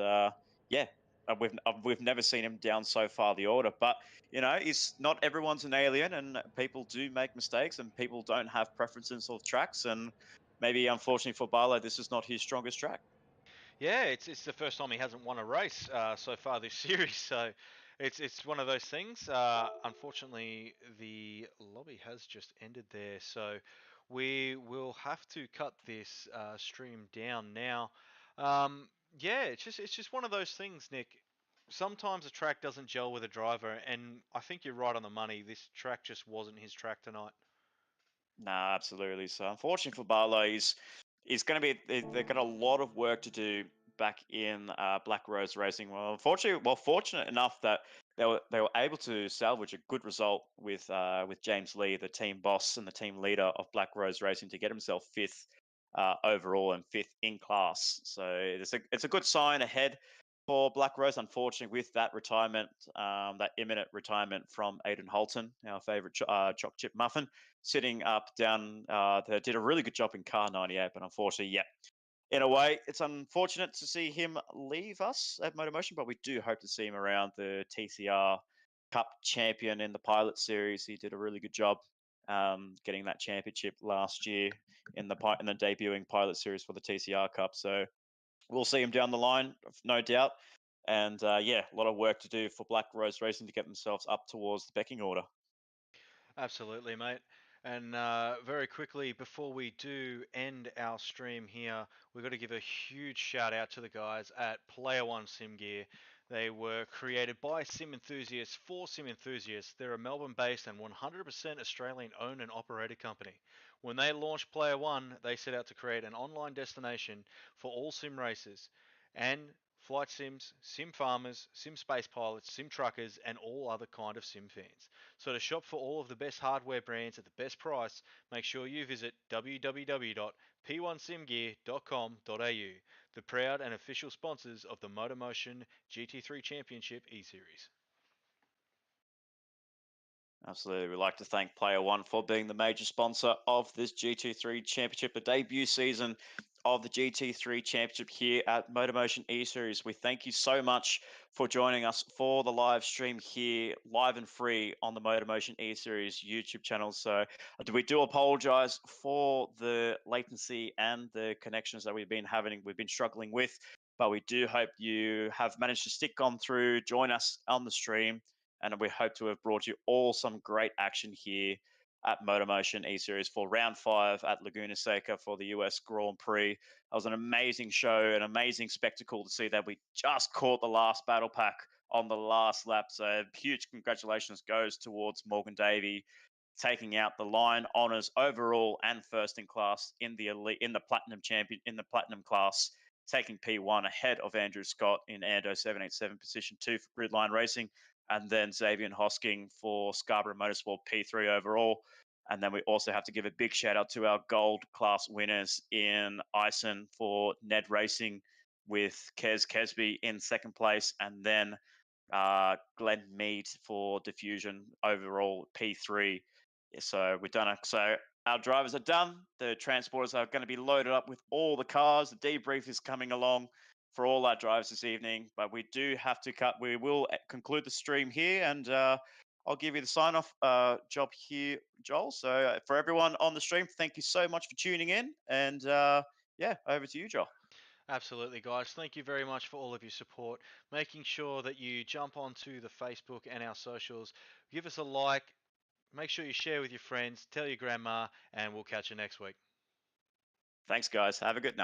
we've never seen him down so far the order. But it's not everyone's an alien, and people do make mistakes, and people don't have preferences of tracks, and maybe unfortunately for Barlow, this is not his strongest track. Yeah, it's the first time he hasn't won a race so far this series, so it's one of those things. Unfortunately, the lobby has just ended there, so we will have to cut this stream down now. Yeah, it's just one of those things, Nick. Sometimes a track doesn't gel with a driver, and I think you're right on the money. This track just wasn't his track tonight. Nah, absolutely. So unfortunately for Barlow, he's going to be. They've got a lot of work to do back in Black Rose Racing. Fortunate enough that they were able to salvage a good result with James Lee, the team boss and the team leader of Black Rose Racing, to get himself 5th overall and 5th in class. So it's a good sign ahead for Black Rose. Unfortunately, with that retirement, that imminent retirement from Aidan Holton, our favourite choc chip muffin, sitting up down. They did a really good job in car 98, but unfortunately, yeah. In a way, it's unfortunate to see him leave us at MotorMotion, but we do hope to see him around the TCR Cup champion in the Pilot Series. He did a really good job getting that championship last year in the debuting Pilot Series for the TCR Cup. So we'll see him down the line, no doubt. And a lot of work to do for Black Rose Racing to get themselves up towards the pecking order. Absolutely, mate. And very quickly, before we do end our stream here, we've got to give a huge shout out to the guys at Player1 SimGear. They were created by sim enthusiasts for sim enthusiasts. They're a Melbourne-based and 100% Australian-owned and operated company. When they launched Player1, they set out to create an online destination for all sim racers and flight sims, sim farmers, sim space pilots, sim truckers, and all other kind of sim fans. So to shop for all of the best hardware brands at the best price, make sure you visit www.p1simgear.com.au, the proud and official sponsors of the MotorMotion GT3 Championship E-Series. Absolutely. We'd like to thank Player1 for being the major sponsor of this GT3 Championship, the debut season of the GT3 Championship here at MotorMotion E-Series. We thank you so much for joining us for the live stream here, live and free on the MotorMotion E-Series YouTube channel. So we do apologize for the latency and the connections that we've been struggling with, but we do hope you have managed to stick on through, join us on the stream, and we hope to have brought you all some great action here at MotorMotion E-Series for round 5 at Laguna-Seca for the US Grand Prix. That was an amazing show, an amazing spectacle to see that we just caught the last battle pack on the last lap. So huge congratulations goes towards Morgan Davey, taking out the line honours overall and first in class in the platinum class, taking P1 ahead of Andrew Scott in Ando 787 position 2 for Gridline Racing, and then Xavier Hosking for Scarborough Motorsport P3 overall. And then we also have to give a big shout out to our gold class winners in Ison for NED Racing with Kez Kesby in second place, and then Glenn Mead for Diffusion overall P3. So we've done it. So our drivers are done. The transporters are going to be loaded up with all the cars. The debrief is coming along for all our drivers this evening, but we do have to cut. We will conclude the stream here, and I'll give you the sign-off job here, Joel. So for everyone on the stream, thank you so much for tuning in, and over to you, Joel. Absolutely, guys. Thank you very much for all of your support. Making sure that you jump onto the Facebook and our socials, give us a like, make sure you share with your friends, tell your grandma, and we'll catch you next week. Thanks, guys. Have a good night.